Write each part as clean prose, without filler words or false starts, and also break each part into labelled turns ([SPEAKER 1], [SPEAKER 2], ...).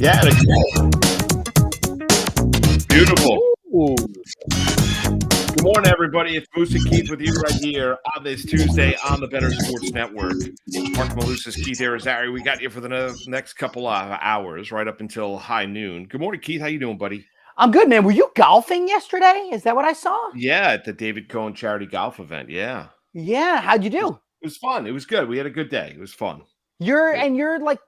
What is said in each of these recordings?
[SPEAKER 1] Yeah, beautiful.
[SPEAKER 2] Ooh.
[SPEAKER 1] Good morning, everybody. It's Moose and Keith with you right here on this Tuesday on the Better Sports Network. Marc, Malusis, Keith, Irizarry. We got you for the next couple of hours, right up until high noon. Good morning, Keith. How you doing, buddy?
[SPEAKER 2] I'm good, man. Were you golfing yesterday? Is that what I saw?
[SPEAKER 1] Yeah, at the David Cohen charity golf event. Yeah.
[SPEAKER 2] Yeah. How'd you do?
[SPEAKER 1] It was fun. It was good. We had a good day. It was fun.
[SPEAKER 2] You're like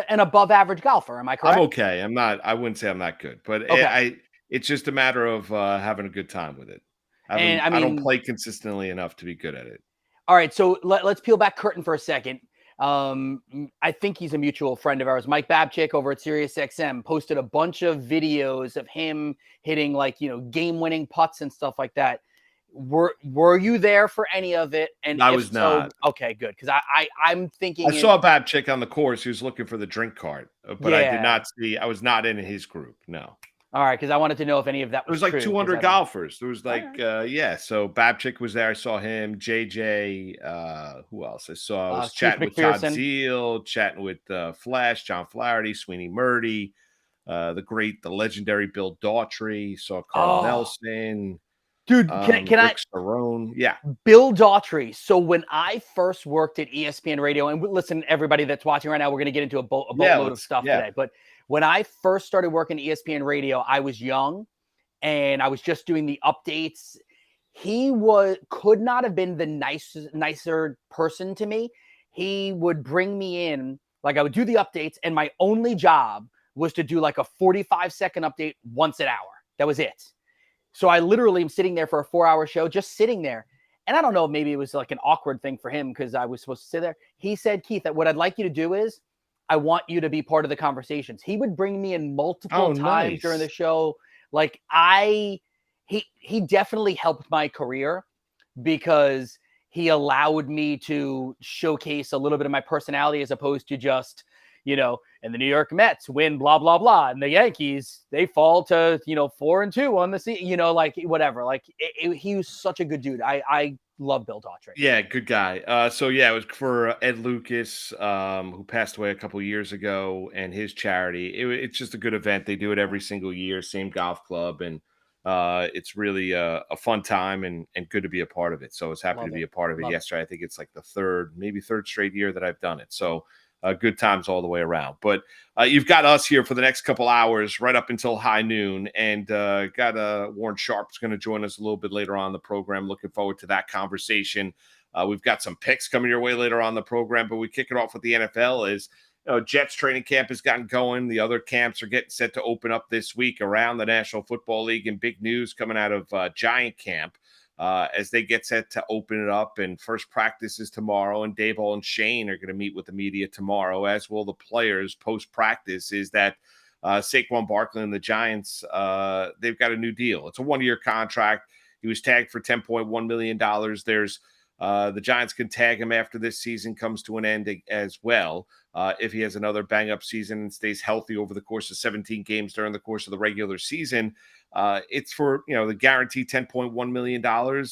[SPEAKER 2] an above average golfer. Am I correct?
[SPEAKER 1] I'm okay. I wouldn't say I'm that good, but
[SPEAKER 2] Okay.
[SPEAKER 1] it's just a matter of having a good time with it.
[SPEAKER 2] And I
[SPEAKER 1] I don't
[SPEAKER 2] mean,
[SPEAKER 1] play consistently enough to be good at it.
[SPEAKER 2] all right. So let's peel back curtain for a second. I think he's a mutual friend of ours. Mike Babchick over at SiriusXM posted a bunch of videos of him hitting game-winning putts and stuff like that. Were you there for any of it? And
[SPEAKER 1] I
[SPEAKER 2] if
[SPEAKER 1] was
[SPEAKER 2] so,
[SPEAKER 1] not.
[SPEAKER 2] okay, good. Because I'm thinking
[SPEAKER 1] I saw a Babchick on the course. He was looking for the drink cart, but I did not see. I was not in his group. No.
[SPEAKER 2] All right, because I wanted to know if any of that
[SPEAKER 1] There
[SPEAKER 2] was
[SPEAKER 1] was like
[SPEAKER 2] true.
[SPEAKER 1] 200 golfers. There was like,
[SPEAKER 2] right.
[SPEAKER 1] so Babchick was there. I saw him. JJ. Who else? I was
[SPEAKER 2] Steve
[SPEAKER 1] chatting with Todd
[SPEAKER 2] McPherson.
[SPEAKER 1] Zeal, chatting with Flash, John Flaherty, Sweeney Murdy, the legendary Bill Daughtry. Saw Carl Nelson.
[SPEAKER 2] Dude, can I?
[SPEAKER 1] Rick Cerrone. Yeah.
[SPEAKER 2] Bill Daughtry. So when I first worked at ESPN Radio, and listen, everybody that's watching right now, we're going to get into a boatload of stuff today. But when I first started working at ESPN Radio, I was young and I was just doing the updates. He could not have been the nicer person to me. He would bring me in, like I would do the updates, and my only job was to do like a 45-second update once an hour. That was it. So I literally am sitting there for a 4-hour show, just sitting there. And I don't know, maybe it was like an awkward thing for him because I was supposed to sit there. He said, Keith, that what I'd like you to do is I want you to be part of the conversations. He would bring me in multiple times during the show. Like he definitely helped my career because he allowed me to showcase a little bit of my personality as opposed to just, and the New York Mets win, blah, blah, blah. And the Yankees, they fall to, 4-2 on the season, like whatever. Like he was such a good dude. I love Bill Daughtry.
[SPEAKER 1] Yeah, good guy. It was for Ed Lucas, who passed away a couple years ago, and his charity. It's just a good event. They do it every single year, same golf club, and it's really a fun time and good to be a part of it. So I was happy to be a part of it yesterday. I think it's like the third straight year that I've done it. So good times all the way around. But you've got us here for the next couple hours, right up until high noon. And got Warren Sharp's going to join us a little bit later on in the program. Looking forward to that conversation. We've got some picks coming your way later on the program, but we kick it off with the NFL as Jets training camp has gotten going. The other camps are getting set to open up this week around the National Football League, and big news coming out of Giant camp. As they get set to open it up, and first practice is tomorrow, and Daboll and Shane are going to meet with the media tomorrow, as will the players post-practice, is that Saquon Barkley and the Giants, they've got a new deal. It's a one-year contract. He was tagged for $10.1 million. There's the Giants can tag him after this season comes to an end as well. If he has another bang-up season and stays healthy over the course of 17 games during the course of the regular season, it's for, the guaranteed $10.1 million.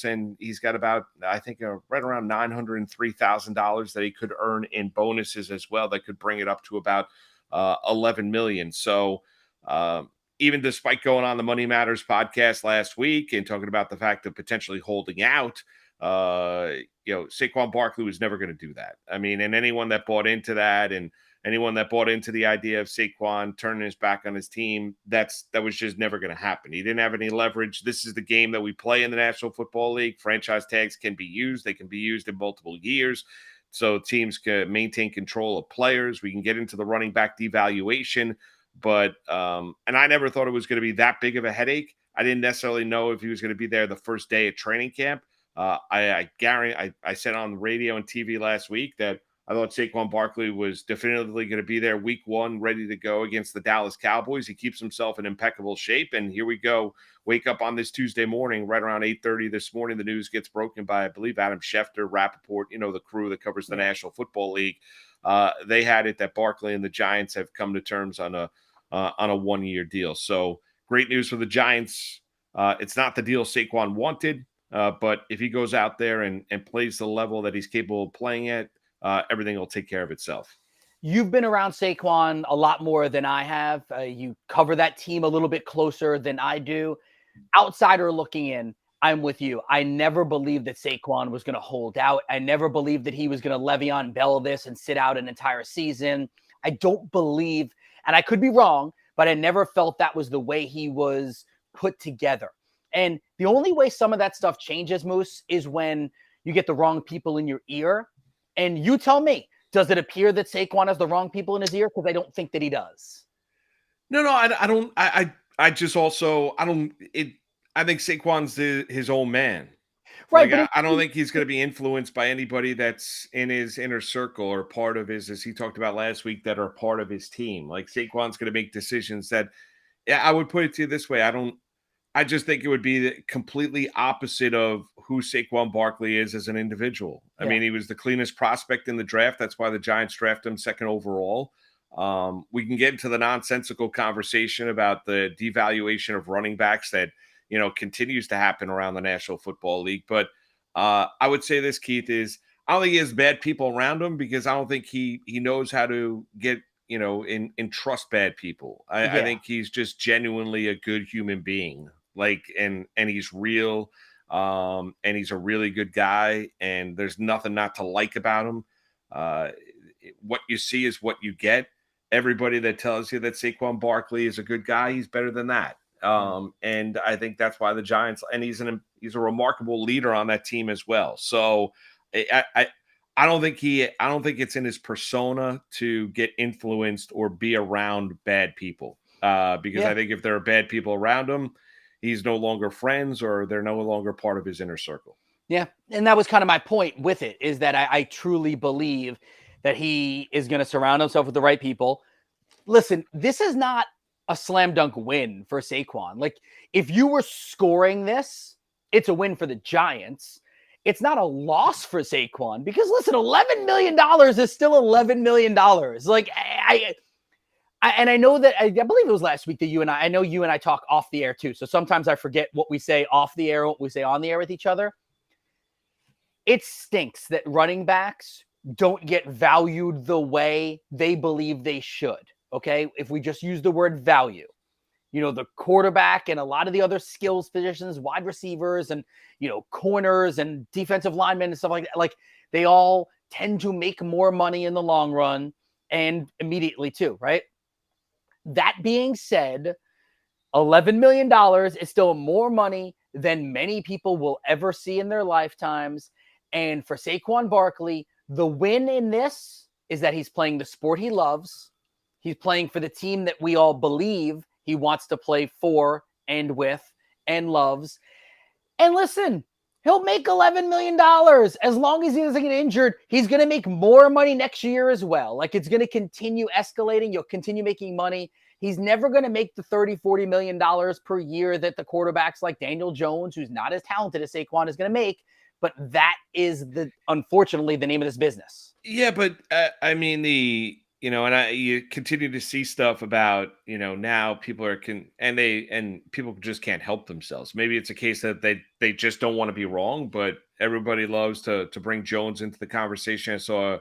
[SPEAKER 1] And he's got about, I think, right around $903,000 that he could earn in bonuses as well. That could bring it up to about $11 million. So even despite going on the Money Matters podcast last week and talking about the fact of potentially holding out, Saquon Barkley was never going to do that. I mean, and anyone that bought into that and anyone that bought into the idea of Saquon turning his back on his team, that was just never going to happen. He didn't have any leverage. This is the game that we play in the National Football League. Franchise tags can be used. They can be used in multiple years. So teams can maintain control of players. We can get into the running back devaluation. But, and I never thought it was going to be that big of a headache. I didn't necessarily know if he was going to be there the first day of training camp. I said on the radio and TV last week that I thought Saquon Barkley was definitively going to be there week one, ready to go against the Dallas Cowboys. He keeps himself in impeccable shape. And here we go. Wake up on this Tuesday morning, right around 8:30 this morning. The news gets broken by, I believe, Adam Schefter, Rappaport, the crew that covers the National Football League. They had it that Barkley and the Giants have come to terms on a 1-year deal. So great news for the Giants. It's not the deal Saquon wanted. But if he goes out there and plays the level that he's capable of playing at, everything will take care of itself.
[SPEAKER 2] You've been around Saquon a lot more than I have. You cover that team a little bit closer than I do. Outsider looking in, I'm with you. I never believed that Saquon was going to hold out. I never believed that he was going to Le'Veon Bell this and sit out an entire season. I don't believe, and I could be wrong, but I never felt that was the way he was put together. And the only way some of that stuff changes, Moose, is when you get the wrong people in your ear. And you tell me, does it appear that Saquon has the wrong people in his ear? Because I don't think that he does.
[SPEAKER 1] No, I don't. I just also, I don't, I think Saquon's his own man.
[SPEAKER 2] Right.
[SPEAKER 1] Like, I don't think he's going to be influenced by anybody that's in his inner circle or part of his, as he talked about last week, that are part of his team. Like, Saquon's going to make decisions that, yeah, I would put it to you this way. I just think it would be the completely opposite of who Saquon Barkley is as an individual. I mean, he was the cleanest prospect in the draft. That's why the Giants drafted him second overall. We can get into the nonsensical conversation about the devaluation of running backs that, continues to happen around the National Football League. But I would say this, Keith, is I don't think he has bad people around him, because I don't think he knows how to get, and trust bad people. I think he's just genuinely a good human being. Like, and he's real, and he's a really good guy, and there's nothing not to like about him. What you see is what you get. Everybody that tells you that Saquon Barkley is a good guy, he's better than that. And I think that's why the Giants, and he's a remarkable leader on that team as well. So I don't think it's in his persona to get influenced or be around bad people. Because I think if there are bad people around him, he's no longer friends, or they're no longer part of his inner circle.
[SPEAKER 2] Yeah. And that was kind of my point with it, is that I truly believe that he is going to surround himself with the right people. Listen, this is not a slam dunk win for Saquon. Like, if you were scoring this, it's a win for the Giants. It's not a loss for Saquon, because listen, $11 million is still $11 million. Like, and I know that, I believe it was last week that I know you and I talk off the air too. So sometimes I forget what we say off the air, what we say on the air with each other. It stinks that running backs don't get valued the way they believe they should. Okay. If we just use the word value, the quarterback and a lot of the other skills positions, wide receivers and, corners and defensive linemen and stuff like that, like, they all tend to make more money in the long run and immediately too, right? That being said, $11 million is still more money than many people will ever see in their lifetimes. And for Saquon Barkley, the win in this is that he's playing the sport he loves. He's playing for the team that we all believe he wants to play for and with and loves. And listen, he'll make $11 million. As long as he doesn't get injured, he's going to make more money next year as well. Like, it's going to continue escalating. You'll continue making money. He's never going to make the $30-40 million per year that the quarterbacks like Daniel Jones, who's not as talented as Saquon, is going to make. But that is unfortunately the name of this business.
[SPEAKER 1] Yeah, but I mean, you continue to see stuff about, now people and people just can't help themselves. Maybe it's a case that they just don't want to be wrong, but everybody loves to bring Jones into the conversation. I saw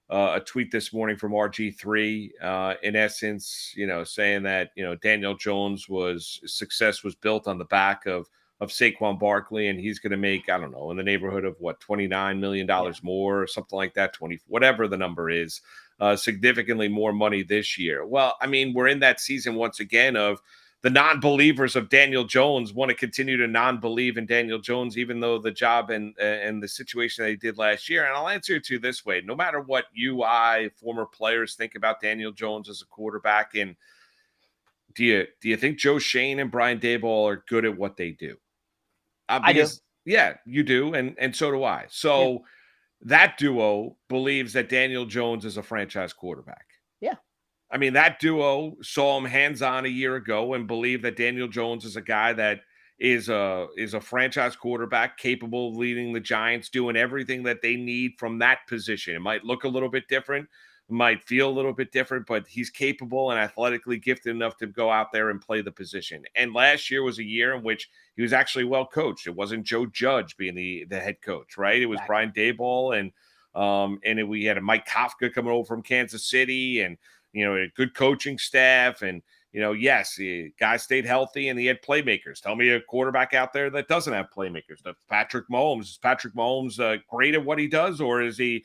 [SPEAKER 1] a tweet this morning from RG3, in essence, saying that, Daniel Jones' success was built on the back of Saquon Barkley, and he's going to make, I don't know, in the neighborhood of $29 million more or something like that, 20, whatever the number is, significantly more money this year. Well, I mean, we're in that season once again of the non-believers of Daniel Jones want to continue to non-believe in Daniel Jones, even though the job and the situation they did last year. And I'll answer it to you this way: no matter what I, former players, think about Daniel Jones as a quarterback, and do you think Joe Shane and Brian Daboll are good at what they do?
[SPEAKER 2] I do.
[SPEAKER 1] Yeah, you do, and so do I. So that duo believes that Daniel Jones is a franchise quarterback.
[SPEAKER 2] Yeah.
[SPEAKER 1] I mean, that duo saw him hands-on a year ago and believe that Daniel Jones is a guy that is a franchise quarterback capable of leading the Giants, doing everything that they need from that position. It might look a little bit different, might feel a little bit different, but he's capable and athletically gifted enough to go out there and play the position. And last year was a year in which he was actually well coached. It wasn't Joe Judge being the head coach, right? It was Brian Daboll and We had a Mike Kafka coming over from Kansas City, and a good coaching staff, and yes, the guy stayed healthy and he had playmakers. Tell me a quarterback out there that doesn't have playmakers. Patrick Mahomes. Is Patrick Mahomes great at what he does, or is he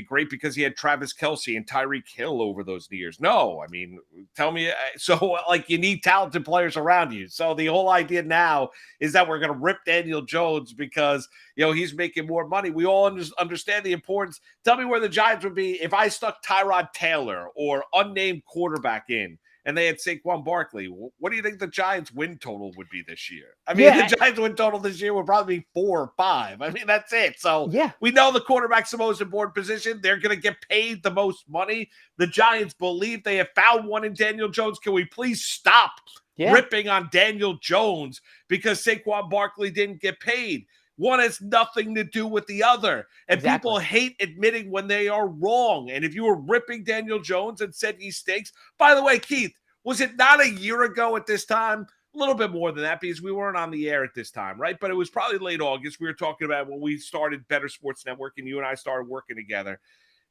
[SPEAKER 1] great because he had Travis Kelce and Tyreek Hill over those years? No, I mean, tell me. So, you need talented players around you. So the whole idea now is that we're going to rip Daniel Jones because, he's making more money. We all understand the importance. Tell me where the Giants would be if I stuck Tyrod Taylor or unnamed quarterback in, and they had Saquon Barkley. What do you think the Giants' win total would be this year? I mean, the Giants' win total this year would probably be 4 or 5. I mean, that's it. So we know the quarterback's the most important position. They're going to get paid the most money. The Giants believe they have found one in Daniel Jones. Can we please stop ripping on Daniel Jones because Saquon Barkley didn't get paid? One has nothing to do with the other. And people hate admitting when they are wrong. And if you were ripping Daniel Jones and said he stinks, by the way, Keith, was it not a year ago at this time? A little bit more than that because we weren't on the air at this time, right? But it was probably late August. We were talking about when we started Better Sports Network and you and I started working together.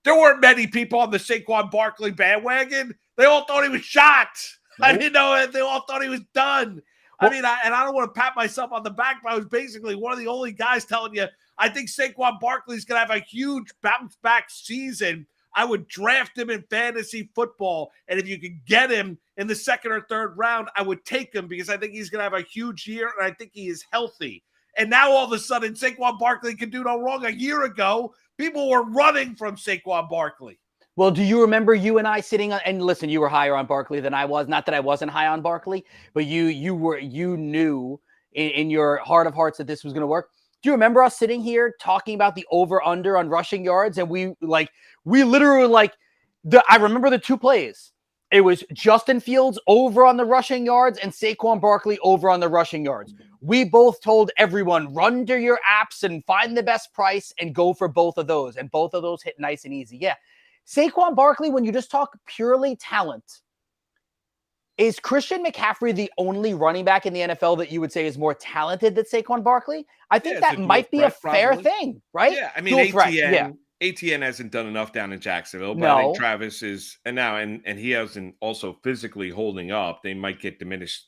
[SPEAKER 1] There weren't many people on the Saquon Barkley bandwagon. They all thought he was shot. Nope. I didn't know it. They all thought he was done. Well, I mean, I don't want to pat myself on the back, but I was basically one of the only guys telling you, I think Saquon Barkley's going to have a huge bounce-back season. I would draft him in fantasy football, and if you could get him in the second or third round, I would take him because I think he's going to have a huge year, and I think he is healthy. And now all of a sudden, Saquon Barkley can do no wrong. A year ago, people were running from Saquon Barkley.
[SPEAKER 2] Well, do you remember you and I sitting on, and listen, you were higher on Barkley than I was. Not that I wasn't high on Barkley, but you knew in your heart of hearts that this was going to work. Do you remember us sitting here talking about the over-under on rushing yards? And we literally I remember the 2 plays. It was Justin Fields over on the rushing yards and Saquon Barkley over on the rushing yards. We both told everyone, run to your apps and find the best price and go for both of those. And both of those hit nice and easy. Yeah. Saquon Barkley, when you just talk purely talent, is Christian McCaffrey the only running back in the NFL that you would say is more talented than Saquon Barkley? I think that might be a fair thing, right?
[SPEAKER 1] Yeah, I mean, ATN hasn't done enough down in Jacksonville, but I think Travis is, and he hasn't also physically holding up. They might get diminished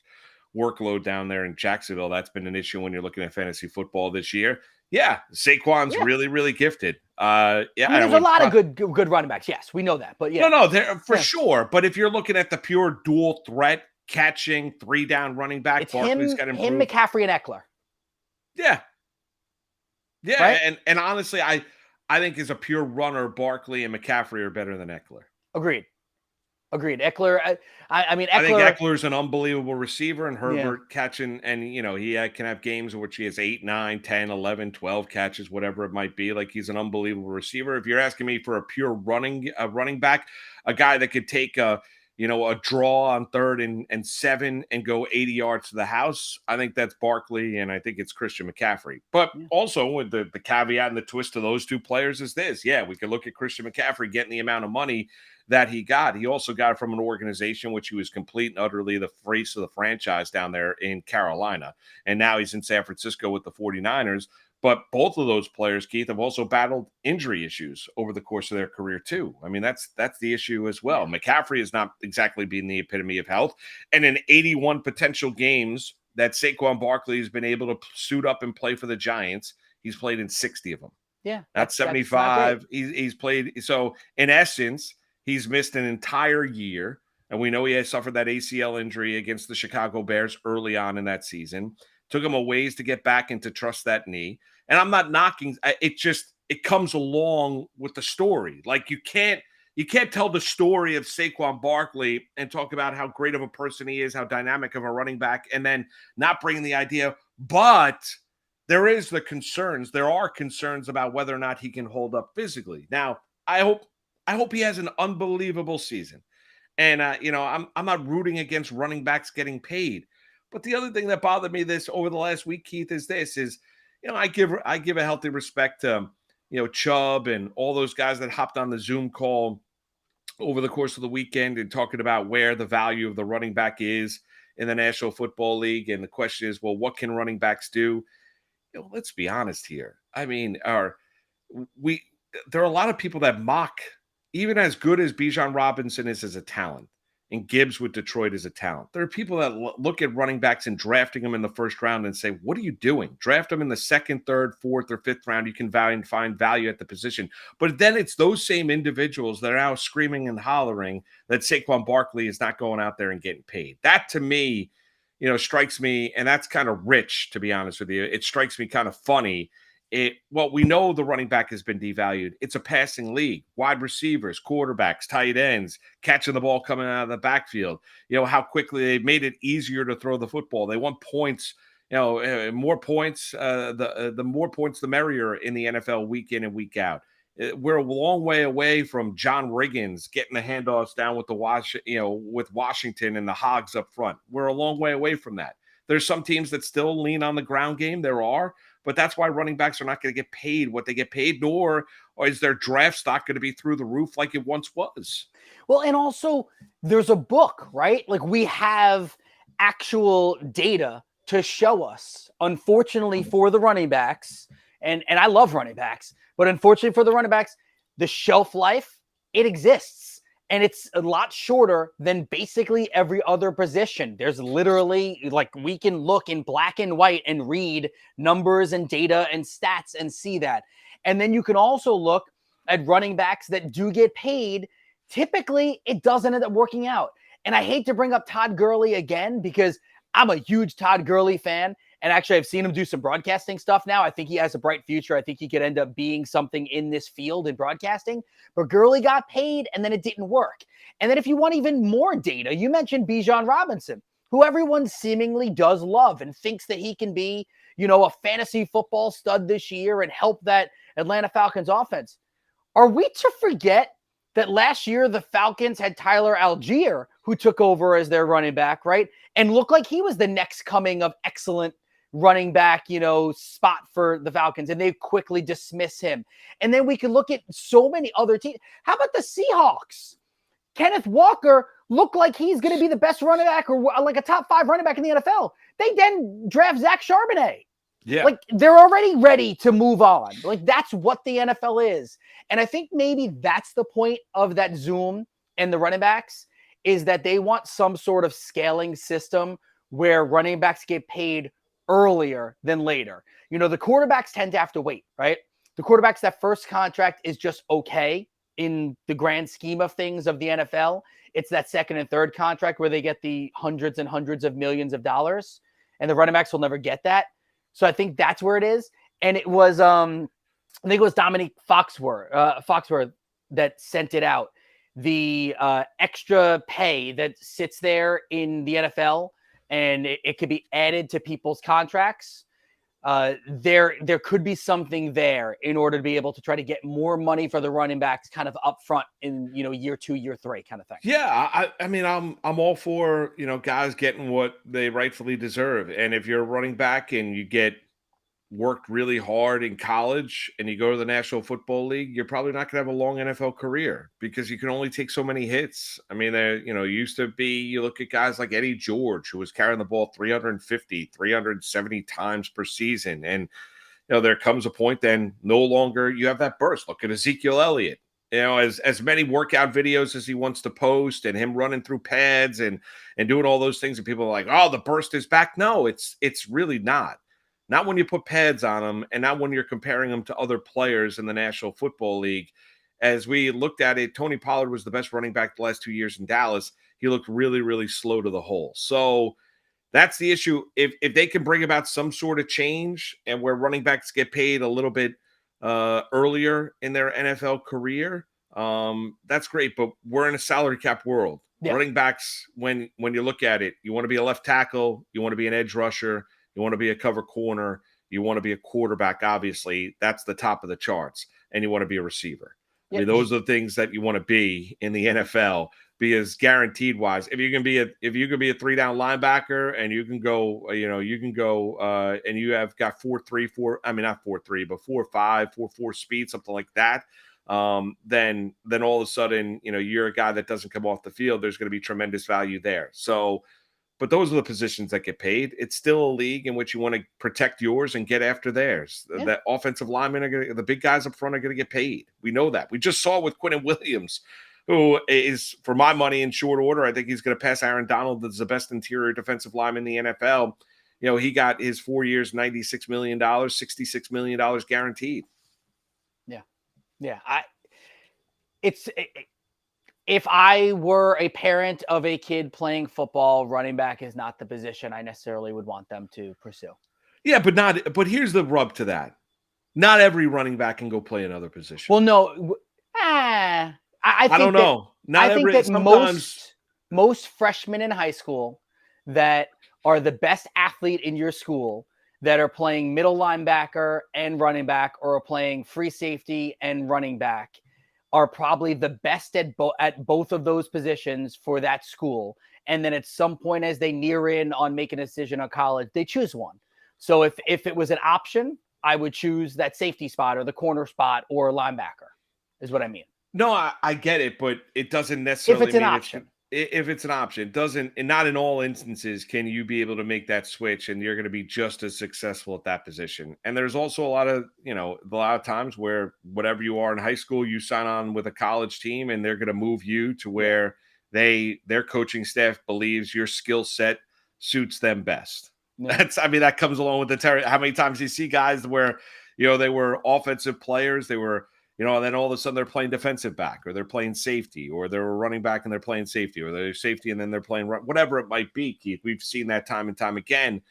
[SPEAKER 1] workload down there in Jacksonville. That's been an issue when you're looking at fantasy football this year. Yeah, Saquon's really, really gifted.
[SPEAKER 2] There's a lot of good running backs. Yes, we know that. But
[SPEAKER 1] they're for sure. But if you're looking at the pure dual threat catching 3-down running back, Barkley's got to improve.
[SPEAKER 2] Him, McCaffrey, and Eckler.
[SPEAKER 1] Yeah, right? and honestly, I think as a pure runner, Barkley and McCaffrey are better than Eckler.
[SPEAKER 2] Agreed. Eckler, I mean,
[SPEAKER 1] I think Eckler's an unbelievable receiver, and Herbert catching, and he can have games in which he has 8, 9, 10, 11, 12 catches, whatever it might be. Like, he's an unbelievable receiver. If you're asking me for a pure running back, a guy that could take a draw on 3rd and 7 and go 80 yards to the house, I think that's Barkley, and I think it's Christian McCaffrey. But also with the caveat and the twist of those 2 players is this. Yeah, we could look at Christian McCaffrey getting the amount of money that he got. He also got it from an organization which he was complete and utterly the face of the franchise down there in Carolina. And now he's in San Francisco with the 49ers. But both of those players, Keith, have also battled injury issues over the course of their career too. I mean, that's the issue as well. McCaffrey has not exactly been the epitome of health. And in 81 potential games that Saquon Barkley has been able to suit up and play for the Giants, he's played in 60 of them.
[SPEAKER 2] Yeah.
[SPEAKER 1] That's 75. He's played. So in essence, he's missed an entire year, and we know he has suffered that ACL injury against the Chicago Bears early on in that season. Took him a ways to get back and to trust that knee. And I'm not knocking. It comes along with the story. Like, you can't tell the story of Saquon Barkley and talk about how great of a person he is, how dynamic of a running back, and then not bring the idea. But there are concerns about whether or not he can hold up physically. Now, I hope he has an unbelievable season. And, I'm not rooting against running backs getting paid. But the other thing that bothered me over the last week, Keith, is I give a healthy respect to, Chubb and all those guys that hopped on the Zoom call over the course of the weekend and talking about where the value of the running back is in the National Football League. And the question is, well, what can running backs do? Let's be honest here. I mean, there are a lot of people that mock, even as good as Bijan Robinson is as a talent, and Gibbs with Detroit is a talent. There are people that look at running backs and drafting them in the first round and say, what are you doing? Draft them in the second, third, fourth, or fifth round. You can find value at the position. But then it's those same individuals that are now screaming and hollering that Saquon Barkley is not going out there and getting paid. That, to me, strikes me, and that's kind of rich, to be honest with you. It strikes me kind of funny. We know the running back has been devalued. It's a passing league. Wide receivers, quarterbacks, tight ends, catching the ball coming out of the backfield. How quickly they made it easier to throw the football. They want points. More points. The more points, the merrier in the NFL week in and week out. We're a long way away from John Riggins getting the handoffs down with with Washington and the Hogs up front. We're a long way away from that. There's some teams that still lean on the ground game. There are. But that's why running backs are not going to get paid what they get paid, nor is their draft stock going to be through the roof like it once was.
[SPEAKER 2] Well, and also there's a book, right? Like we have actual data to show us, unfortunately for the running backs, and I love running backs, but unfortunately for the running backs, the shelf life, it exists. And it's a lot shorter than basically every other position. There's literally, we can look in black and white and read numbers and data and stats and see that. And then you can also look at running backs that do get paid. Typically, it doesn't end up working out. And I hate to bring up Todd Gurley again because I'm a huge Todd Gurley fan. And actually, I've seen him do some broadcasting stuff now. I think he has a bright future. I think he could end up being something in this field in broadcasting. But Gurley got paid, and then it didn't work. And then if you want even more data, you mentioned Bijan Robinson, who everyone seemingly does love and thinks that he can be, a fantasy football stud this year and help that Atlanta Falcons offense. Are we to forget that last year the Falcons had Tyler Algier, who took over as their running back, right? And looked like he was the next coming of excellent running back, spot for the Falcons, and they quickly dismiss him. And then we can look at so many other teams. How about the Seahawks? Kenneth Walker looked like he's going to be the best running back or like a top 5 running back in the NFL. They then draft Zach Charbonnet.
[SPEAKER 1] Yeah.
[SPEAKER 2] Like they're already ready to move on. Like that's what the NFL is. And I think maybe that's the point of that Zoom and the running backs is that they want some sort of scaling system where running backs get paid earlier than later. The quarterbacks tend to have to wait, right? The quarterbacks, that first contract is just okay in the grand scheme of things of the NFL. It's that second and third contract where they get the hundreds and hundreds of millions of dollars, and the running backs will never get that. So I think that's where it is. And it was, I think it was Dominique Foxworth that sent it out. The extra pay that sits there in the NFL, and it could be added to people's contracts. There could be something there in order to be able to try to get more money for the running backs kind of up front in, year 2, year 3 kind of thing.
[SPEAKER 1] Yeah. I mean, I'm all for, guys getting what they rightfully deserve. And if you're a running back and you get worked really hard in college and you go to the National Football League, you're probably not going to have a long NFL career because you can only take so many hits. I mean, used to be, you look at guys like Eddie George, who was carrying the ball 350, 370 times per season. And, there comes a point then no longer you have that burst. Look at Ezekiel Elliott, as many workout videos as he wants to post and him running through pads and doing all those things. And people are like, oh, the burst is back. No, it's really not. Not when you put pads on them and not when you're comparing them to other players in the National Football League. As we looked at it, Tony Pollard was the best running back the last 2 years in Dallas. He looked really, really slow to the hole. So that's the issue. If they can bring about some sort of change and where running backs get paid a little bit earlier in their NFL career, that's great. But we're in a salary cap world. Yeah. Running backs, when you look at it, you want to be a left tackle, you want to be an edge rusher, you want to be a cover corner. You want to be a quarterback, obviously. That's the top of the charts. And you want to be a receiver. Yep. I mean, those are the things that you want to be in the NFL because guaranteed wise, if you can be a 3-down linebacker and you can go, and you have got 4.5, 4.4 speed, something like that. Then all of a sudden, you're a guy that doesn't come off the field. There's going to be tremendous value there. So, but those are the positions that get paid. It's still a league in which you want to protect yours and get after theirs. Yeah. The offensive linemen the big guys up front are going to get paid. We know that. We just saw with Quinnen Williams, who is, for my money, in short order, I think he's going to pass Aaron Donald as the best interior defensive lineman in the NFL. He got his 4 years, $96 million, $66 million guaranteed.
[SPEAKER 2] Yeah. If I were a parent of a kid playing football, running back is not the position I necessarily would want them to pursue.
[SPEAKER 1] Yeah, but here's the rub to that. Not every running back can go play another position.
[SPEAKER 2] Well, no. I
[SPEAKER 1] don't know.
[SPEAKER 2] I think that most freshmen in high school that are the best athlete in your school that are playing middle linebacker and running back, or are playing free safety and running back, are probably the best at both of those positions for that school. And then at some point, as they near in on making a decision on college, they choose one. So if it was an option, I would choose that safety spot or the corner spot or linebacker, is what I mean.
[SPEAKER 1] No, I get it, but it doesn't necessarily
[SPEAKER 2] if it's an option.
[SPEAKER 1] If it's an option, and not in all instances can you be able to make that switch and you're going to be just as successful at that position. And there's also a lot of times where whatever you are in high school, you sign on with a college team and they're going to move you to where their coaching staff believes your skill set suits them best. Yeah. That comes along with the how many times you see guys where, they were offensive players, they were, and then all of a sudden they're playing defensive back, or they're playing safety, or they're running back and they're playing safety, or they're safety and then they're playing whatever it might be, Keith. We've seen that time and time again.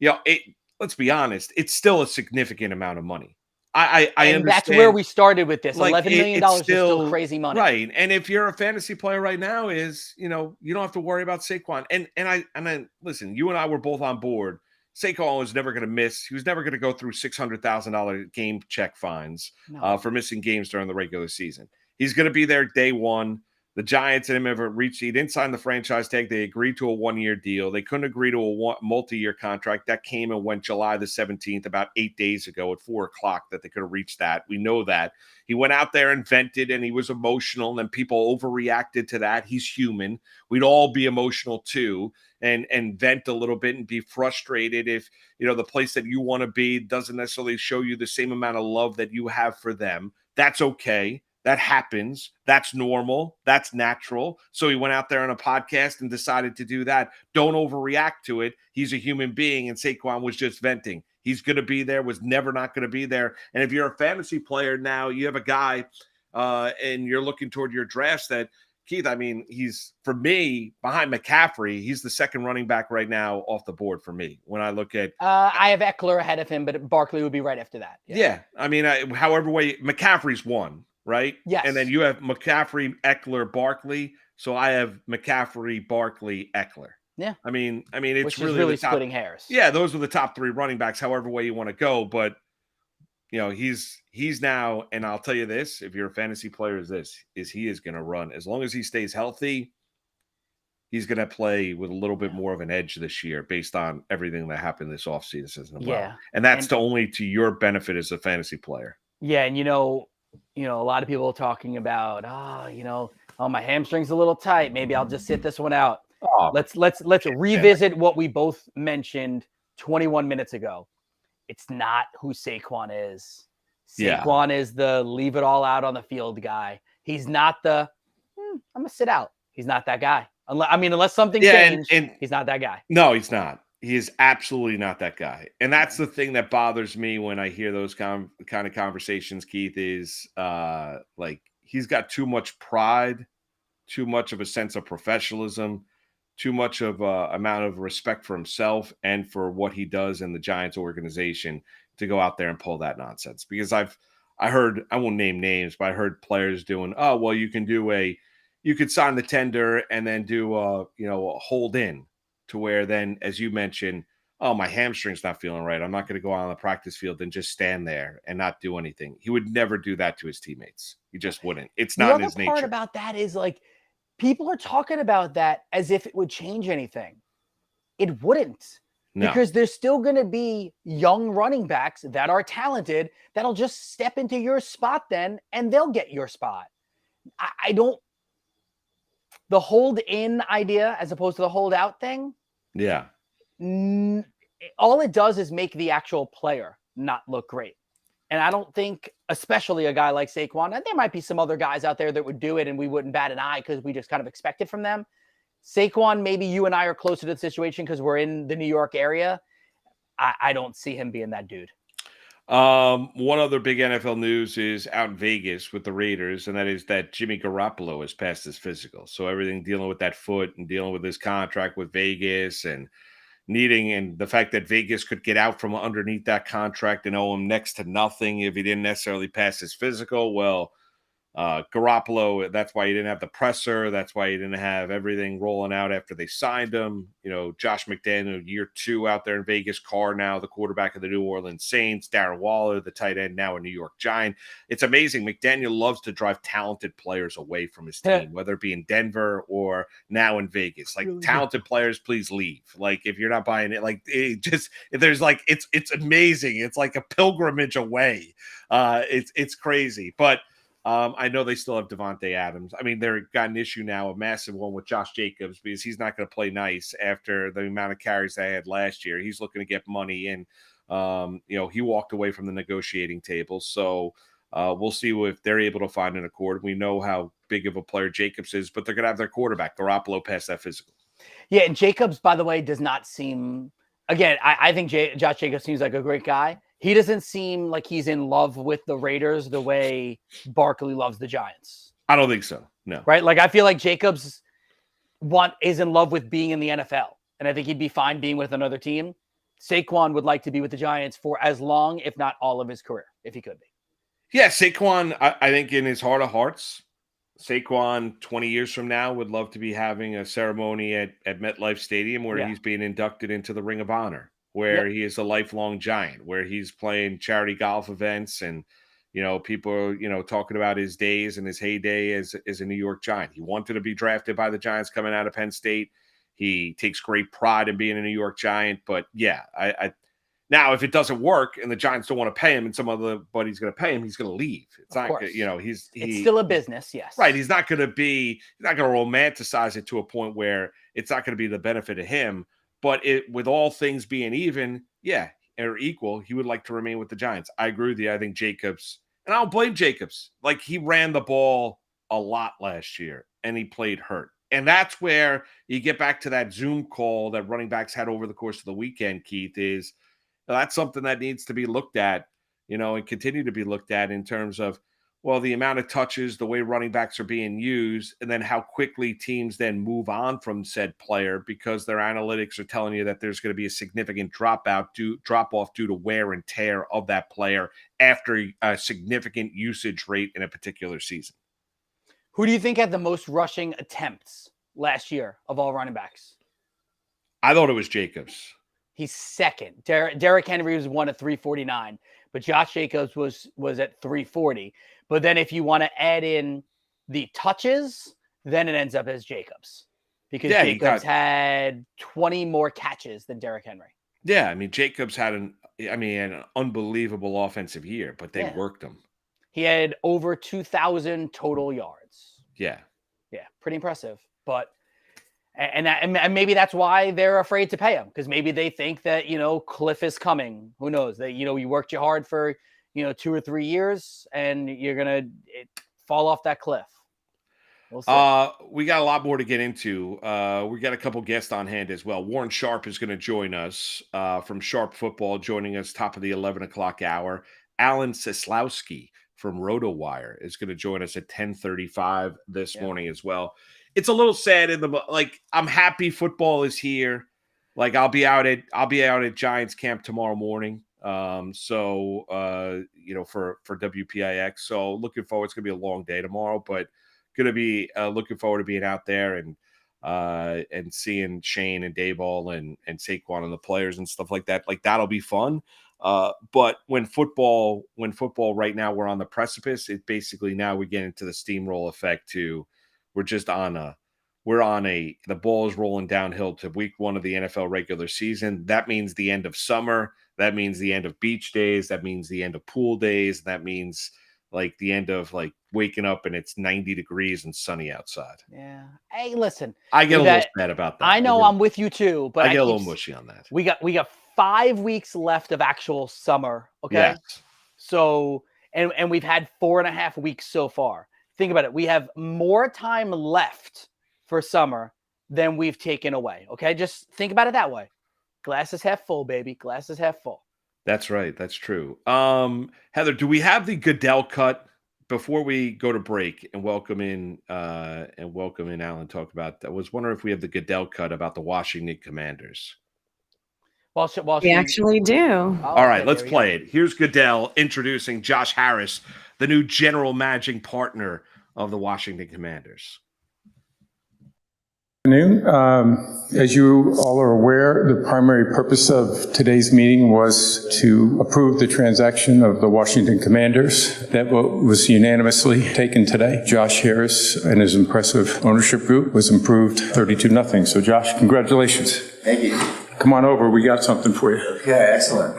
[SPEAKER 1] Let's be honest, it's still a significant amount of money. I understand.
[SPEAKER 2] That's where we started with this. $11 million is still crazy money.
[SPEAKER 1] Right. And if you're a fantasy player right now, you don't have to worry about Saquon. And then listen, you and I were both on board. Saquon was never going to miss. He was never going to go through $600,000 game check fines for missing games during the regular season. He's going to be there day one. The Giants and him ever reached. He didn't sign the franchise tag. They agreed to a one-year deal. They couldn't agree to a multi-year contract. That came and went July the 17th, about 8 days ago at 4:00 that they could have reached that. We know that. He went out there and vented, and he was emotional, and then people overreacted to that. He's human. We'd all be emotional too, and vent a little bit and be frustrated if, the place that you want to be doesn't necessarily show you the same amount of love that you have for them. That's okay. That happens. That's normal. That's natural. So he went out there on a podcast and decided to do that. Don't overreact to it. He's a human being, and Saquon was just venting. He's going to be there, was never not going to be there. And if you're a fantasy player now, you have a guy and you're looking toward your drafts that, Keith, he's, for me, behind McCaffrey, he's the second running back right now off the board for me. When I look at...
[SPEAKER 2] I have Eckler ahead of him, but Barkley would be right after that.
[SPEAKER 1] Yeah. However way, McCaffrey's one. Right?
[SPEAKER 2] Yes.
[SPEAKER 1] And then you have McCaffrey, Eckler, Barkley. So I have McCaffrey, Barkley, Eckler.
[SPEAKER 2] Yeah.
[SPEAKER 1] It's
[SPEAKER 2] which
[SPEAKER 1] really,
[SPEAKER 2] is really splitting hairs.
[SPEAKER 1] Yeah, those are the top three running backs, however way you want to go. But he's now, and I'll tell you this, if you're a fantasy player, he is going to run. As long as he stays healthy, he's going to play with a little bit more of an edge this year based on everything that happened this offseason.
[SPEAKER 2] Yeah.
[SPEAKER 1] And that's only to your benefit as a fantasy player.
[SPEAKER 2] Yeah, and a lot of people are talking about, my hamstring's a little tight. Maybe I'll just sit this one out. Let's revisit what we both mentioned 21 minutes ago. It's not who Saquon is. Saquon is the leave it all out on the field guy. He's not the, I'm going to sit out. He's not that guy. Unless something changed, and he's not that guy.
[SPEAKER 1] No, he's not. He is absolutely not that guy. And that's the thing that bothers me when I hear those kind of conversations, Keith, is he's got too much pride, too much of a sense of professionalism, too much of a amount of respect for himself and for what he does in the Giants organization to go out there and pull that nonsense. Because I heard, I won't name names, but I heard players doing, you could sign the tender and then do a hold in. To where then, as you mentioned, my hamstring's not feeling right. I'm not going to go out on the practice field and just stand there and not do anything. He would never do that to his teammates. He just wouldn't. It's not in his nature.
[SPEAKER 2] The other part about that is people are talking about that as if it would change anything. It wouldn't. No. Because there's still going to be young running backs that are talented that'll just step into your spot then, and they'll get your spot. The hold in idea as opposed to the hold out thing,
[SPEAKER 1] Yeah.
[SPEAKER 2] All it does is make the actual player not look great. And I don't think, especially a guy like Saquon, and there might be some other guys out there that would do it and we wouldn't bat an eye because we just kind of expect it from them. Saquon, maybe you and I are closer to the situation because we're in the New York area. I don't see him being that dude.
[SPEAKER 1] One other big NFL news is out in Vegas with the Raiders, and that is that Jimmy Garoppolo has passed his physical. So everything dealing with that foot and dealing with his contract with Vegas and the fact that Vegas could get out from underneath that contract and owe him next to nothing if he didn't necessarily pass his physical. Well, Garoppolo, that's why he didn't have the presser. That's why he didn't have everything rolling out after they signed him. Josh McDaniel, year 2 out there in Vegas. Carr now the quarterback of the New Orleans Saints. Darren Waller, the tight end, now a New York Giant. It's amazing. McDaniel loves to drive talented players away from his team, whether it be in Denver or now in Vegas. Like, talented players, please leave. Like, if you're not buying it, like, it's amazing. It's like a pilgrimage away. It's crazy. But I know they still have Devontae Adams. I mean, they've got an issue now, a massive one with Josh Jacobs, because he's not going to play nice after the amount of carries they had last year. He's looking to get money, and he walked away from the negotiating table. So we'll see if they're able to find an accord. We know how big of a player Jacobs is, but they're going to have their quarterback. Garoppolo passed that physical.
[SPEAKER 2] Yeah, and Jacobs, by the way, does not seem. Again, I think Josh Jacobs seems like a great guy. He doesn't seem like he's in love with the Raiders the way Barkley loves the Giants.
[SPEAKER 1] I don't think so. No.
[SPEAKER 2] Right? Like, I feel like Jacobs is in love with being in the NFL, and I think he'd be fine being with another team. Saquon would like to be with the Giants for as long, if not all of his career, if he could be.
[SPEAKER 1] Yeah, Saquon, I think in his heart of hearts, Saquon 20 years from now would love to be having a ceremony at MetLife Stadium where he's being inducted into the Ring of Honor, where he is a lifelong Giant, where he's playing charity golf events and, people are, talking about his days and his heyday as a New York Giant. He wanted to be drafted by the Giants coming out of Penn State. He takes great pride in being a New York Giant. But, yeah, now, if it doesn't work and the Giants don't want to pay him and some other buddy's going to pay him, he's going to leave. It's not, it's
[SPEAKER 2] still a business. Yes.
[SPEAKER 1] Right. He's not going to romanticize it to a point where it's not going to be the benefit of him. But with all things being even, or equal, he would like to remain with the Giants. I agree with you. I think Jacobs, and I don't blame Jacobs. Like, he ran the ball a lot last year and he played hurt. And that's where you get back to that Zoom call that running backs had over the course of the weekend, Keith, is that's something that needs to be looked at, and continue to be looked at in terms of, well, the amount of touches, the way running backs are being used, and then how quickly teams then move on from said player because their analytics are telling you that there's going to be a significant drop off due to wear and tear of that player after a significant usage rate in a particular season.
[SPEAKER 2] Who do you think had the most rushing attempts last year of all running backs?
[SPEAKER 1] I thought it was Jacobs.
[SPEAKER 2] He's second. Derrick Henry was 1 at 349, but Josh Jacobs was at 340. But then if you want to add in the touches, then it ends up as Jacobs because Jacobs had 20 more catches than Derrick Henry.
[SPEAKER 1] Yeah, I mean, Jacobs had an unbelievable offensive year, but they worked him.
[SPEAKER 2] He had over 2,000 total yards.
[SPEAKER 1] Yeah,
[SPEAKER 2] pretty impressive. But and maybe that's why they're afraid to pay him, because maybe they think that, cliff is coming. Who knows? That, you worked you hard for, 2 or 3 years and you're going to fall off that cliff. We'll see.
[SPEAKER 1] We got a lot more to get into. We got a couple guests on hand as well. Warren Sharp is going to join us from Sharp Football, joining us top of the 11 o'clock hour. Alan Seslowsky from RotoWire is going to join us at 10:35 this morning as well. It's a little sad I'm happy football is here. Like, I'll be out at Giants camp tomorrow morning. For WPIX. So looking forward. It's going to be a long day tomorrow, but going to be looking forward to being out there and seeing Shane and Dayball and Saquon and the players and stuff like that. Like, that'll be fun. But when football right now, we're on the precipice. It basically, now we get into the steamroll effect to, the ball is rolling downhill to week 1 of the NFL regular season. That means the end of summer. That means the end of beach days. That means the end of pool days. That means like the end of like waking up and it's 90 degrees and sunny outside.
[SPEAKER 2] Yeah. Hey, listen.
[SPEAKER 1] I get a little sad about that.
[SPEAKER 2] I know I'm with you too, but
[SPEAKER 1] I get a little mushy on that.
[SPEAKER 2] We got 5 weeks left of actual summer. Okay.
[SPEAKER 1] Yes.
[SPEAKER 2] So and we've had 4.5 weeks so far. Think about it. We have more time left for summer than we've taken away. Okay. Just think about it that way. Glass is half full, baby. Glass is half full.
[SPEAKER 1] That's right. That's true. Heather, do we have the Goodell cut before we go to break and welcome in Alan? Talk about that. I was wondering if we have the Goodell cut about the Washington Commanders.
[SPEAKER 3] We actually do.
[SPEAKER 2] Oh,
[SPEAKER 1] all right, let's play it. Here's Goodell introducing Josh Harris, the new general managing partner of the Washington Commanders.
[SPEAKER 4] As you all are aware, the primary purpose of today's meeting was to approve the transaction of the Washington Commanders. That vote was unanimously taken today. Josh Harris and his impressive ownership group was approved 32-0. So Josh, congratulations.
[SPEAKER 5] Thank you.
[SPEAKER 4] Come on over. We got something for you.
[SPEAKER 5] Okay, excellent.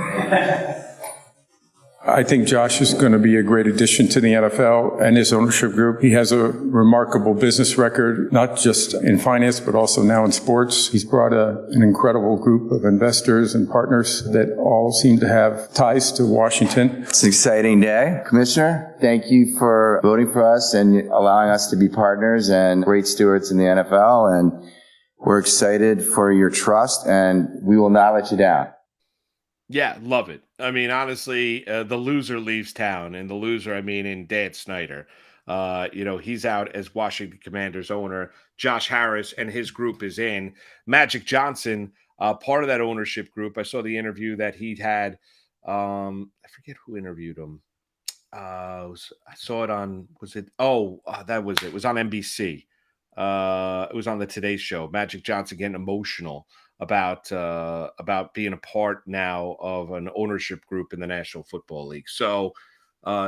[SPEAKER 4] I think Josh is going to be a great addition to the NFL and his ownership group. He has a remarkable business record, not just in finance, but also now in sports. He's brought an incredible group of investors and partners that all seem to have ties to Washington.
[SPEAKER 5] It's an exciting day. Commissioner, thank you for voting for us and allowing us to be partners and great stewards in the NFL. And we're excited for your trust, and we will not let you down.
[SPEAKER 1] Yeah, love it. I mean, honestly, the loser leaves town, and the loser, I mean, in Dan Snyder. He's out as Washington Commanders owner. Josh Harris and his group is in. Magic Johnson, part of that ownership group. I saw the interview that he'd had. I forget who interviewed him. I saw it on, that was it. It was on NBC. It was on the Today Show. Magic Johnson getting emotional about being a part now of an ownership group in the National Football League. So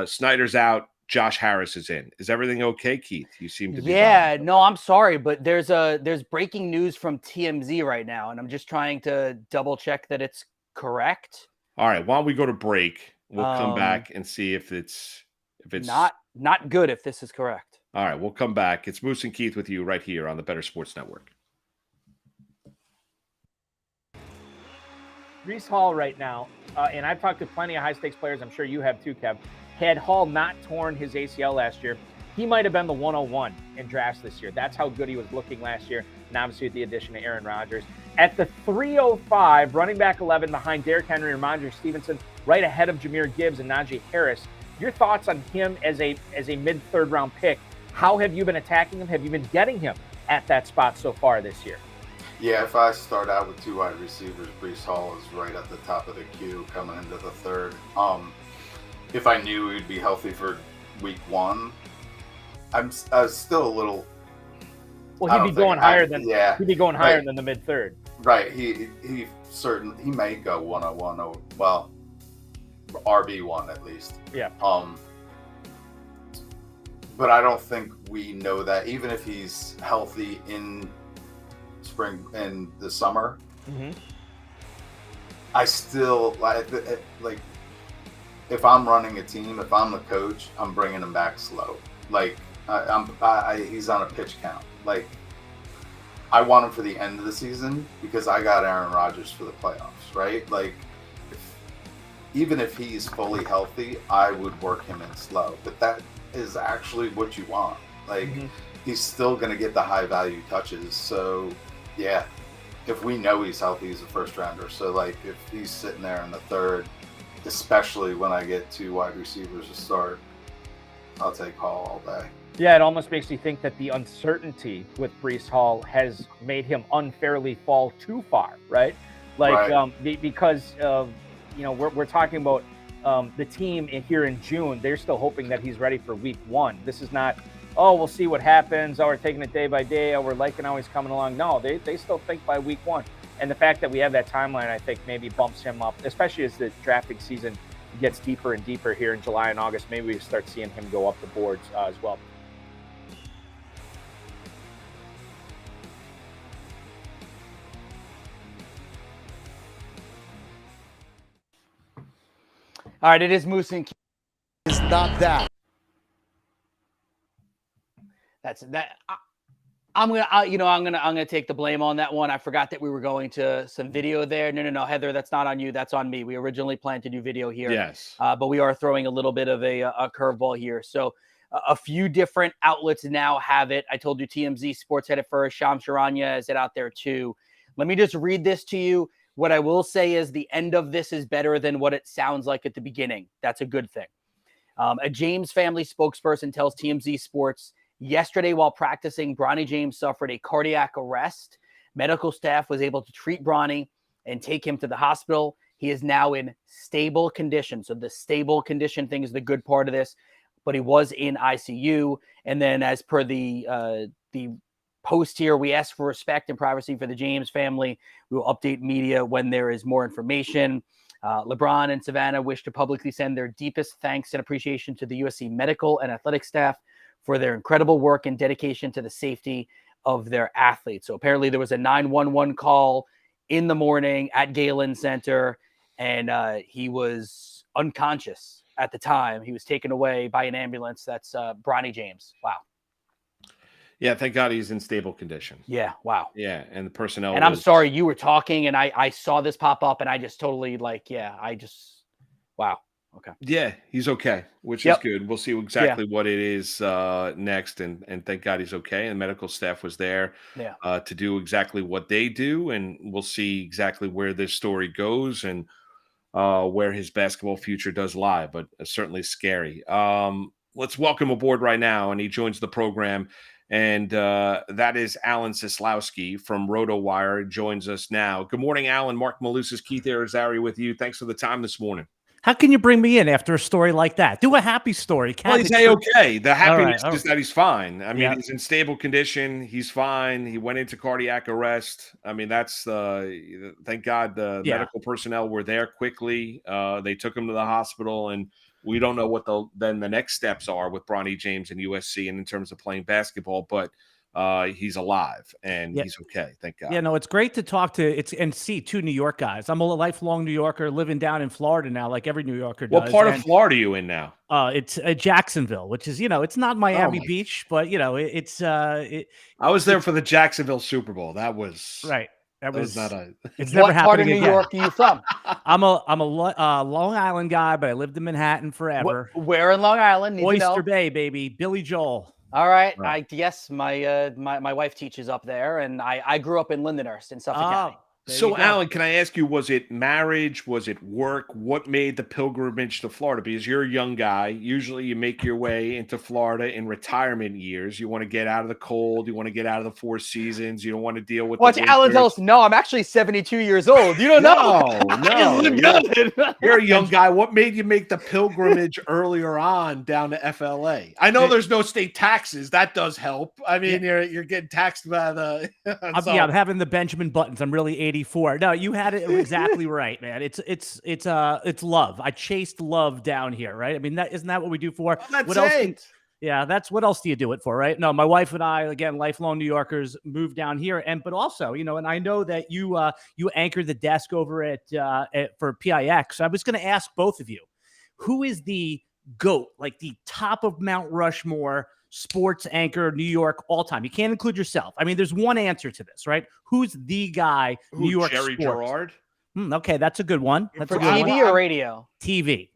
[SPEAKER 1] Snyder's out. Josh Harris is in. Is everything okay, Keith? You seem to be.
[SPEAKER 2] Yeah, no, I'm sorry, but there's breaking news from TMZ right now, and I'm just trying to double check that it's correct.
[SPEAKER 1] All right, while we go to break, we'll come back and see if it's
[SPEAKER 2] not good if this is correct.
[SPEAKER 1] All right, we'll come back. It's Moose and Keith with you right here on the Better Sports Network.
[SPEAKER 6] Breece Hall right now, and I've talked to plenty of high-stakes players, I'm sure you have too, Kev. Had Hall not torn his ACL last year, he might have been the 101 in drafts this year. That's how good he was looking last year, and obviously with the addition of Aaron Rodgers. At the 305, running back 11 behind Derrick Henry and Ramondre Stevenson, right ahead of Jahmyr Gibbs and Najee Harris. Your thoughts on him as a mid-third round pick? How have you been attacking him? Have you been getting him at that spot so far this year?
[SPEAKER 7] Yeah, if I start out with two wide receivers, Breece Hall is right at the top of the queue coming into the third. If I knew he'd be healthy for week one, I was still a little.
[SPEAKER 6] Well, he'd be going higher than the mid third.
[SPEAKER 7] Right. He may go 101 or RB1 at least.
[SPEAKER 6] Yeah.
[SPEAKER 7] But I don't think we know that even if he's healthy in spring and the summer, I still like if I'm running a team, if I'm the coach, I'm bringing him back slow. Like he's on a pitch count. Like I want him for the end of the season because I got Aaron Rodgers for the playoffs, right? Like even if he's fully healthy, I would work him in slow. But that is actually what you want. Like he's still going to get the high value touches. So yeah, if we know he's healthy, he's a first rounder. So like if he's sitting there in the third, especially when I get two wide receivers to start, I'll take Hall all day.
[SPEAKER 6] Yeah, it almost makes you think that the uncertainty with Breece Hall has made him unfairly fall too far, right? Like because we're talking about the team here in June. They're still hoping that he's ready for week one. This is not, we'll see what happens. We're taking it day by day. We're liking how he's coming along. No, they still think by week one. And the fact that we have that timeline, I think, maybe bumps him up, especially as the drafting season gets deeper and deeper here in July and August. Maybe we start seeing him go up the boards as well.
[SPEAKER 2] All right, it is Moose and Keith.
[SPEAKER 8] It's not that.
[SPEAKER 2] I'm gonna take the blame on that one. I forgot that we were going to some video there. No, Heather, that's not on you. That's on me. We originally planned to do video here.
[SPEAKER 1] Yes.
[SPEAKER 2] But we are throwing a little bit of a curveball here. So a few different outlets now have it. I told you TMZ Sports had it first. Shams Charania has it out there too. Let me just read this to you. What I will say is the end of this is better than what it sounds like at the beginning. That's a good thing. A James family spokesperson tells TMZ Sports, yesterday while practicing, Bronny James suffered a cardiac arrest. Medical staff was able to treat Bronny and take him to the hospital. He is now in stable condition. So the stable condition thing is the good part of this, but he was in ICU. And then as per the post here, we ask for respect and privacy for the James family. We will update media when there is more information. LeBron and Savannah wish to publicly send their deepest thanks and appreciation to the USC medical and athletic staff for their incredible work and dedication to the safety of their athletes. So apparently there was a 911 call in the morning at Galen Center, and he was unconscious at the time. He was taken away by an ambulance. That's Bronny James. Wow.
[SPEAKER 1] Yeah, thank God he's in stable condition.
[SPEAKER 2] Yeah, wow.
[SPEAKER 1] Yeah, and the personnel.
[SPEAKER 2] And I'm sorry, you were talking, and I saw this pop up, and I just totally wow. Okay.
[SPEAKER 1] Yeah, he's okay, which is good. We'll see exactly what it is next, and thank God he's okay. And medical staff was there to do exactly what they do, and we'll see exactly where this story goes and where his basketball future does lie, but certainly scary. Let's welcome aboard right now, and he joins the program. And that is Alan Seslowsky from RotoWire, joins us now. Good morning, Alan. Marc Malusis, Keith Irizarry with you. Thanks for the time this morning.
[SPEAKER 8] How can you bring me in after a story like that? Do a happy story.
[SPEAKER 1] Well, he's okay. The happiness is that he's fine. I mean, he's in stable condition. He's fine. He went into cardiac arrest. I mean, that's thank God the medical personnel were there quickly. They took him to the hospital, and we don't know what the next steps are with Bronny James and USC and in terms of playing basketball, but he's alive and he's okay. Thank God.
[SPEAKER 8] Yeah, no, it's great to talk to and see two New York guys. I'm a lifelong New Yorker living down in Florida now, like every New Yorker does.
[SPEAKER 1] What part of Florida are you in now?
[SPEAKER 8] It's Jacksonville, which is, it's not Miami Beach, but I
[SPEAKER 1] was there for the Jacksonville Super Bowl. That was
[SPEAKER 8] right. That was
[SPEAKER 1] not a.
[SPEAKER 8] It's never happened.
[SPEAKER 2] What part of New York are you from?
[SPEAKER 8] I'm a Long Island guy, but I lived in Manhattan forever.
[SPEAKER 2] Where in Long Island?
[SPEAKER 8] Oyster Bay, baby. Billy Joel.
[SPEAKER 2] All right. I guess my wife teaches up there, and I grew up in Lindenhurst in Suffolk County.
[SPEAKER 1] So, Alan, can I ask you, was it marriage? Was it work? What made the pilgrimage to Florida? Because you're a young guy. Usually you make your way into Florida in retirement years. You want to get out of the cold. You want to get out of the Four Seasons. You don't want to deal with
[SPEAKER 2] Watch Alan tell us, no, I'm actually 72 years old. You don't know.
[SPEAKER 1] No. You're a young guy. What made you make the pilgrimage earlier on down to FLA? I know there's no state taxes. That does help. I mean, you're getting taxed by the
[SPEAKER 8] I'm having the Benjamin Buttons. I'm really 84. No, you had it exactly right, man. It's love. I chased love down here, right? I mean, isn't that what we do for?
[SPEAKER 1] That's
[SPEAKER 8] what
[SPEAKER 1] else?
[SPEAKER 8] That's what else do you do it for, right? No, my wife and I, again, lifelong New Yorkers, moved down here, but also, and I know that you anchor the desk over at for PIX. I was going to ask both of you, who is the GOAT, like the top of Mount Rushmore sports anchor New York all time? You can't include yourself. I mean, there's one answer to this, right? Who's the guy? New York
[SPEAKER 1] Jerry
[SPEAKER 8] sports?
[SPEAKER 1] Gerard.
[SPEAKER 8] Okay, that's a good one. That's
[SPEAKER 2] for
[SPEAKER 8] a good
[SPEAKER 2] TV
[SPEAKER 8] one.
[SPEAKER 2] or radio?
[SPEAKER 8] TV.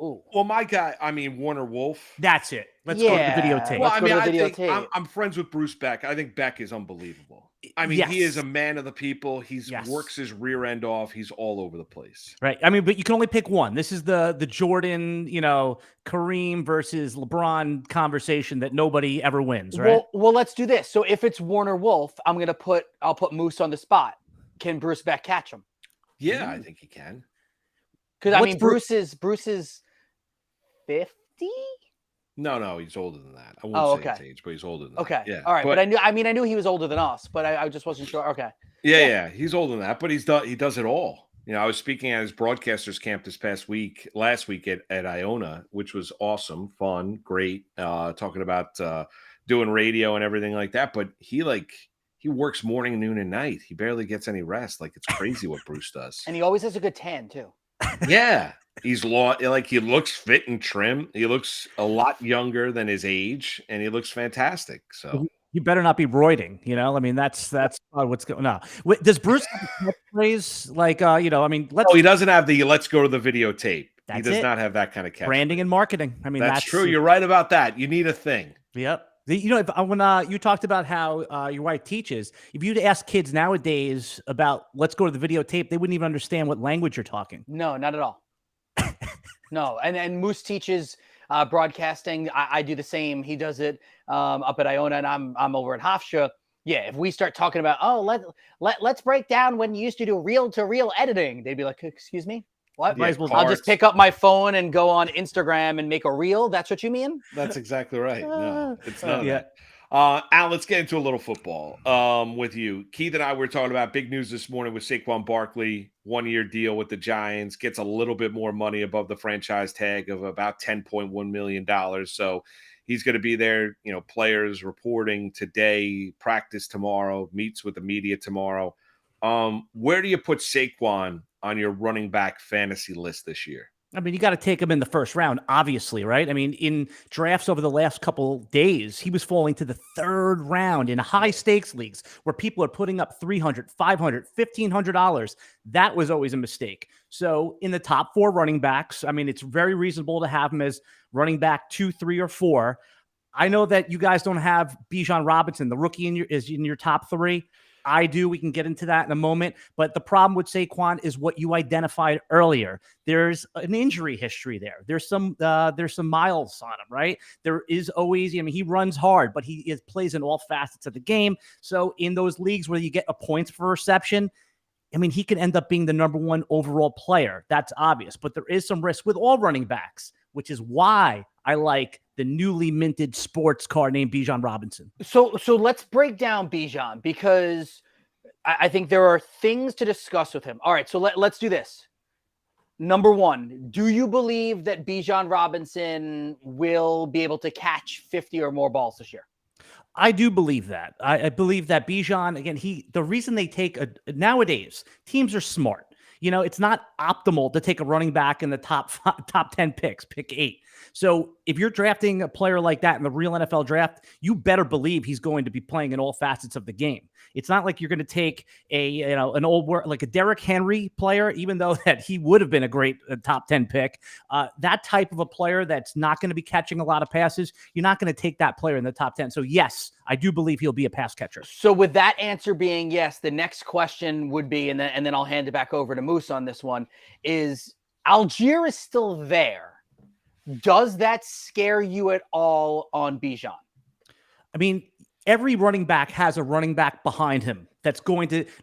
[SPEAKER 2] Ooh.
[SPEAKER 1] Well, my guy, I mean, Warner Wolf.
[SPEAKER 8] That's it. Let's go to the videotape.
[SPEAKER 1] Well, I think I'm friends with Bruce Beck. I think Beck is unbelievable. I mean, he is a man of the people. He works his rear end off. He's all over the place.
[SPEAKER 8] Right. I mean, but you can only pick one. This is the Jordan, Kareem versus LeBron conversation that nobody ever wins, right?
[SPEAKER 2] Well, let's do this. So if it's Warner Wolf, I'll put Moose on the spot. Can Bruce Beck catch him?
[SPEAKER 1] Yeah, I think he can.
[SPEAKER 2] Because I mean, Bruce is 50.
[SPEAKER 1] No, he's older than that. I won't say his age, but he's older than that.
[SPEAKER 2] Okay.
[SPEAKER 1] Yeah.
[SPEAKER 2] All right. But I knew he was older than us, but I just wasn't sure. Okay.
[SPEAKER 1] Yeah. He's older than that, but he does it all. I was speaking at his broadcasters camp last week at Iona, which was awesome, fun, great, talking about doing radio and everything like that. But he works morning, noon, and night. He barely gets any rest. Like, it's crazy what Bruce does.
[SPEAKER 2] And he always has a good tan too.
[SPEAKER 1] Yeah. He's like he looks fit and trim. He looks a lot younger than his age, and he looks fantastic. So
[SPEAKER 8] you better not be roiding. I mean that's what's going on. Does Bruce have a catchphrase like let's?
[SPEAKER 1] Oh, he doesn't have the "Let's go to the videotape." He does
[SPEAKER 8] it.
[SPEAKER 1] not have that kind of catchphrase.
[SPEAKER 8] Branding and marketing. I mean
[SPEAKER 1] that's true. You're right about that. You need a thing.
[SPEAKER 8] Yep. When you talked about how your wife teaches, if you'd ask kids nowadays about "Let's go to the videotape," they wouldn't even understand what language you're talking.
[SPEAKER 2] No, not at all. No, and Moose teaches broadcasting. I do the same. He does it up at Iona, and I'm over at Hofstra. Yeah, if we start talking about let's break down when you used to do reel-to-reel editing, they'd be like, "Excuse me, what?"
[SPEAKER 1] Yeah,
[SPEAKER 2] I'll just pick up my phone and go on Instagram and make a reel. That's what you mean?
[SPEAKER 1] That's exactly right. No, it's not. Yeah. Al, let's get into a little football with you. Keith and I were talking about big news this morning with Saquon Barkley, 1-year deal with the Giants, gets a little bit more money above the franchise tag of about $10.1 million. So he's going to be there, players reporting today, practice tomorrow, meets with the media tomorrow. Where do you put Saquon on your running back fantasy list this year?
[SPEAKER 8] I mean, you got to take him in the first round, obviously, right? I mean, in drafts over the last couple days, he was falling to the third round in high stakes leagues where people are putting up $300, $500, $1,500. That was always a mistake. So in the top 4 running backs, I mean, it's very reasonable to have him as running back 2, 3, or 4. I know that you guys don't have Bijan Robinson, the rookie is in your top 3. I do. We can get into that in a moment. But the problem with Saquon is what you identified earlier. There's an injury history there. There's some miles on him, right? There is always, he runs hard, but he plays in all facets of the game. So in those leagues where you get a points per reception, he can end up being the number 1 overall player. That's obvious. But there is some risk with all running backs, which is why I like the newly minted sports car named Bijan Robinson.
[SPEAKER 2] So let's break down Bijan, because I think there are things to discuss with him. All right, so let's do this. Number 1, do you believe that Bijan Robinson will be able to catch 50 or more balls this year?
[SPEAKER 8] I do believe that. I believe that Bijan, again, the reason they take nowadays, teams are smart. It's not optimal to take a running back in the top 10 picks, pick 8. So if you're drafting a player like that in the real NFL draft, you better believe he's going to be playing in all facets of the game. It's not like you're going to take an old like a Derrick Henry player, even though that he would have been a great top 10 pick. That type of a player that's not going to be catching a lot of passes, you're not going to take that player in the top 10. So yes, I do believe he'll be a pass catcher.
[SPEAKER 2] So with that answer being yes, the next question would be, and then I'll hand it back over to Moose on this one, is Algier is still there. Does that scare you at all on Bijan?
[SPEAKER 8] I mean, every running back has a running back behind him that's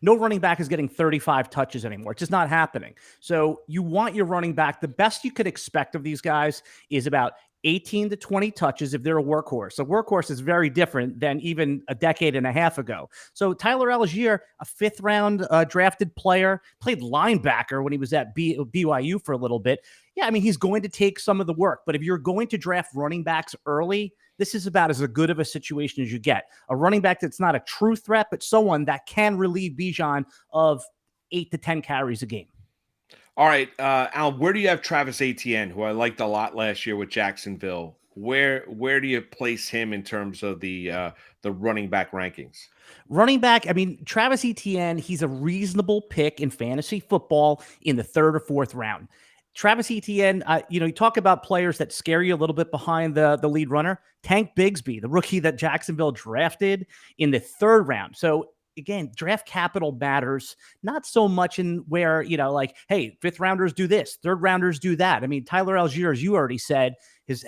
[SPEAKER 8] no running back is getting 35 touches anymore. It's just not happening. So you want your running back, the best you could expect of these guys is about 18 to 20 touches if they're a workhorse. A workhorse is very different than even a decade and a half ago. So Tyler Algier, a 5th round drafted player, played linebacker when he was at BYU for a little bit. Yeah, he's going to take some of the work. But if you're going to draft running backs early, this is about as good of a situation as you get. A running back that's not a true threat, but someone that can relieve Bijan of 8 to 10 carries a game.
[SPEAKER 1] All right, Al, where do you have Travis Etienne, who I liked a lot last year with Jacksonville? Where do you place him in terms of the running back rankings?
[SPEAKER 8] Running back, Travis Etienne, he's a reasonable pick in fantasy football in the 3rd or 4th round. Travis Etienne, you talk about players that scare you a little bit behind the lead runner. Tank Bigsby, the rookie that Jacksonville drafted in the 3rd round. So again, draft capital matters, not so much in where, hey, 5th rounders do this, 3rd rounders do that. Tyler Algier, as you already said,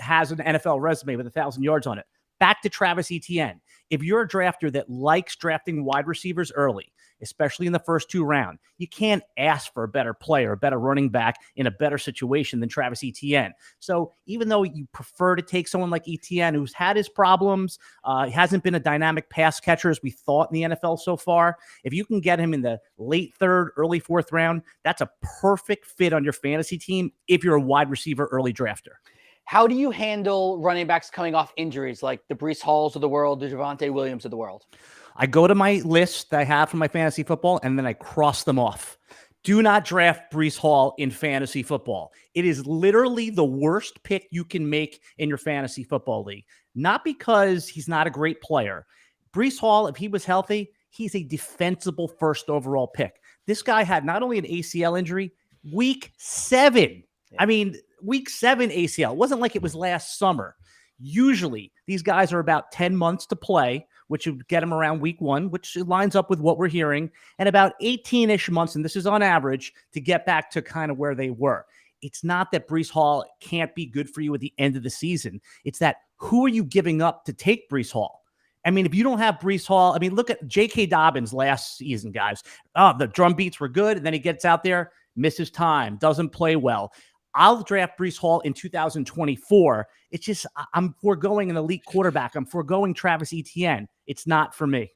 [SPEAKER 8] has an NFL resume with 1,000 yards on it. Back to Travis Etienne. If you're a drafter that likes drafting wide receivers early, especially in the first 2 rounds, you can't ask for a better player, a better running back in a better situation than Travis Etienne. So even though you prefer to take someone like Etienne, who's had his problems, he hasn't been a dynamic pass catcher as we thought in the NFL so far, if you can get him in the late 3rd, early 4th round, that's a perfect fit on your fantasy team if you're a wide receiver early drafter.
[SPEAKER 2] How do you handle running backs coming off injuries like the Breece Halls of the world, the Javonte Williams of the world?
[SPEAKER 8] I go to my list that I have for my fantasy football, and then I cross them off Do not draft Breece Hall in fantasy football. It is literally the worst pick you can make in your fantasy football league. Not because he's not a great player. Breece Hall, if he was healthy, he's a defensible first overall pick. This guy had not only an ACL injury, week 7. I mean, week 7 ACL. It wasn't like it was last summer. Usually, these guys are about 10 months to play, which would get them around week 1, which lines up with what we're hearing, and about 18-ish months, and this is on average, to get back to kind of where they were. It's not that Breece Hall can't be good for you at the end of the season. It's that who are you giving up to take Breece Hall? I mean, if you don't have Breece Hall, I mean, look at J.K. Dobbins last season, guys. Oh, the drum beats were good, and then he gets out there, misses time, doesn't play well. I'll draft Breece Hall in 2024. It's just I'm foregoing an elite quarterback. I'm foregoing Travis Etienne. It's not for me.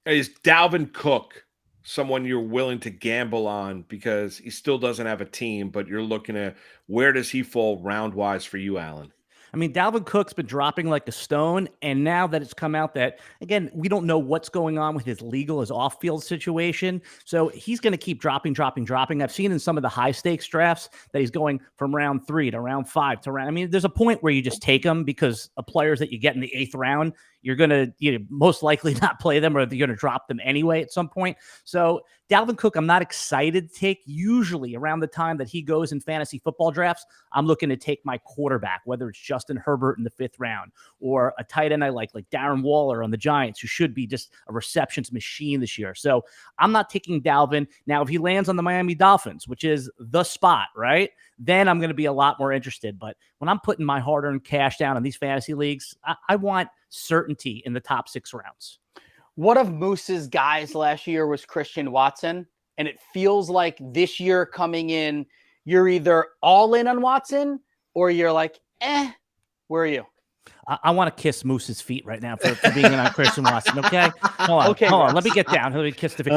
[SPEAKER 1] Is Dalvin Cook someone you're willing to gamble on because he still doesn't have a team, but you're looking at where does he fall round-wise for you, Alan?
[SPEAKER 8] I mean, Dalvin Cook's been dropping like a stone, and now that it's come out that, again, we don't know what's going on with his off-field situation, so he's going to keep dropping. I've seen in some of the high-stakes drafts that he's going from round 3 to round 5 to round. I mean, there's a point where you just take him because of players that you get in the 8th round, you're going to most likely not play them, or you're going to drop them anyway at some point. So Dalvin Cook, I'm not excited to take. Usually around the time that he goes in fantasy football drafts, I'm looking to take my quarterback, whether it's Justin Herbert in the 5th round or a tight end I like Darren Waller on the Giants, who should be just a receptions machine this year. So I'm not taking Dalvin. Now, if he lands on the Miami Dolphins, which is the spot, right, then I'm going to be a lot more interested. But when I'm putting my hard-earned cash down on these fantasy leagues, I want certainty in the top 6 rounds.
[SPEAKER 2] One of Moose's guys last year was Christian Watson, and it feels like this year coming in, you're either all in on Watson or you're like, where are you?
[SPEAKER 8] I want to kiss Moose's feet right now for being in on Christian Watson. Okay, hold on. Let me get down. Let me kiss the feet.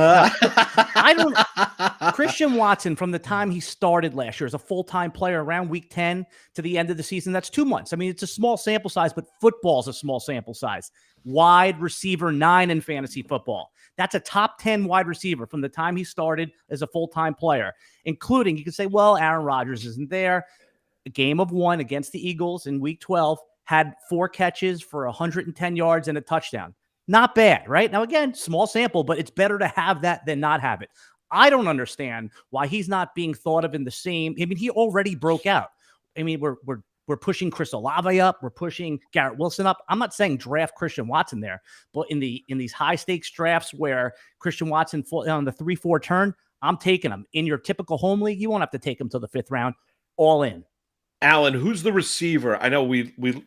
[SPEAKER 8] Christian Watson, from the time he started last year as a full-time player around week 10 to the end of the season, that's 2 months. I mean, it's a small sample size, but football's a small sample size. Wide receiver 9 in fantasy football. That's a top 10 wide receiver from the time he started as a full-time player, including, you can say, well, Aaron Rodgers isn't there. A game of 1 against the Eagles in week 12, had 4 catches for 110 yards and a touchdown. Not bad, right? Now, again, small sample, but it's better to have that than not have it. I don't understand why he's not being thought of in the same. I mean, he already broke out. I mean, we're pushing Chris Olave up. We're pushing Garrett Wilson up. I'm not saying draft Christian Watson there, but in these high stakes drafts where Christian Watson on the 3-4 turn, I'm taking him. In your typical home league, you won't have to take him till the 5th round. All in.
[SPEAKER 1] Alan, who's the receiver? I know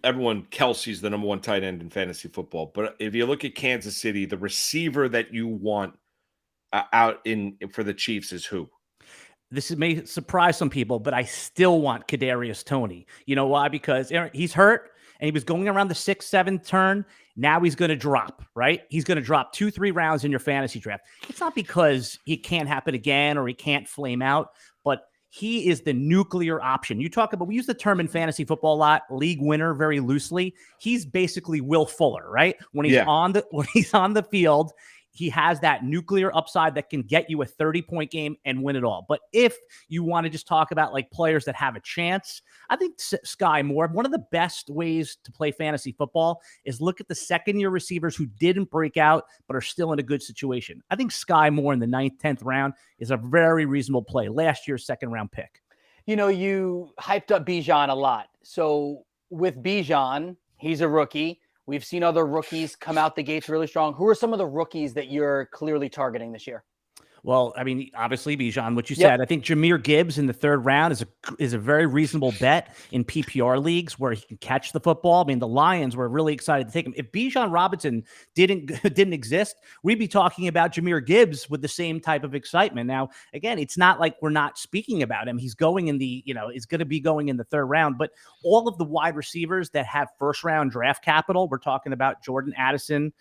[SPEAKER 1] everyone, Kelsey's the number 1 tight end in fantasy football, but if you look at Kansas City, the receiver that you want out for the Chiefs is who?
[SPEAKER 8] This may surprise some people, but I still want Kadarius Toney. You know why? Because he's hurt and he was going around the 6th, 7th turn. Now he's going to drop, right? He's going to drop 2-3 rounds in your fantasy draft. It's not because he can't happen again or he can't flame out, but he is the nuclear option. We use the term in fantasy football a lot, league winner, very loosely. He's basically Will Fuller, right? When he's on the field, he has that nuclear upside that can get you a 30-point game and win it all. But if you want to just talk about like players that have a chance, I think Sky Moore, one of the best ways to play fantasy football is look at the second-year receivers who didn't break out but are still in a good situation. I think Sky Moore in the 9th, 10th round is a very reasonable play. Last year's 2nd-round pick.
[SPEAKER 2] You know, you hyped up Bijan a lot. So with Bijan, he's a rookie. We've seen other rookies come out the gates really strong. Who are some of the rookies that you're clearly targeting this year?
[SPEAKER 8] Well, I mean, obviously, Bijan, what you said. I think Jahmyr Gibbs in the 3rd round is a very reasonable bet in PPR leagues where he can catch the football. I mean, the Lions were really excited to take him. If Bijan Robinson didn't exist, we'd be talking about Jahmyr Gibbs with the same type of excitement. Now, again, it's not like we're not speaking about him. He's going is going to be going in the 3rd round. But all of the wide receivers that have 1st-round draft capital, we're talking about Jordan Addison,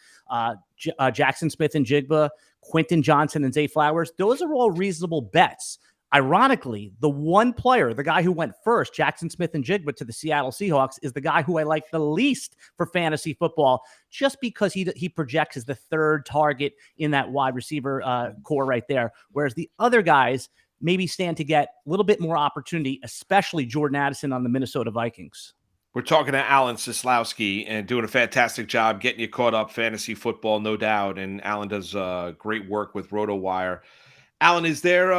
[SPEAKER 8] Jackson Smith and Jigba, Quentin Johnson and Zay Flowers. Those are all reasonable bets. Ironically, the one player, the guy who went first, Jackson Smith and Jigba to the Seattle Seahawks, is the guy who I like the least for fantasy football, just because he projects as the 3rd target in that wide receiver core right there. Whereas the other guys, maybe stand to get a little bit more opportunity, especially Jordan Addison on the Minnesota Vikings.
[SPEAKER 1] We're talking to Alan Seslowsky and doing a fantastic job getting you caught up fantasy football, no doubt. And Alan does great work with RotoWire. Alan, is there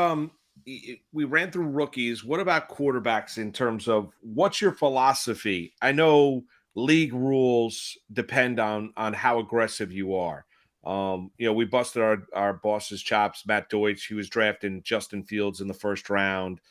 [SPEAKER 1] we ran through rookies. What about quarterbacks in terms of what's your philosophy? I know league rules depend on how aggressive you are. We busted our boss's chops, Matt Deutsch. He was drafting Justin Fields in the first round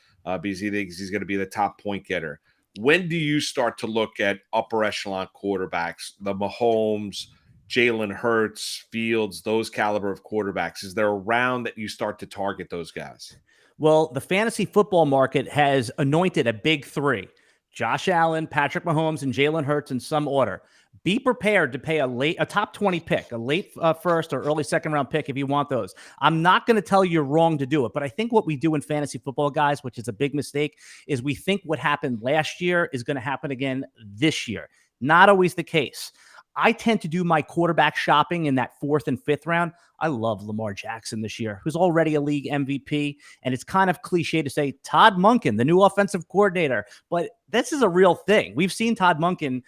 [SPEAKER 1] because he thinks he's going to be the top point getter. When do you start to look at upper echelon quarterbacks, the Mahomes, Jaylen Hurts, Fields, those caliber of quarterbacks? Is there a round that you start to target those guys?
[SPEAKER 8] Well, the fantasy football market has anointed a big three: Josh Allen, Patrick Mahomes, and Jaylen Hurts in some order. Be prepared to pay a top 20 pick, a late first or early second round pick if you want those. I'm not going to tell you you're wrong to do it, but I think what we do in fantasy football, guys, which is a big mistake, is we think what happened last year is going to happen again this year. Not always the case. I tend to do my quarterback shopping in that 4th and 5th round. I love Lamar Jackson this year, who's already a league MVP. And it's kind of cliche to say Todd Monken, the new offensive coordinator, but this is a real thing. We've seen Todd Monken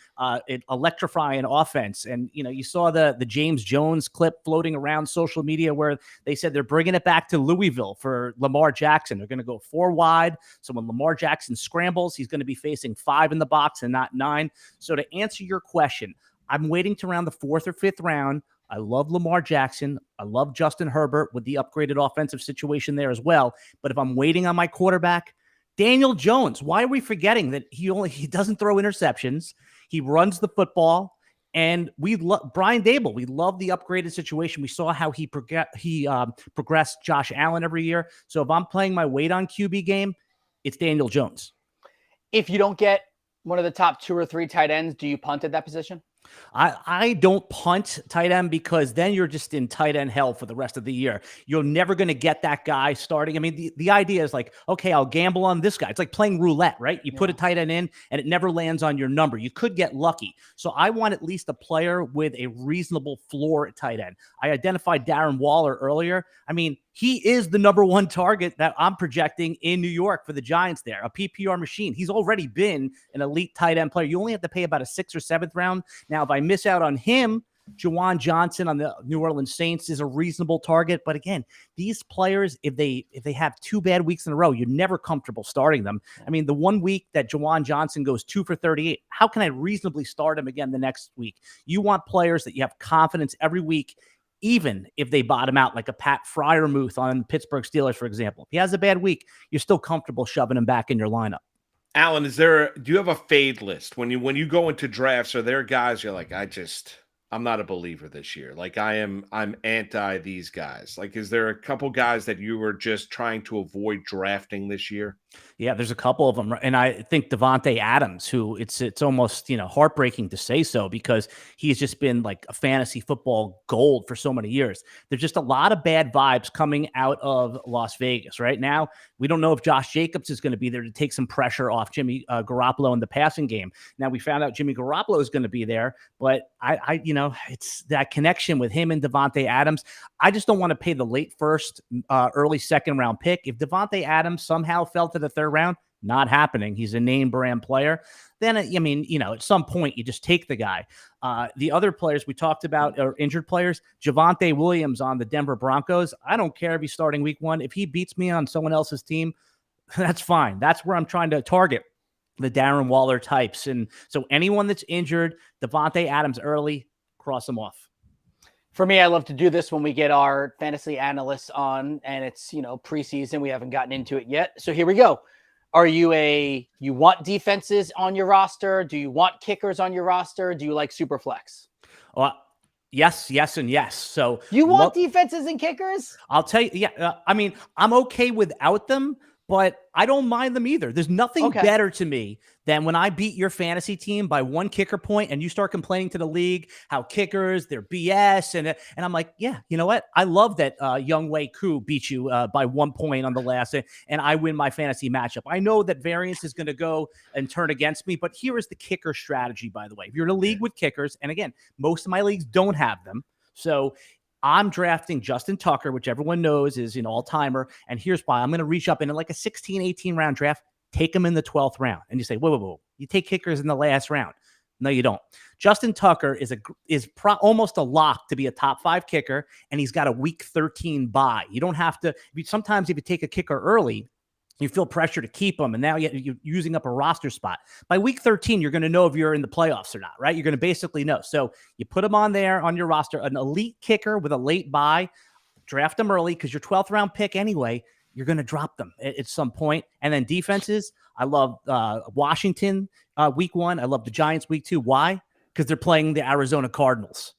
[SPEAKER 8] electrify an offense. And, you saw the James Jones clip floating around social media where they said they're bringing it back to Louisville for Lamar Jackson. They're going to go 4 wide. So when Lamar Jackson scrambles, he's going to be facing 5 in the box and not 9. So to answer your question, I'm waiting to around the 4th or 5th round. I love Lamar Jackson. I love Justin Herbert with the upgraded offensive situation there as well. But if I'm waiting on my quarterback, Daniel Jones, why are we forgetting that he doesn't throw interceptions? He runs the football. And we love Brian Dable. We love the upgraded situation. We saw how he progressed Josh Allen every year. So if I'm playing my weight on QB game, it's Daniel Jones.
[SPEAKER 2] If you don't get one of the top 2 or 3 tight ends, do you punt at that position?
[SPEAKER 8] I don't punt tight end because then you're just in tight end hell for the rest of the year. You're never going to get that guy starting. I mean, the idea is like, okay, I'll gamble on this guy. It's like playing roulette, right? You put a tight end in and it never lands on your number. You could get lucky. So I want at least a player with a reasonable floor at tight end. I identified Darren Waller earlier. I mean, he is the number 1 target that I'm projecting in New York for the Giants there, a PPR machine. He's already been an elite tight end player. You only have to pay about a 6th or 7th round. Now, if I miss out on him, Juwan Johnson on the New Orleans Saints is a reasonable target. But again, these players, if they have 2 bad weeks in a row, you're never comfortable starting them. I mean, the 1 week that Juwan Johnson goes 2 for 38, how can I reasonably start him again the next week? You want players that you have confidence every week, even if they bottom out like a Pat Freiermuth on Pittsburgh Steelers, for example. If he has a bad week, you're still comfortable shoving him back in your lineup.
[SPEAKER 1] Alan, do you have a fade list when you go into drafts? Are there guys you're like, I'm not a believer this year. Like I'm anti these guys. Like, is there a couple guys that you were just trying to avoid drafting this year?
[SPEAKER 8] Yeah, there's a couple of them. And I think Devontae Adams, who it's almost, heartbreaking to say so because he's just been like a fantasy football gold for so many years. There's just a lot of bad vibes coming out of Las Vegas right now. We don't know if Josh Jacobs is going to be there to take some pressure off Jimmy Garoppolo in the passing game. Now we found out Jimmy Garoppolo is going to be there, but it's that connection with him and Devontae Adams. I just don't want to pay the late first, early second round pick. If Devontae Adams somehow fell to the 3rd round, not happening. He's a name brand player. Then, at some point you just take the guy. The other players we talked about are injured players. Javonte Williams on the Denver Broncos. I don't care if he's starting week 1. If he beats me on someone else's team, that's fine. That's where I'm trying to target the Darren Waller types. And so anyone that's injured, Devontae Adams early, cross them off.
[SPEAKER 2] For me, I love to do this when we get our fantasy analysts on and it's, preseason. We haven't gotten into it yet. So here we go. Are you you want defenses on your roster? Do you want kickers on your roster? Do you like super flex?
[SPEAKER 8] Well, yes, and yes. So
[SPEAKER 2] you want defenses and kickers?
[SPEAKER 8] I'll tell you. Yeah. I'm okay without them, but I don't mind them either. There's nothing better to me than when I beat your fantasy team by 1 kicker point and you start complaining to the league how kickers, they're BS. And I'm like, yeah, you know what? I love that Younghoe Koo beat you by 1 point on the last and I win my fantasy matchup. I know that variance is going to go and turn against me, but here is the kicker strategy, by the way. If you're in a league with kickers, and again, most of my leagues don't have them. So I'm drafting Justin Tucker, which everyone knows is an all-timer. And here's why. I'm going to reach up in like a 16, 18 round draft, take him in the 12th round. And you say, whoa. You take kickers in the last round. No, you don't. Justin Tucker is almost a lock to be a top 5 kicker, and he's got a week 13 bye. You don't have to. Sometimes if you take a kicker early, you feel pressure to keep them, and now you're using up a roster spot. By week 13, you're going to know if you're in the playoffs or not, right? You're going to basically know. So you put them on there on your roster, an elite kicker with a late bye, draft them early because your 12th round pick anyway, you're going to drop them at some point. And then defenses, I love Washington week 1. I love the Giants week 2. Why? Because they're playing the Arizona Cardinals.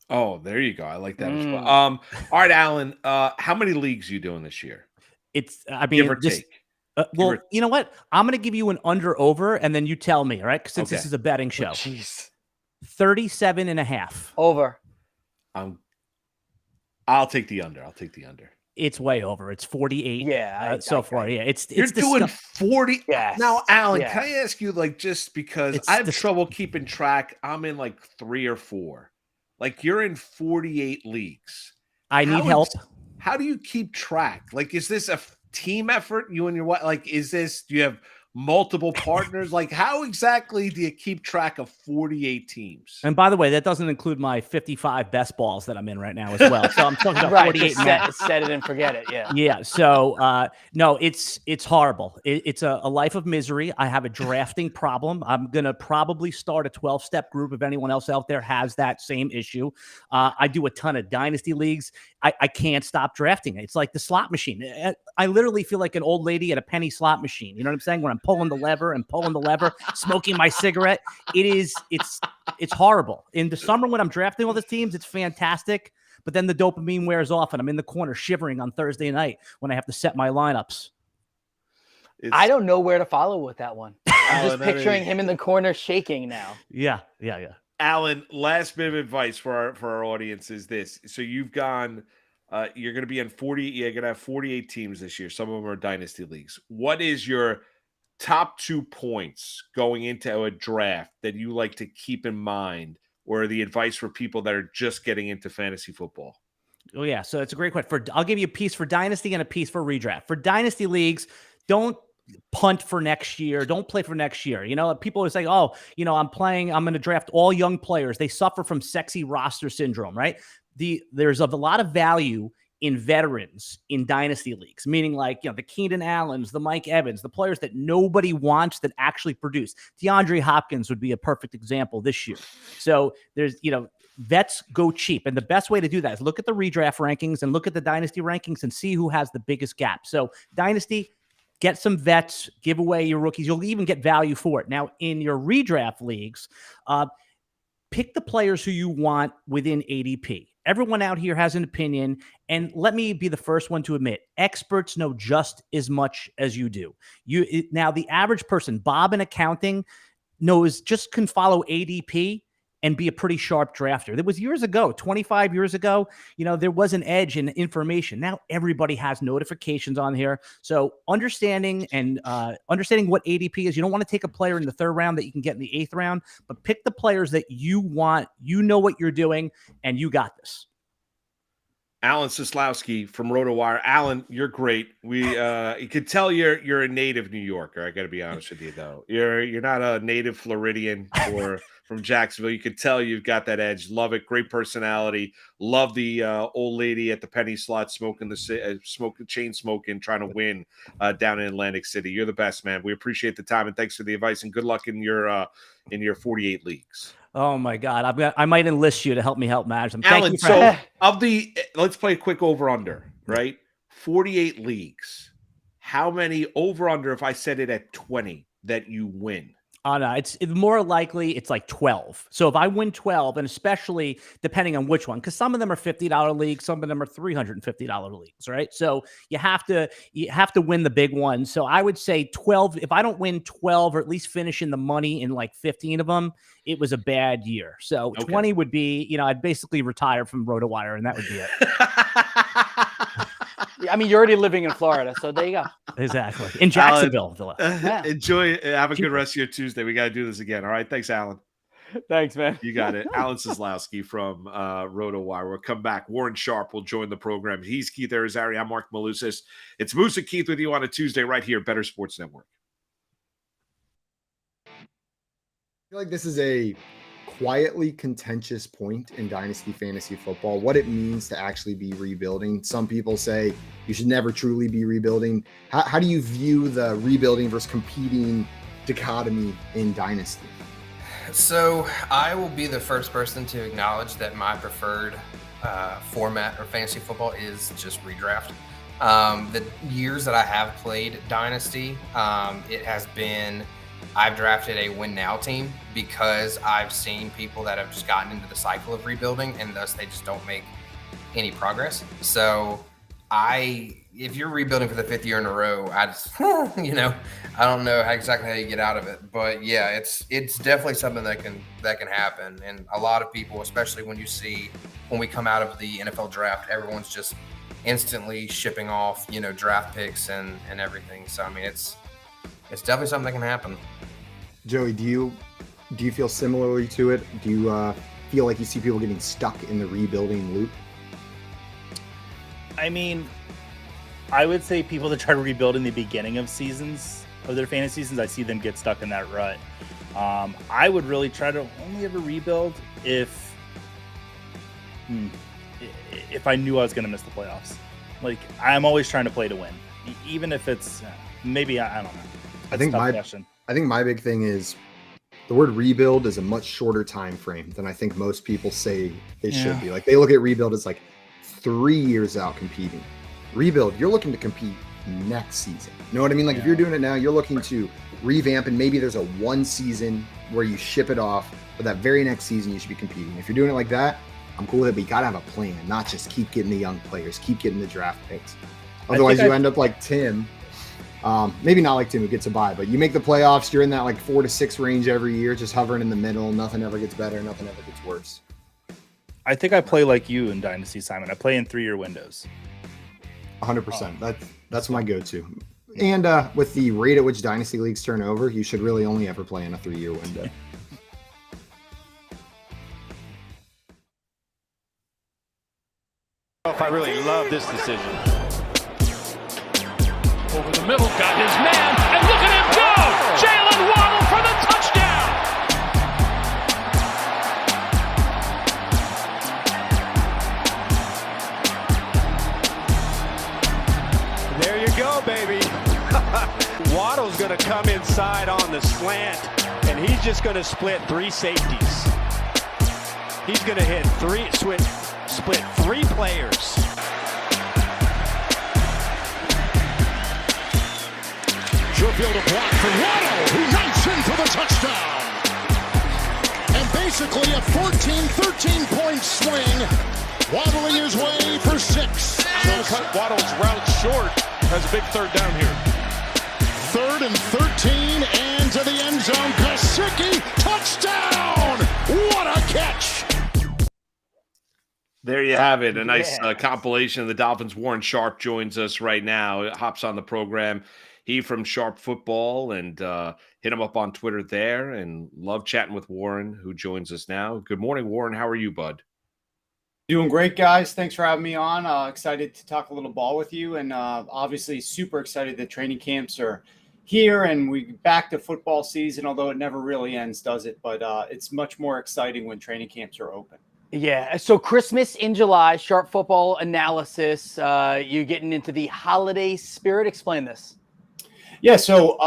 [SPEAKER 1] Oh, there you go. I like that as well. All right, Alan, how many leagues are you doing this year? Give or take.
[SPEAKER 8] Well, you know what? I'm going to give you an under-over, and then you tell me, all right? Since this is a betting show. 37.5.
[SPEAKER 2] Over.
[SPEAKER 1] I'll take the under.
[SPEAKER 8] It's way over. It's 48.
[SPEAKER 2] Yeah.
[SPEAKER 8] So far. Yeah.
[SPEAKER 1] You're doing 40.
[SPEAKER 2] Yes.
[SPEAKER 1] Now, Alan, can I ask you, like, just because I have trouble keeping track, I'm in like 3 or 4. Like, you're in 48 leagues.
[SPEAKER 8] I need help.
[SPEAKER 1] How do you keep track? Like, is this a team effort? You and your wife? Like, do you have multiple partners? Like, how exactly do you keep track of 48 teams?
[SPEAKER 8] And by the way, that doesn't include my 55 best balls that I'm in right now as well. So I'm talking about 48
[SPEAKER 2] set it and forget it. Yeah.
[SPEAKER 8] Yeah. So no, it's horrible. It's a life of misery. I have a drafting problem. I'm going to probably start a 12-step group if anyone else out there has that same issue. I do a ton of dynasty leagues. I can't stop drafting. It's like the slot machine. I literally feel like an old lady at a penny slot machine. You know what I'm saying? When I'm pulling the lever, smoking my cigarette. It's horrible. In the summer when I'm drafting all these teams, it's fantastic. But then the dopamine wears off and I'm in the corner shivering on Thursday night when I have to set my lineups.
[SPEAKER 2] I don't know where to follow with that one. I'm just picturing him in the corner shaking now.
[SPEAKER 8] Yeah.
[SPEAKER 1] Alan, last bit of advice for our audience is this. So you've gone, you're going to be in 40. You're going to have 48 teams this year. Some of them are dynasty leagues. What is your top 2 points going into a draft that you like to keep in mind, or the advice for people that are just getting into fantasy football?
[SPEAKER 8] Oh yeah. So it's a great question. I'll give you a piece for dynasty and a piece for redraft. For dynasty leagues, don't punt for next year. Don't play for next year. You know, people are saying, oh, you know, I'm going to draft all young players. They suffer from sexy roster syndrome, right? There's a lot of value in veterans in dynasty leagues, meaning like, you know, the Keenan Allens, the Mike Evans, the players that nobody wants that actually produce. DeAndre Hopkins would be a perfect example this year. So there's, you know, vets go cheap. And the best way to do that is look at the redraft rankings and look at the dynasty rankings and see who has the biggest gap. So dynasty, get some vets, give away your rookies. You'll even get value for it. Now, in your redraft leagues, pick the players who you want within ADP. Everyone out here has an opinion, and let me be the first one to admit, experts know just as much as you do. Now, the average person, Bob in accounting, can follow ADP and be a pretty sharp drafter. There was years ago, 25 years ago, you know, there was an edge in information. Now everybody has notifications on here. So understanding what ADP is, you don't want to take a player in the 3rd round that you can get in the 8th round, but pick the players that you want, you know what you're doing, and you got this.
[SPEAKER 1] Alan Seslowsky from RotoWire. Alan, you're great. You could tell you're a native New Yorker. I got to be honest with you, though. You're not a native Floridian or from Jacksonville. You could tell you've got that edge. Love it. Great personality. Love the old lady at the penny slot smoking chain smoking, trying to win down in Atlantic City. You're the best, man. We appreciate the time and thanks for the advice and good luck in your 48 leagues.
[SPEAKER 8] Oh my God. I might enlist you to help me help manage them.
[SPEAKER 1] Alan, let's play a quick over-under, right? 48 leagues. How many over-under, if I set it at 20, that you win?
[SPEAKER 8] No, it's more likely it's like 12. So if I win 12, and especially depending on which one, because some of them are $50 leagues, some of them are $350 leagues, right? So you have to win the big ones. So I would say 12. If I don't win 12 or at least finish in the money in like 15 of them, it was a bad year. So 20 would be, you know, I'd basically retire from RotoWire, and that would be it.
[SPEAKER 2] I mean, you're already living in Florida, so there you go.
[SPEAKER 8] Exactly. In Jacksonville.
[SPEAKER 1] Alan, enjoy. Have a good rest of your Tuesday. We got to do this again. All right. Thanks, Alan.
[SPEAKER 2] Thanks, man.
[SPEAKER 1] You got it. Alan Seslowsky from RotoWire. We'll come back. Warren Sharp will join the program. He's Keith Irizarry. I'm Marc Malusis. It's Moose and Keith with you on a Tuesday right here, Better Sports Network.
[SPEAKER 9] I feel like this is a quietly contentious point in Dynasty Fantasy Football, what it means to actually be rebuilding. Some people say you should never truly be rebuilding. How do you view the rebuilding versus competing dichotomy in Dynasty?
[SPEAKER 10] So I will be the first person to acknowledge that my preferred format of fantasy football is just redraft. The years that I have played Dynasty, it has been, I've drafted a win now team because I've seen people that have just gotten into the cycle of rebuilding and thus they just don't make any progress. So if you're rebuilding for the 5th year in a row, I just, I don't know exactly how you get out of it, but yeah, it's definitely something that can happen. And a lot of people, especially when we come out of the NFL draft, everyone's just instantly shipping off, draft picks and everything. So, I mean, it's definitely something that can happen.
[SPEAKER 9] Joey, do you feel similarly to it? Do you feel like you see people getting stuck in the rebuilding loop?
[SPEAKER 11] I mean, I would say people that try to rebuild in the beginning of seasons, of their fantasy seasons, I see them get stuck in that rut. I would really try to only ever rebuild if I knew I was going to miss the playoffs. Like, I'm always trying to play to win, even if it's maybe I don't know.
[SPEAKER 9] I think my big thing is the word rebuild is a much shorter time frame than I think most people say it should be. Like, they look at rebuild as like 3 years out competing. Rebuild, you're looking to compete next season. You know what I mean? Like, if you're doing it now, you're looking to revamp, and maybe there's a one season where you ship it off, but that very next season you should be competing. If you're doing it like that, I'm cool with it, but you gotta have a plan, not just keep getting the young players, keep getting the draft picks. Otherwise, you end up like Tim. Maybe not like Tim who gets a bye, but you make the playoffs, you're in that like 4 to 6 range every year, just hovering in the middle. Nothing ever gets better, nothing ever gets worse.
[SPEAKER 11] I think I play like you in Dynasty, Simon. I play in 3-year windows.
[SPEAKER 9] 100%. That's my go-to. And with the rate at which Dynasty leagues turn over, you should really only ever play in a 3-year window.
[SPEAKER 12] If I really love this decision. Over the middle, got his man, and look at him go! Jaylen Waddle for the touchdown! There you go, baby. Waddle's going to come inside on the slant, and he's just going to split 3 safeties. He's going to hit split 3 players. Field a block for Waddle, who runs in for the touchdown. And basically a 13-point swing, waddling his way for 6. So cut Waddle's route short, has a big 3rd down here. 3rd and 13, and to the end zone, Gesicki, touchdown! What a catch!
[SPEAKER 1] There you have it. A nice compilation of the Dolphins. Warren Sharp joins us right now. Hops on the program. He from Sharp Football, and hit him up on Twitter there, and love chatting with Warren, who joins us now. Good morning, Warren. How are you, bud?
[SPEAKER 13] Doing great, guys. Thanks for having me on. Excited to talk a little ball with you, and obviously super excited that training camps are here, and we back to football season, although it never really ends, does it? But it's much more exciting when training camps are open.
[SPEAKER 2] Yeah, so Christmas in July, Sharp Football analysis. You getting into the holiday spirit? Explain this.
[SPEAKER 13] Yeah, so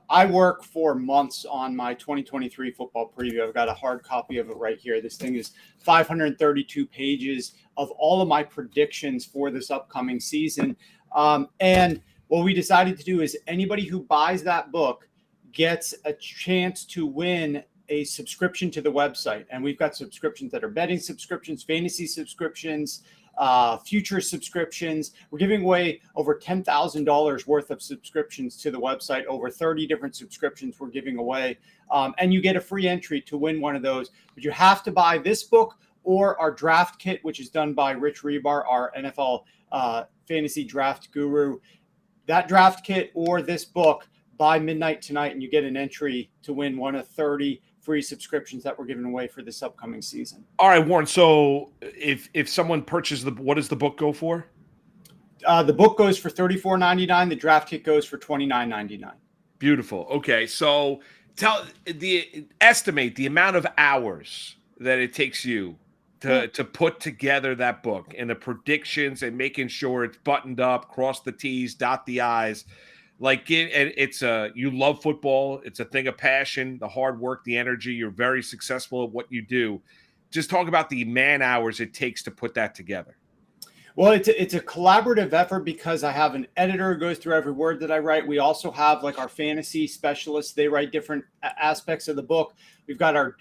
[SPEAKER 13] I work for months on my 2023 football preview. I've got a hard copy of it right here. This thing is 532 pages of all of my predictions for this upcoming season. And what we decided to do is anybody who buys that book gets a chance to win a subscription to the website. And we've got subscriptions that are betting subscriptions, fantasy subscriptions, future subscriptions. We're giving away over $10,000 worth of subscriptions to the website, over 30 different subscriptions we're giving away. And you get a free entry to win one of those. But you have to buy this book or our draft kit, which is done by Rich Rebar, our NFL fantasy draft guru. That draft kit or this book by midnight tonight, and you get an entry to win one of 30 free subscriptions that we're giving away for this upcoming season.
[SPEAKER 1] All right, Warren. So if someone purchases what does the book go for?
[SPEAKER 13] The book goes for $34.99. The draft kit goes for $29.99.
[SPEAKER 1] Beautiful. Okay, so estimate the amount of hours that it takes you to put together that book and the predictions and making sure it's buttoned up, cross the T's, dot the I's. Like you love football. It's a thing of passion, the hard work, the energy. You're very successful at what you do. Just talk about the man hours it takes to put that together.
[SPEAKER 13] Well, it's a collaborative effort because I have an editor who goes through every word that I write. We also have like our fantasy specialists. They write different aspects of the book. We've got our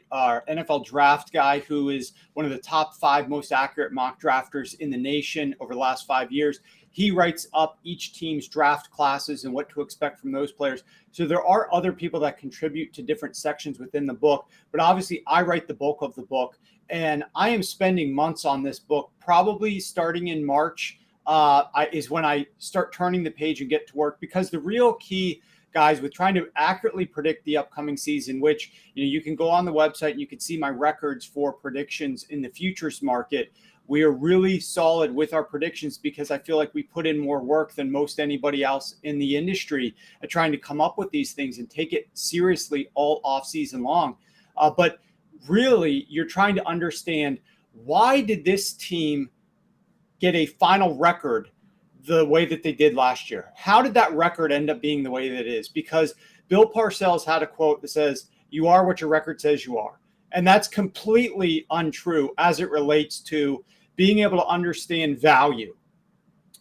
[SPEAKER 13] NFL draft guy who is one of the top 5 most accurate mock drafters in the nation over the last 5 years. He writes up each team's draft classes and what to expect from those players. So there are other people that contribute to different sections within the book, but obviously I write the bulk of the book. And I am spending months on this book, probably starting in March is when I start turning the page and get to work, because the real key, guys, with trying to accurately predict the upcoming season, which you can go on the website and you can see my records for predictions in the futures market. We are really solid with our predictions because I feel like we put in more work than most anybody else in the industry at trying to come up with these things and take it seriously all off season long. But really, you're trying to understand, why did this team get a final record the way that they did last year? How did that record end up being the way that it is? Because Bill Parcells had a quote that says, "You are what your record says you are." And that's completely untrue as it relates to being able to understand value.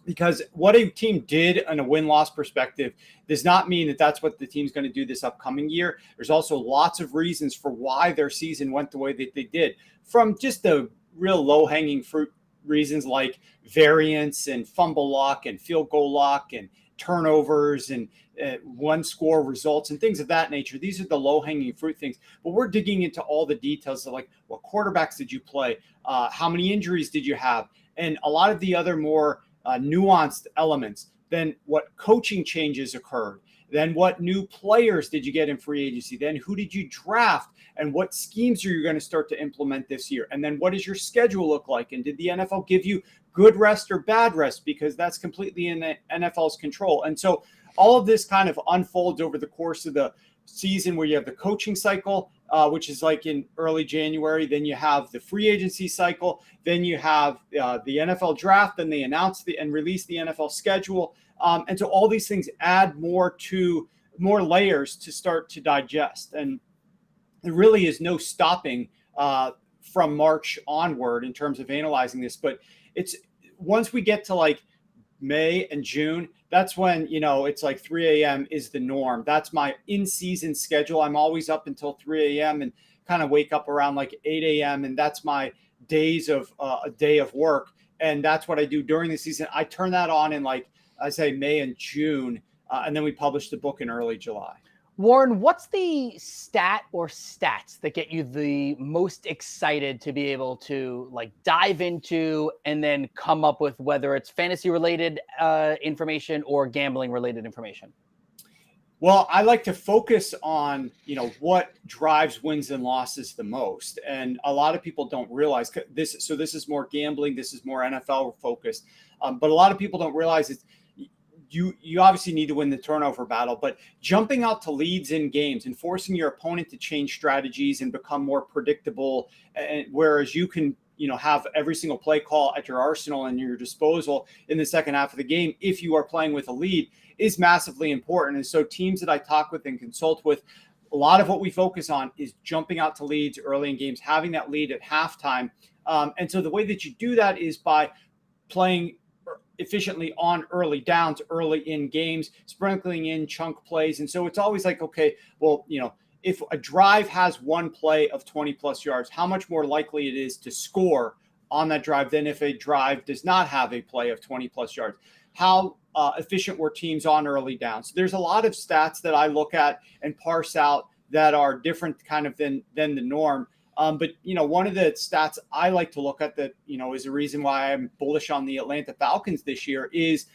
[SPEAKER 13] Because what a team did in a win-loss perspective does not mean that that's what the team's going to do this upcoming year. There's also lots of reasons for why their season went the way that they did, from just the real low-hanging fruit reasons like variance and fumble luck and field goal luck and turnovers and one-score results and things of that nature. These are the low-hanging fruit things. But we're digging into all the details of, like, what quarterbacks did you play? How many injuries did you have? And a lot of the other more nuanced elements. Then what coaching changes occurred? Then what new players did you get in free agency? Then who did you draft? And what schemes are you going to start to implement this year? And then what does your schedule look like? And did the NFL give you good rest or bad rest? Because that's completely in the NFL's control. And so all of this kind of unfolds over the course of the season, where you have the coaching cycle, which is like in early January. Then you have the free agency cycle. Then you have the NFL draft. Then they announce and release the NFL schedule. And so all these things add more layers to start to digest. And there really is no stopping from March onward in terms of analyzing this. But it's once we get to like May and June, that's when, it's like 3 a.m. is the norm. That's my in-season schedule. I'm always up until 3 a.m. and kind of wake up around like 8 a.m. And that's my days of a day of work. And that's what I do during the season. I turn that on in, like, I say, May and June. And then we publish the book in early July.
[SPEAKER 2] Warren, what's the stat or stats that get you the most excited to be able to, like, dive into and then come up with, whether it's fantasy related information or gambling related information?
[SPEAKER 13] Well, I like to focus on, what drives wins and losses the most. And a lot of people don't realize this. So this is more gambling. This is more NFL focused. But a lot of people don't realize it's, you obviously need to win the turnover battle, but jumping out to leads in games and forcing your opponent to change strategies and become more predictable, and whereas you can, have every single play call at your arsenal and your disposal in the second half of the game, if you are playing with a lead, is massively important. And so teams that I talk with and consult with, a lot of what we focus on is jumping out to leads early in games, having that lead at halftime. And so the way that you do that is by playing efficiently on early downs, early in games, sprinkling in chunk plays. And so it's always like, okay, well, if a drive has one play of 20 plus yards, how much more likely it is to score on that drive than if a drive does not have a play of 20 plus yards? How efficient were teams on early downs? So there's a lot of stats that I look at and parse out that are different kind of than the norm. But, one of the stats I like to look at that, is a reason why I'm bullish on the Atlanta Falcons this year is,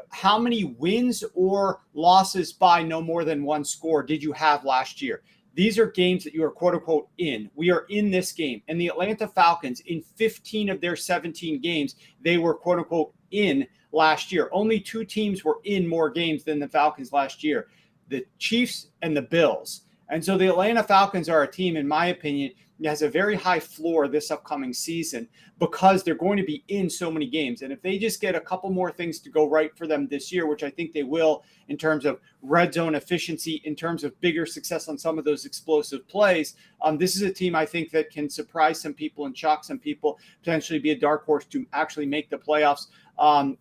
[SPEAKER 13] how many wins or losses by no more than one score did you have last year? These are games that you are quote unquote in. We are in this game. And the Atlanta Falcons, in 15 of their 17 games, they were quote unquote in last year. Only 2 teams were in more games than the Falcons last year, the Chiefs and the Bills. And so the Atlanta Falcons are a team, in my opinion, that has a very high floor this upcoming season because they're going to be in so many games. And if they just get a couple more things to go right for them this year, which I think they will in terms of red zone efficiency, in terms of bigger success on some of those explosive plays, this is a team I think that can surprise some people and shock some people, potentially be a dark horse to actually make the playoffs,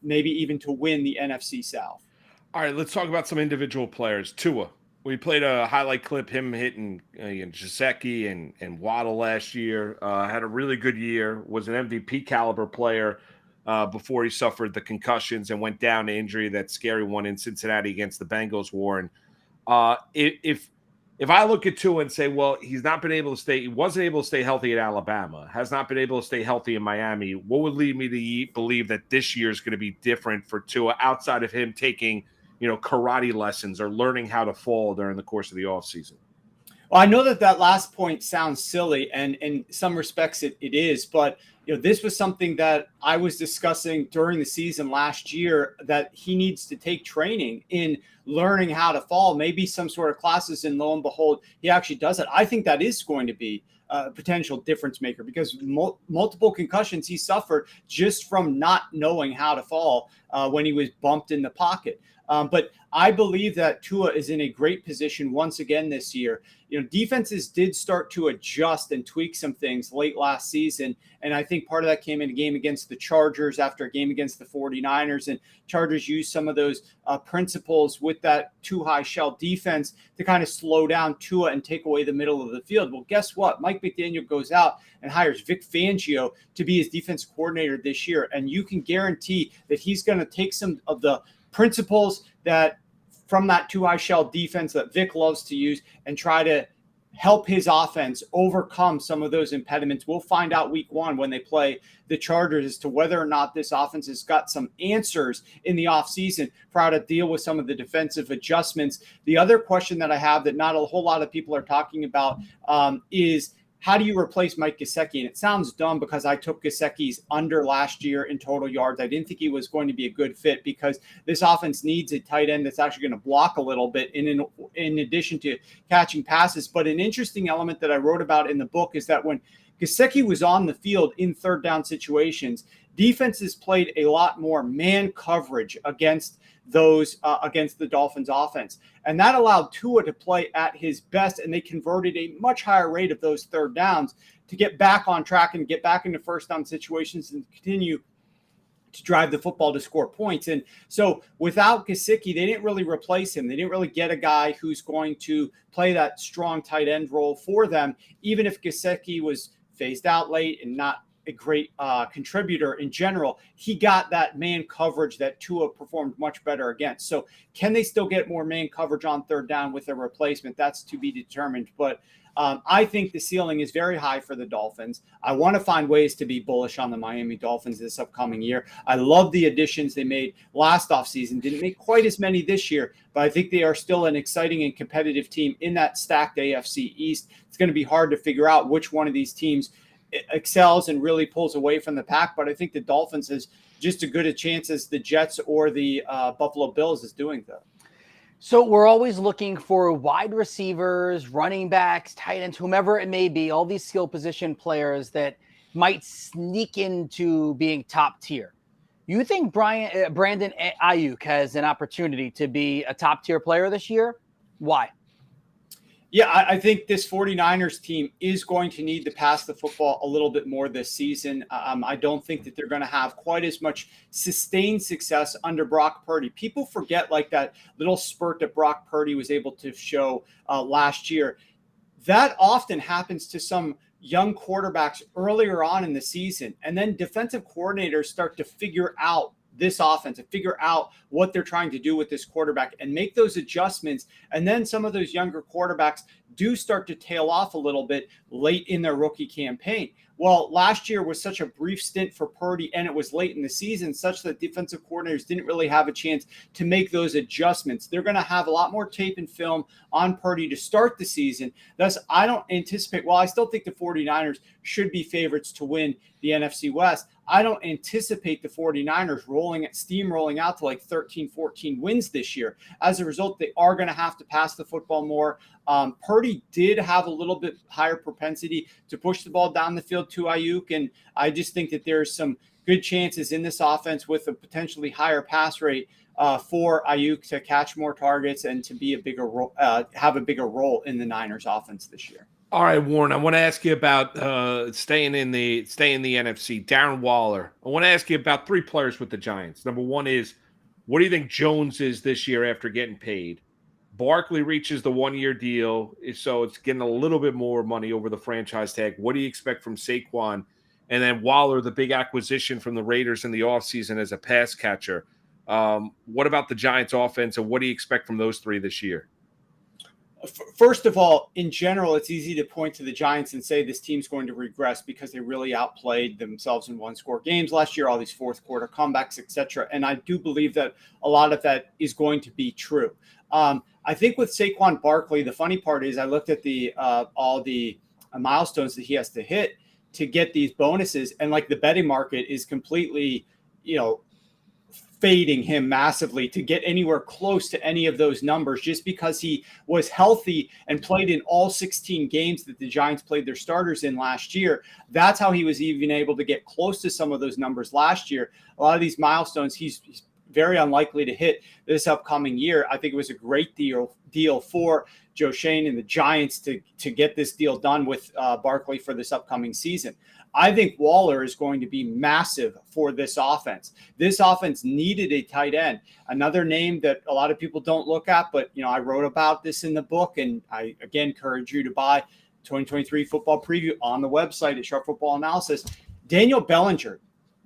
[SPEAKER 13] maybe even to win the NFC South.
[SPEAKER 1] All right, let's talk about some individual players. Tua. We played a highlight clip, him hitting Gesicki and Waddle last year. Had a really good year, was an MVP caliber player before he suffered the concussions and went down to injury, that scary one in Cincinnati against the Bengals, Warren. If I look at Tua and say, well, he wasn't able to stay healthy at Alabama, has not been able to stay healthy in Miami, what would lead me to believe that this year is going to be different for Tua outside of him taking karate lessons or learning how to fall during the course of the offseason?
[SPEAKER 13] Well, I know that last point sounds silly, and in some respects it is, but this was something that I was discussing during the season last year, that he needs to take training in learning how to fall, maybe some sort of classes, and lo and behold, he actually does it. I think that is going to be a potential difference maker because multiple concussions he suffered just from not knowing how to fall when he was bumped in the pocket. But I believe that Tua is in a great position once again this year. Defenses did start to adjust and tweak some things late last season. And I think part of that came in a game against the Chargers after a game against the 49ers. And Chargers used some of those principles with that too high shell defense to kind of slow down Tua and take away the middle of the field. Well, guess what? Mike McDaniel goes out and hires Vic Fangio to be his defensive coordinator this year. And you can guarantee that he's going to take some of the principles that from that too high shell defense that Vic loves to use and try to help his offense overcome some of those impediments. We'll find out week 1 when they play the Chargers as to whether or not this offense has got some answers in the offseason for how to deal with some of the defensive adjustments. The other question that I have that not a whole lot of people are talking about is, how do you replace Mike Gesicki? And it sounds dumb because I took Gesicki's under last year in total yards. I didn't think he was going to be a good fit because this offense needs a tight end that's actually going to block a little bit in addition to catching passes. But an interesting element that I wrote about in the book is that when Gesicki was on the field in third down situations, defenses played a lot more man coverage against the Dolphins offense. And that allowed Tua to play at his best, and they converted a much higher rate of those third downs to get back on track and get back into first down situations and continue to drive the football to score points. And so without Gesicki, they didn't really replace him. They didn't really get a guy who's going to play that strong tight end role for them, even if Gesicki was phased out late and not a great contributor in general. He got that man coverage that Tua performed much better against. So can they still get more man coverage on third down with a replacement? That's to be determined. But I think the ceiling is very high for the Dolphins. I want to find ways to be bullish on the Miami Dolphins this upcoming year. I love the additions they made last offseason. Didn't make quite as many this year, but I think they are still an exciting and competitive team in that stacked AFC East. It's going to be hard to figure out which one of these teams excels and really pulls away from the pack, but I think the Dolphins has just as good a chance as the Jets or the Buffalo Bills is doing that.
[SPEAKER 2] So we're always looking for wide receivers, running backs, tight ends, whomever it may be, all these skill position players that might sneak into being top tier. You think Brandon Ayuk has an opportunity to be a top tier player this year? Why?
[SPEAKER 13] Yeah, I think this 49ers team is going to need to pass the football a little bit more this season. I don't think that they're going to have quite as much sustained success under Brock Purdy. People forget like that little spurt that Brock Purdy was able to show last year. That often happens to some young quarterbacks earlier on in the season. And then defensive coordinators start to figure out this offense and figure out what they're trying to do with this quarterback and make those adjustments. And then some of those younger quarterbacks do start to tail off a little bit late in their rookie campaign. Well, last year was such a brief stint for Purdy, and it was late in the season, such that defensive coordinators didn't really have a chance to make those adjustments. They're going to have a lot more tape and film on Purdy to start the season. Thus, I don't anticipate, while I still think the 49ers should be favorites to win the NFC West, I don't anticipate the 49ers steamrolling out to like 13, 14 wins this year. As a result, they are going to have to pass the football more. Purdy did have a little bit higher propensity to push the ball down the field to Ayuk, and I just think that there's some good chances in this offense with a potentially higher pass rate for Ayuk to catch more targets and to be have a bigger role in the Niners offense this year.
[SPEAKER 1] All right, Warren, I want to ask you about staying in the NFC. Darren Waller. I want to ask you about 3 players with the Giants. Number 1 is, what do you think Jones is this year after getting paid? Barkley reaches the 1-year deal, so it's getting a little bit more money over the franchise tag. What do you expect from Saquon? And then Waller, the big acquisition from the Raiders in the offseason as a pass catcher. What about the Giants offense, and what do you expect from those 3 this year?
[SPEAKER 13] First of all, in general, it's easy to point to the Giants and say this team's going to regress because they really outplayed themselves in one-score games last year, all these fourth-quarter comebacks, etc. And I do believe that a lot of that is going to be true. I think with Saquon Barkley, the funny part is I looked at all the milestones that he has to hit to get these bonuses, and like the betting market is completely, fading him massively to get anywhere close to any of those numbers just because he was healthy and played in all 16 games that the Giants played their starters in last year. That's how he was even able to get close to some of those numbers last year. A lot of these milestones he's very unlikely to hit this upcoming year. I think it was a great deal for Joe Schoen and the Giants to get this deal done with Barkley for this upcoming season. I think Waller is going to be massive for this offense. This offense needed a tight end. Another name that a lot of people don't look at, but I wrote about this in the book, and I again encourage you to buy 2023 football preview on the website at Sharp Football Analysis. Daniel Bellinger.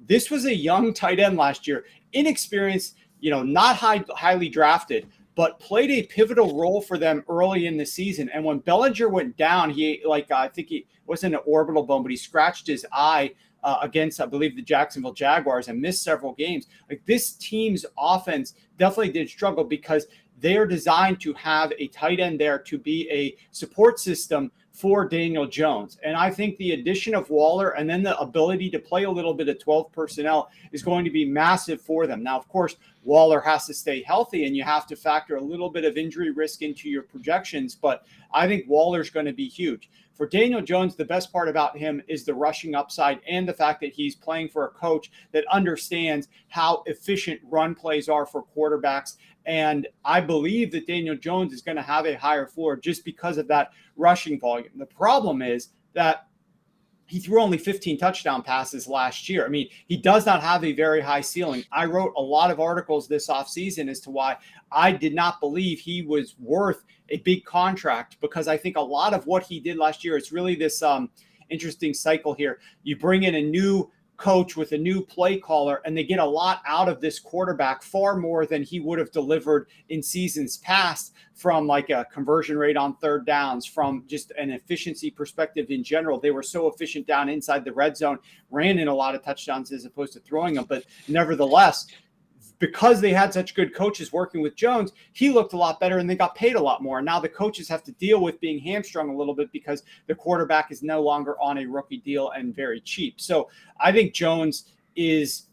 [SPEAKER 13] This was a young tight end last year, inexperienced, not highly drafted, but played a pivotal role for them early in the season. And when Bellinger went down, I think he wasn't an orbital bone, but he scratched his eye against, I believe, the Jacksonville Jaguars and missed several games. Like, this team's offense definitely did struggle because they are designed to have a tight end there to be a support system for Daniel Jones. And I think the addition of Waller and then the ability to play a little bit of 12 personnel is going to be massive for them. Now, of course, Waller has to stay healthy and you have to factor a little bit of injury risk into your projections, but I think Waller's going to be huge. For Daniel Jones, the best part about him is the rushing upside and the fact that he's playing for a coach that understands how efficient run plays are for quarterbacks. And I believe that Daniel Jones is going to have a higher floor just because of that rushing volume. The problem is that he threw only 15 touchdown passes last year. I mean, he does not have a very high ceiling. I wrote a lot of articles this offseason as to why I did not believe he was worth a big contract, because I think a lot of what he did last year, it's really this interesting cycle here. You bring in a new coach with a new play caller, and they get a lot out of this quarterback, far more than he would have delivered in seasons past, from like a conversion rate on third downs, from just an efficiency perspective in general. They were so efficient down inside the red zone, ran in a lot of touchdowns as opposed to throwing them. But nevertheless, because they had such good coaches working with Jones, he looked a lot better and they got paid a lot more. And now the coaches have to deal with being hamstrung a little bit because the quarterback is no longer on a rookie deal and very cheap. So I think Jones is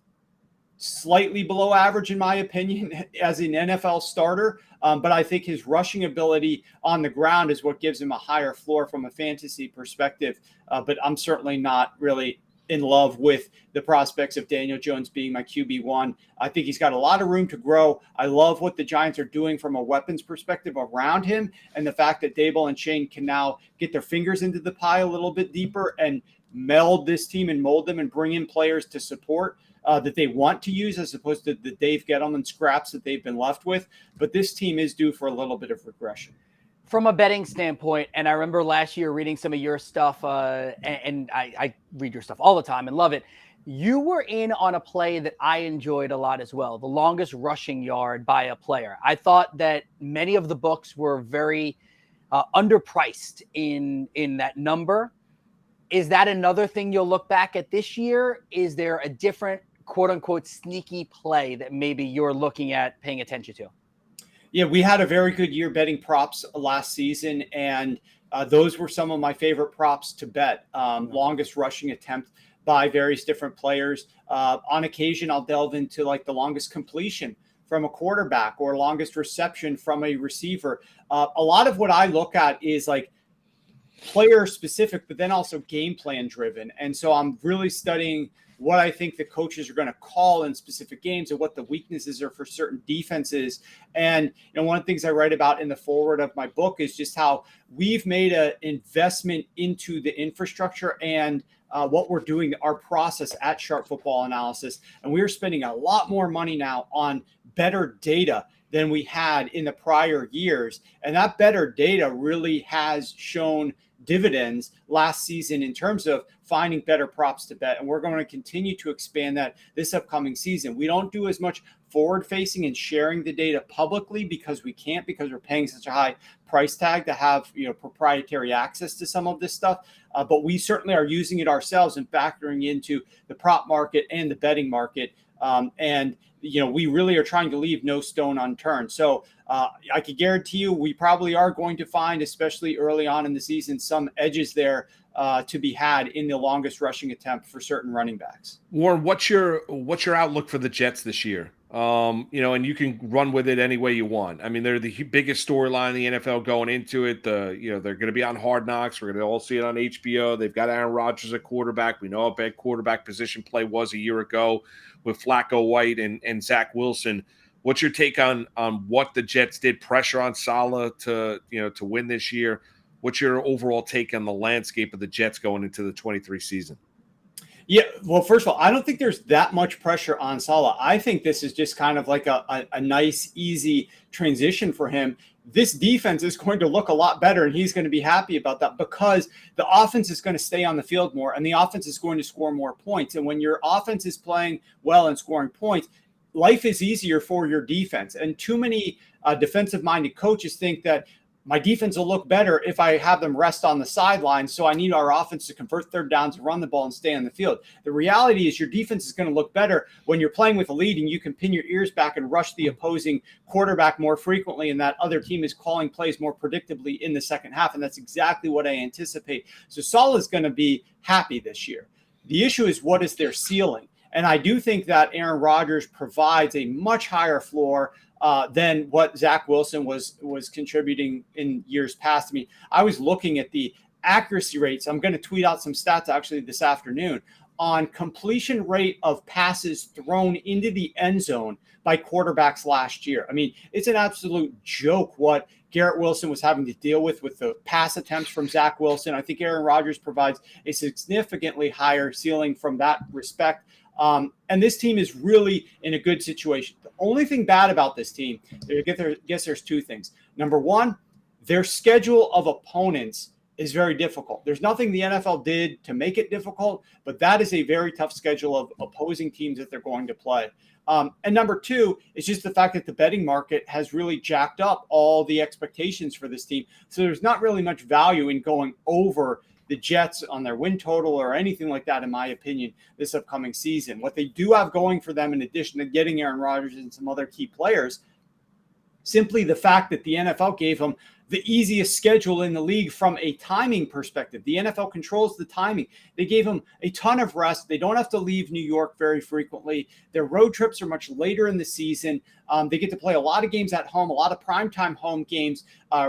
[SPEAKER 13] slightly below average, in my opinion, as an NFL starter. But I think his rushing ability on the ground is what gives him a higher floor from a fantasy perspective. But I'm certainly not really in love with the prospects of Daniel Jones being my QB1. I think he's got a lot of room to grow. I love what the Giants are doing from a weapons perspective around him, and the fact that Dable and Shane can now get their fingers into the pie a little bit deeper and meld this team and mold them and bring in players to support that they want to use, as opposed to the Dave Gettleman scraps that they've been left with. But this team is due for a little bit of regression.
[SPEAKER 2] From a betting standpoint, and I remember last year reading some of your stuff, and I read your stuff all the time and love it. You were in on a play that I enjoyed a lot as well, the longest rushing yard by a player. I thought that many of the books were very underpriced in that number. Is that another thing you'll look back at this year? Is there a different quote unquote sneaky play that maybe you're looking at paying attention to?
[SPEAKER 13] Yeah, we had a very good year betting props last season, and those were some of my favorite props to bet. Longest rushing attempt by various different players. On occasion, I'll delve into like the longest completion from a quarterback or longest reception from a receiver. A lot of what I look at is like player specific, but then also game plan driven. And so I'm really studying what I think the coaches are going to call in specific games and what the weaknesses are for certain defenses. And, one of the things I write about in the forward of my book is just how we've made an investment into the infrastructure and what we're doing, our process at Sharp Football Analysis. And we're spending a lot more money now on better data than we had in the prior years. And that better data really has shown dividends last season in terms of finding better props to bet. And we're going to continue to expand that this upcoming season. We don't do as much forward facing and sharing the data publicly because we can't, because we're paying such a high price tag to have, proprietary access to some of this stuff. But we certainly are using it ourselves and factoring into the prop market and the betting market. We really are trying to leave no stone unturned. So I could guarantee you we probably are going to find, especially early on in the season, some edges there to be had in the longest rushing attempt for certain running backs.
[SPEAKER 1] Warren, what's your outlook for the Jets this year? And you can run with it any way you want. I mean, they're the biggest storyline in the NFL going into it. They're going to be on Hard Knocks. We're going to all see it on HBO. They've got Aaron Rodgers at quarterback. We know how bad quarterback position play was a year ago with Flacco, White, and Zach Wilson. What's your take on what the Jets did? Pressure on Saleh to win this year. What's your overall take on the landscape of the Jets going into the 23 season?
[SPEAKER 13] Yeah, well, first of all, I don't think there's that much pressure on Saleh. I think this is just kind of like a nice, easy transition for him. This defense is going to look a lot better, and he's going to be happy about that because the offense is going to stay on the field more, and the offense is going to score more points. And when your offense is playing well and scoring points, life is easier for your defense. And too many defensive-minded coaches think that my defense will look better if I have them rest on the sidelines. So I need our offense to convert third downs and run the ball and stay on the field. The reality is your defense is going to look better when you're playing with a lead and you can pin your ears back and rush the opposing quarterback more frequently, and that other team is calling plays more predictably in the second half. And that's exactly what I anticipate. So Saleh is going to be happy this year. The issue is, what is their ceiling? And I do think that Aaron Rodgers provides a much higher floor than what Zach Wilson was contributing in years past. I mean, I was looking at the accuracy rates. I'm going to tweet out some stats actually this afternoon on completion rate of passes thrown into the end zone by quarterbacks last year. I mean, it's an absolute joke what Garrett Wilson was having to deal with the pass attempts from Zach Wilson. I think Aaron Rodgers provides a significantly higher ceiling from that respect. And this team is really in a good situation. The only thing bad about this team, I guess there's two things. Number one, their schedule of opponents is very difficult. There's nothing the NFL did to make it difficult, but that is a very tough schedule of opposing teams that they're going to play. And number two is just the fact that the betting market has really jacked up all the expectations for this team. So there's not really much value in going over the Jets on their win total or anything like that, in my opinion, this upcoming season. What they do have going for them, in addition to getting Aaron Rodgers and some other key players, simply the fact that the NFL gave them the easiest schedule in the league from a timing perspective. The NFL controls the timing. They gave them a ton of rest. They don't have to leave New York very frequently. Their road trips are much later in the season. They get to play a lot of games at home, a lot of primetime home games.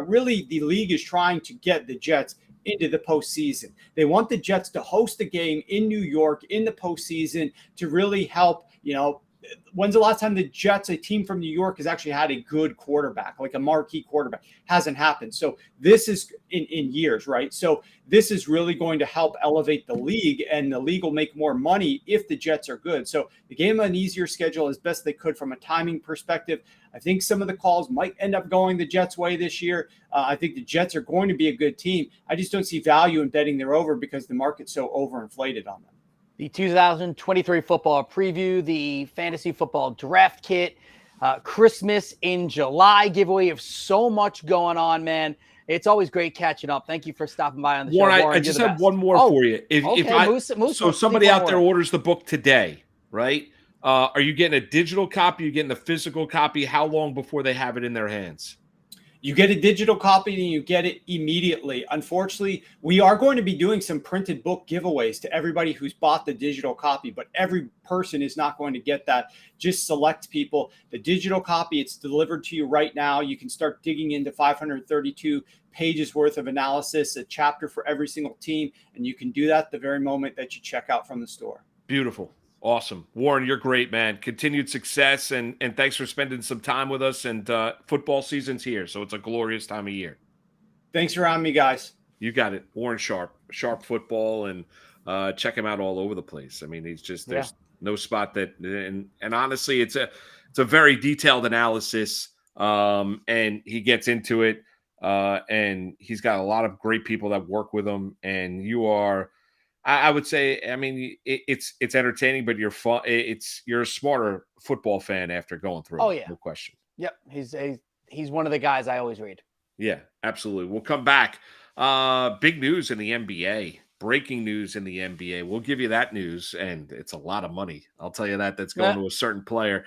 [SPEAKER 13] Really, the league is trying to get the Jets into the postseason. They want the Jets to host a game in New York in the postseason to really help, when's the last time the Jets, a team from New York, has actually had a good quarterback, like a marquee quarterback? Hasn't happened. So this is in years, right? So this is really going to help elevate the league, and the league will make more money if the Jets are good. So they gave them an easier schedule as best they could from a timing perspective. I think some of the calls might end up going the Jets' way this year. I think the Jets are going to be a good team. I just don't see value in betting they're over because the market's so overinflated on them.
[SPEAKER 2] The 2023 football preview, the fantasy football draft kit, Christmas in July giveaway of so much going on, man. It's always great catching up. Thank you for stopping by on the
[SPEAKER 1] Warren,
[SPEAKER 2] show. Warren,
[SPEAKER 1] I just have one more for you. So somebody out there orders the book today, right? Are you getting a digital copy? Are you getting the physical copy? How long before they have it in their hands?
[SPEAKER 13] You get a digital copy and you get it immediately. Unfortunately, we are going to be doing some printed book giveaways to everybody who's bought the digital copy, but every person is not going to get that. Just select people. The digital copy, it's delivered to you right now. You can start digging into 532 pages worth of analysis, a chapter for every single team, and you can do that the very moment that you check out from the store.
[SPEAKER 1] Beautiful. Awesome. Warren, you're great, man. Continued success, and thanks for spending some time with us. And football season's here, so it's a glorious time of year.
[SPEAKER 13] Thanks for having me, guys.
[SPEAKER 1] You got it. Warren Sharp Football, and check him out all over the place. I mean, he's just, there's no spot that, and honestly, it's a very detailed analysis, and he gets into it, and he's got a lot of great people that work with him, and you are, I would say, I mean, it's entertaining, but you're fun. You're a smarter football fan after going through.
[SPEAKER 2] Oh, yeah.
[SPEAKER 1] No question.
[SPEAKER 2] Yep. He's one of the guys I always read.
[SPEAKER 1] Yeah, absolutely. We'll come back. Big news in the NBA. Breaking news in the NBA. We'll give you that news, and it's a lot of money. I'll tell you that. That's going to a certain player.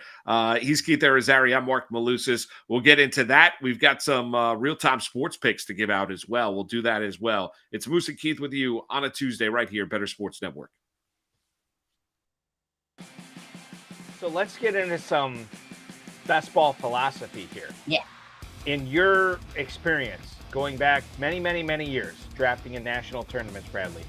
[SPEAKER 1] He's Keith Irizarry. I'm Marc Malusis. We'll get into that. We've got some real-time sports picks to give out as well. We'll do that as well. It's Moose and Keith with you on a Tuesday right here, Better Sports Network.
[SPEAKER 6] So let's get into some best ball philosophy here.
[SPEAKER 3] Yeah.
[SPEAKER 6] In your experience, going back many, many, many years, drafting in national tournaments, Bradley,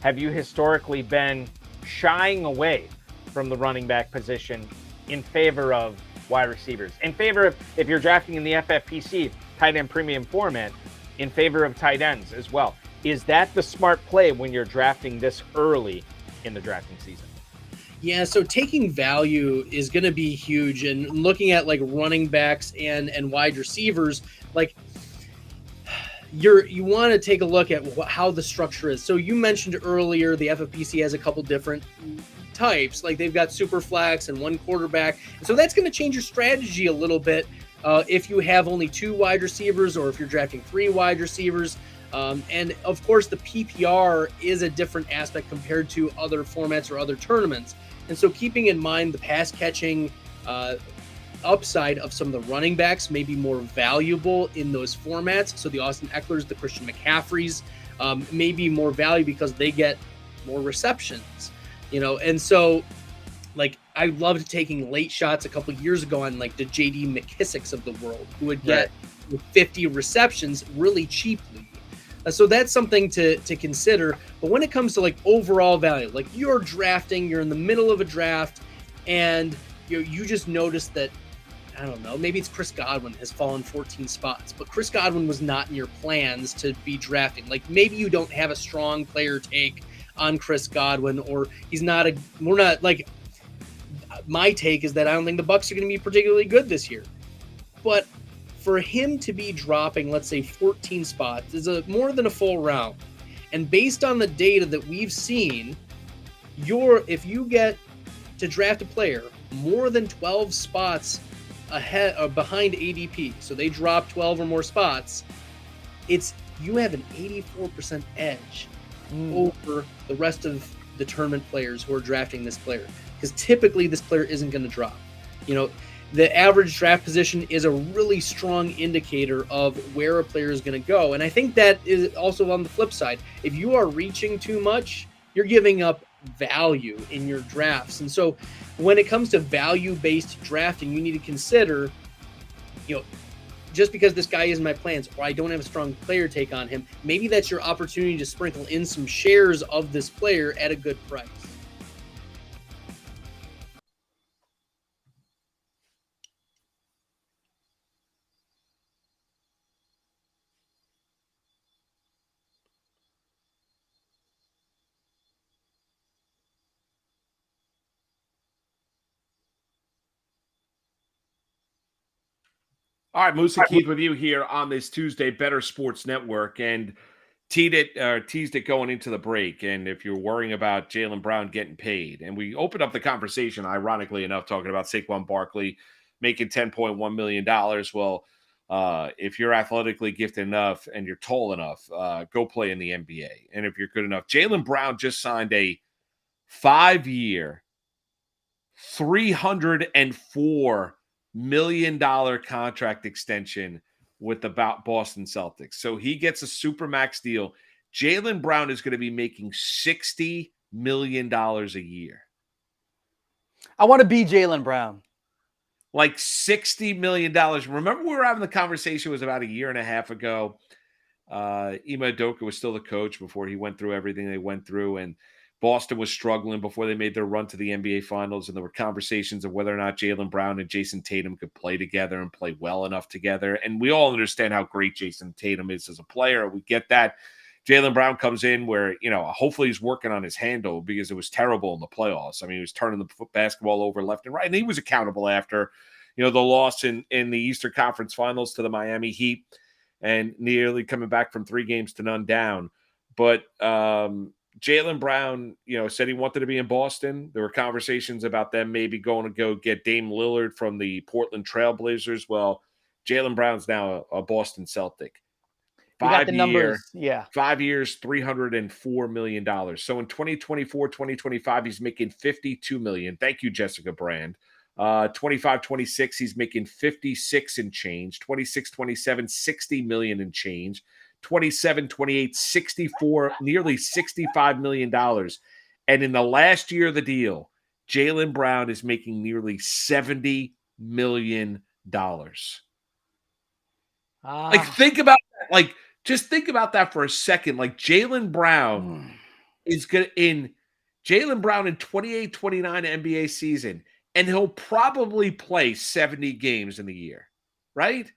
[SPEAKER 6] have you historically been shying away from the running back position in favor of wide receivers? In favor of, if you're drafting in the FFPC, tight end premium format, in favor of tight ends as well. Is that the smart play when you're drafting this early in the drafting season?
[SPEAKER 14] Yeah, so taking value is going to be huge, and looking at like running backs and wide receivers, like you want to take a look at how the structure is. So you mentioned earlier the FFPC has a couple different types, like they've got super flex and one quarterback, and so that's going to change your strategy a little bit if you have only 2 wide receivers or if you're drafting 3 wide receivers. And of course, the PPR is a different aspect compared to other formats or other tournaments. And so keeping in mind the pass catching upside of some of the running backs may be more valuable in those formats. So the Austin Ecklers, the Christian McCaffreys may be more value because they get more receptions, and so like I loved taking late shots a couple of years ago on like the JD McKissicks of the world who would get 50 receptions really cheaply. So that's something to consider. But when it comes to like overall value, like you're drafting, you're in the middle of a draft, and you just noticed that, I don't know, maybe it's Chris Godwin has fallen 14 spots, but Chris Godwin was not in your plans to be drafting. Like maybe you don't have a strong player take on Chris Godwin, or my take is that I don't think the Bucs are going to be particularly good this year. But for him to be dropping, let's say 14 spots is more than a full round. And based on the data that we've seen, if you get to draft a player more than 12 spots ahead or behind ADP, so they drop 12 or more spots, you have an 84% edge over the rest of the tournament players who are drafting this player, because typically this player isn't going to drop. The average draft position is a really strong indicator of where a player is going to go. And I think that is also on the flip side. If you are reaching too much, you're giving up value in your drafts. And so when it comes to value-based drafting, you need to consider, just because this guy isn't my plans or I don't have a strong player take on him, maybe that's your opportunity to sprinkle in some shares of this player at a good price.
[SPEAKER 1] All right, Moose and Keith with you here on this Tuesday, Better Sports Network, and teased it going into the break. And if you're worrying about Jaylen Brown getting paid, and we opened up the conversation, ironically enough, talking about Saquon Barkley making $10.1 million. Well, If you're athletically gifted enough and you're tall enough, go play in the NBA. And if you're good enough, Jaylen Brown just signed a 5-year, $304 million contract extension with the Boston Celtics. So he gets a Supermax deal. Jaylen Brown is going to be making $60 million a year.
[SPEAKER 2] I want to be Jaylen Brown.
[SPEAKER 1] Like $60 million. Remember we were having the conversation, it was about a year and a half ago. Ime Udoka was still the coach before he went through everything they went through, and Boston was struggling before they made their run to the NBA Finals, and there were conversations of whether or not Jaylen Brown and Jason Tatum could play together and play well enough together. And we all understand how great Jason Tatum is as a player. We get that. Jaylen Brown comes in where, hopefully he's working on his handle because it was terrible in the playoffs. I mean, he was turning the basketball over left and right, and he was accountable after, the loss in the Eastern Conference Finals to the Miami Heat and nearly coming back from 3-0 down. But Jaylen Brown, said he wanted to be in Boston. There were conversations about them maybe going to go get Dame Lillard from the Portland Trail Blazers. Well, Jaylen Brown's now a Boston Celtic.
[SPEAKER 2] 5 years, yeah.
[SPEAKER 1] 5 years, $304 million. So in 2024, 2025, he's making $52 million. Thank you, Jessica Brand. 25, 26, he's making 56 and change. 26, 27, $60 million and change. 27, 28, 64, nearly $65 million. And in the last year of the deal, Jaylen Brown is making nearly $70 million. Think about that. Just think about that for a second. Jaylen Brown is good in 28-29 NBA season, and he'll probably play 70 games in the year, right?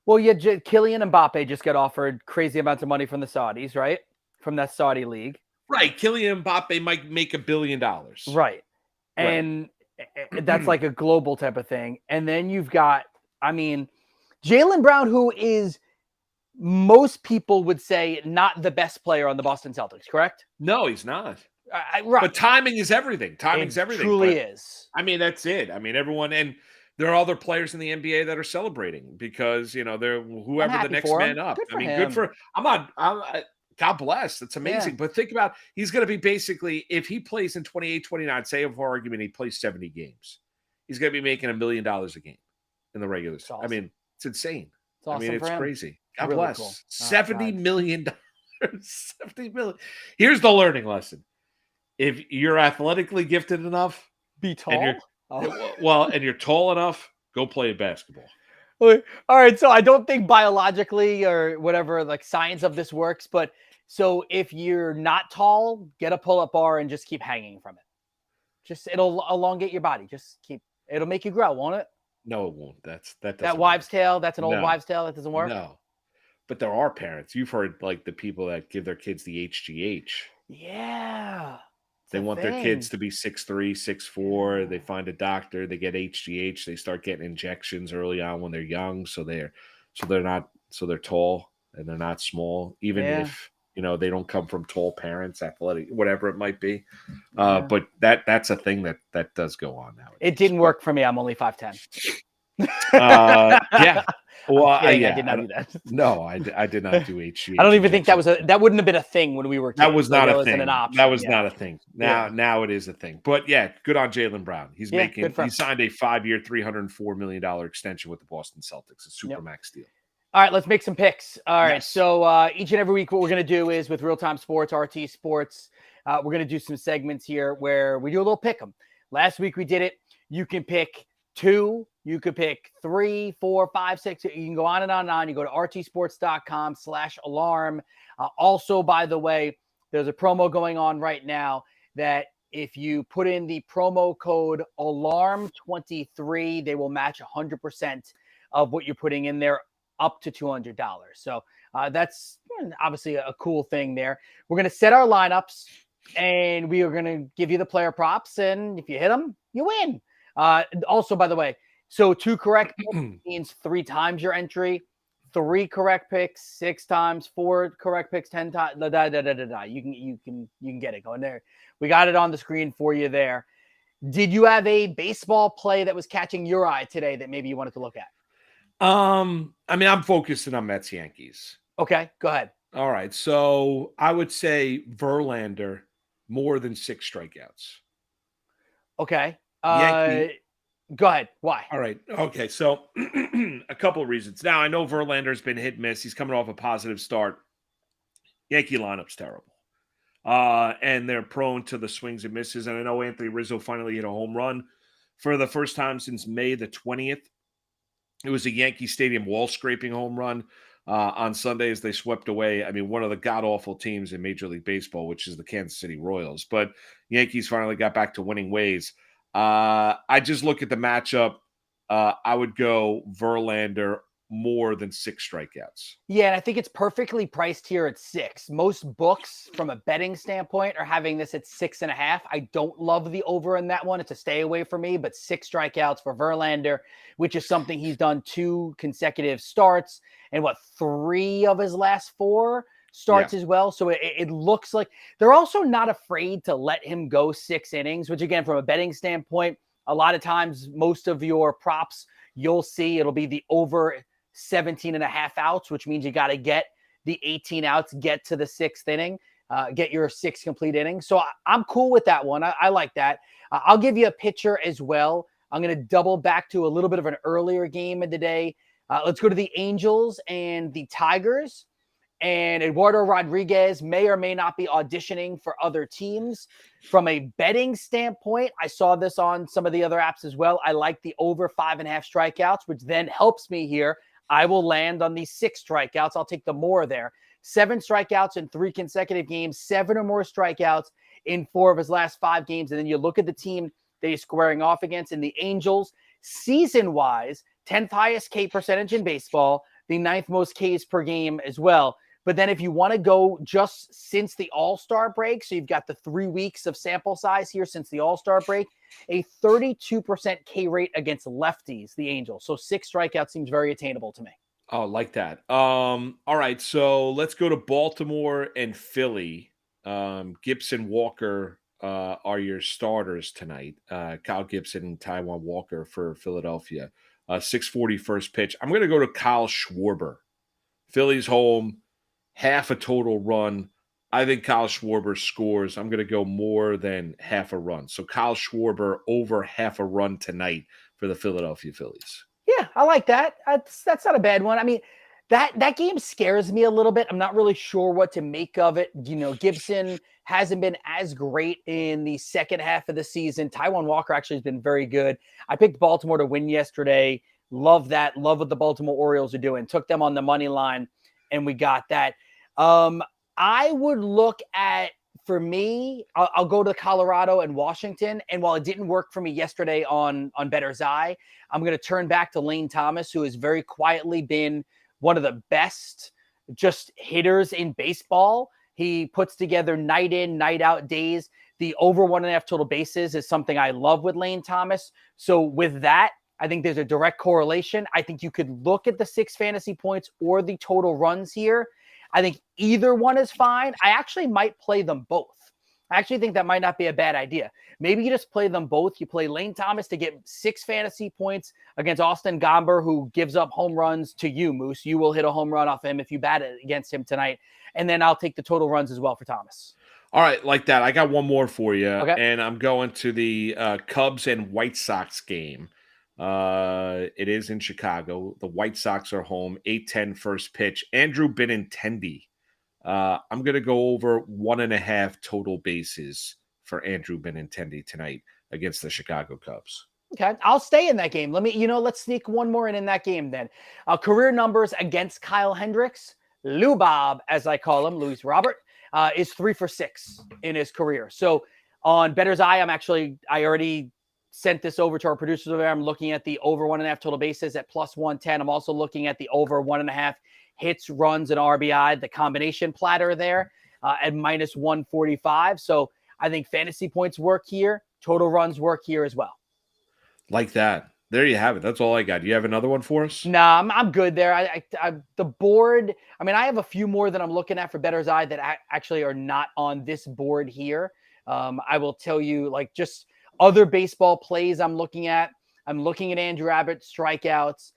[SPEAKER 2] Well, yeah, Kylian Mbappe just got offered crazy amounts of money from the Saudis, right? From that Saudi league.
[SPEAKER 1] Right. Kylian Mbappe might make $1 billion.
[SPEAKER 2] Right. And that's like a global type of thing. And then you've got, Jaylen Brown, who is, most people would say, not the best player on the Boston Celtics, correct?
[SPEAKER 1] No, he's not.
[SPEAKER 2] Right.
[SPEAKER 1] But timing is everything. Everything.
[SPEAKER 2] Truly is.
[SPEAKER 1] That's it. Everyone, and there are other players in the NBA that are celebrating because, they're whoever the next man up. God bless. That's amazing. Yeah. But think about, he's going to be basically, if he plays in 28-29, say for argument, he plays 70 games, he's going to be making $1 million a game in the regular season.
[SPEAKER 2] Awesome.
[SPEAKER 1] It's insane.
[SPEAKER 2] It's awesome.
[SPEAKER 1] It's crazy. God
[SPEAKER 2] really
[SPEAKER 1] bless.
[SPEAKER 2] Cool.
[SPEAKER 1] $70 million. $70 million. Here's the learning lesson. If you're athletically gifted enough,
[SPEAKER 2] be tall.
[SPEAKER 1] And you're tall enough, go play basketball.
[SPEAKER 2] All right. So I don't think biologically or whatever, science of this works. But so if you're not tall, get a pull-up bar and just keep hanging from it. It'll elongate your body. It'll make you grow, won't it?
[SPEAKER 1] No, it won't.
[SPEAKER 2] That wives' tale. That's an old wives' tale. That doesn't work.
[SPEAKER 1] No, but there are parents. You've heard the people that give their kids the HGH.
[SPEAKER 2] Yeah.
[SPEAKER 1] They want their kids to be 6'3", 6'4". They find a doctor. They get HGH. They start getting injections early on when they're young, so they're tall and they're not small. Even if they don't come from tall parents, athletic, whatever it might be. But that's a thing that does go on now.
[SPEAKER 2] It didn't work for me. I'm only 5'10".
[SPEAKER 1] Yeah. Well,
[SPEAKER 2] I did not do that.
[SPEAKER 1] No, I did not do HGH.
[SPEAKER 2] I don't even think that wouldn't have been a thing when we were kids.
[SPEAKER 1] That was not a thing.
[SPEAKER 2] An option.
[SPEAKER 1] That was not a thing. Now it is a thing. But yeah, good on Jaylen Brown. He signed a 5-year, $304 million extension with the Boston Celtics, a Supermax deal.
[SPEAKER 2] All right, let's make some picks. All right, so each and every week, what we're going to do is with RealTime Sports, RT Sports, we're going to do some segments here where we do a little pick 'em. Last week we did it. You can pick 2. You could pick 3, 4, 5, 6. You can go on and on and on. You go to rtsports.com/alarm. Also, by the way, there's a promo going on right now that if you put in the promo code ALARM23, they will match 100% of what you're putting in there up to $200. So that's obviously a cool thing there. We're going to set our lineups and we are going to give you the player props. And if you hit them, you win. Also, by the way, so 2 correct picks means 3 times your entry, 3 correct picks 6 times, 4 correct picks 10 times. You can get it going there. We got it on the screen for you there. Did you have a baseball play that was catching your eye today that maybe you wanted to look at?
[SPEAKER 1] I mean, I'm focusing on Mets Yankees.
[SPEAKER 2] Okay, go ahead.
[SPEAKER 1] All right. So I would say Verlander more than 6 strikeouts.
[SPEAKER 2] Okay.
[SPEAKER 1] Yankee.
[SPEAKER 2] Go ahead. Why?
[SPEAKER 1] All right. Okay. So a couple of reasons. Now, I know Verlander's been hit and miss. He's coming off a positive start. Yankee lineup's terrible. And they're prone to the swings and misses. And I know Anthony Rizzo finally hit a home run for the first time since May the 20th. It was a Yankee Stadium wall scraping home run on Sunday as they swept away, I mean, one of the god-awful teams in Major League Baseball, which is the Kansas City Royals. But Yankees finally got back to winning ways. I just look at the matchup. I would go Verlander more than 6 strikeouts.
[SPEAKER 2] Yeah, and I think it's perfectly priced here at 6. Most books, from a betting standpoint, are having this at 6.5. I don't love the over in that one. It's a stay away for me, but 6 strikeouts for Verlander, which is something he's done 2 consecutive starts and 3 of his last 4 starts as well. So it looks like they're also not afraid to let him go 6 innings, which again, from a betting standpoint, a lot of times, most of your props, you'll see it'll be the over 17.5 outs, which means you got to get the 18 outs, get to the 6th inning, get your 6 complete innings. So I'm cool with that one. I like that. I'll give you a pitcher as well. I'm going to double back to a little bit of an earlier game of the day. Let's go to the Angels and the Tigers. And Eduardo Rodriguez may or may not be auditioning for other teams. From a betting standpoint, I saw this on some of the other apps as well. I like the over 5.5 strikeouts, which then helps me here. I will land on these 6 strikeouts. I'll take the more there. 7 strikeouts in 3 consecutive games, 7 or more strikeouts in 4 of his last 5 games. And then you look at the team that he's squaring off against in the Angels. Season-wise, 10th highest K percentage in baseball, the 9th most Ks per game as well. But then if you want to go just since the All-Star break, so you've got the 3 weeks of sample size here since the All-Star break, a 32% K rate against lefties, the Angels. So 6 strikeouts seems very attainable to me.
[SPEAKER 1] Oh, like that. All right, so let's go to Baltimore and Philly. Gibson, Walker are your starters tonight. Kyle Gibson and Taijuan Walker for Philadelphia. 6:40 first pitch. I'm going to go to Kyle Schwarber. Philly's home. Half a total run. I think Kyle Schwarber scores. I'm going to go more than half a run. So Kyle Schwarber over half a run tonight for the Philadelphia Phillies.
[SPEAKER 2] Yeah, I like that. That's not a bad one. I mean, that game scares me a little bit. I'm not really sure what to make of it. You know, Gibson hasn't been as great in the second half of the season. Taijuan Walker actually has been very good. I picked Baltimore to win yesterday. Love that. Love what the Baltimore Orioles are doing. Took them on the money line, and we got that. I would look at, for me, I'll go to Colorado and Washington. And while it didn't work for me yesterday on Better's Eye, I'm going to turn back to Lane Thomas, who has very quietly been one of the best just hitters in baseball. He puts together night in, night out days. The over 1.5 total bases is something I love with Lane Thomas. So with that, I think there's a direct correlation. I think you could look at the 6 fantasy points or the total runs here. I think either one is fine. I actually might play them both. I actually think that might not be a bad idea. Maybe you just play them both. You play Lane Thomas to get 6 fantasy points against Austin Gomber, who gives up home runs to you, Moose. You will hit a home run off him if you bat it against him tonight. And then I'll take the total runs as well for Thomas.
[SPEAKER 1] All right, like that. I got one more for you.
[SPEAKER 2] Okay.
[SPEAKER 1] And I'm going to the Cubs and White Sox game. It is in Chicago. The White Sox are home. 8:10 first pitch. Andrew Benintendi. I'm going to go over 1.5 total bases for Andrew Benintendi tonight against the Chicago Cubs.
[SPEAKER 2] Okay, I'll stay in that game. Let's sneak one more in that game then. Career numbers against Kyle Hendricks. Lou Bob, as I call him, Luis Robert, is 3 for 6 in his career. So on Better's Eye, I already sent this over to our producers over there. I'm looking at the over 1.5 total bases at plus 110. I'm also looking at the over 1.5 hits, runs, and RBI, the combination platter there at minus 145. So I think fantasy points work here. Total runs work here as well.
[SPEAKER 1] Like that. There you have it. That's all I got. Do you have another one for us?
[SPEAKER 2] No, I'm good there. The board, I have a few more that I'm looking at for Better's Eye that actually are not on this board here. I will tell you, just other baseball plays I'm looking at. I'm looking at Andrew Abbott strikeouts.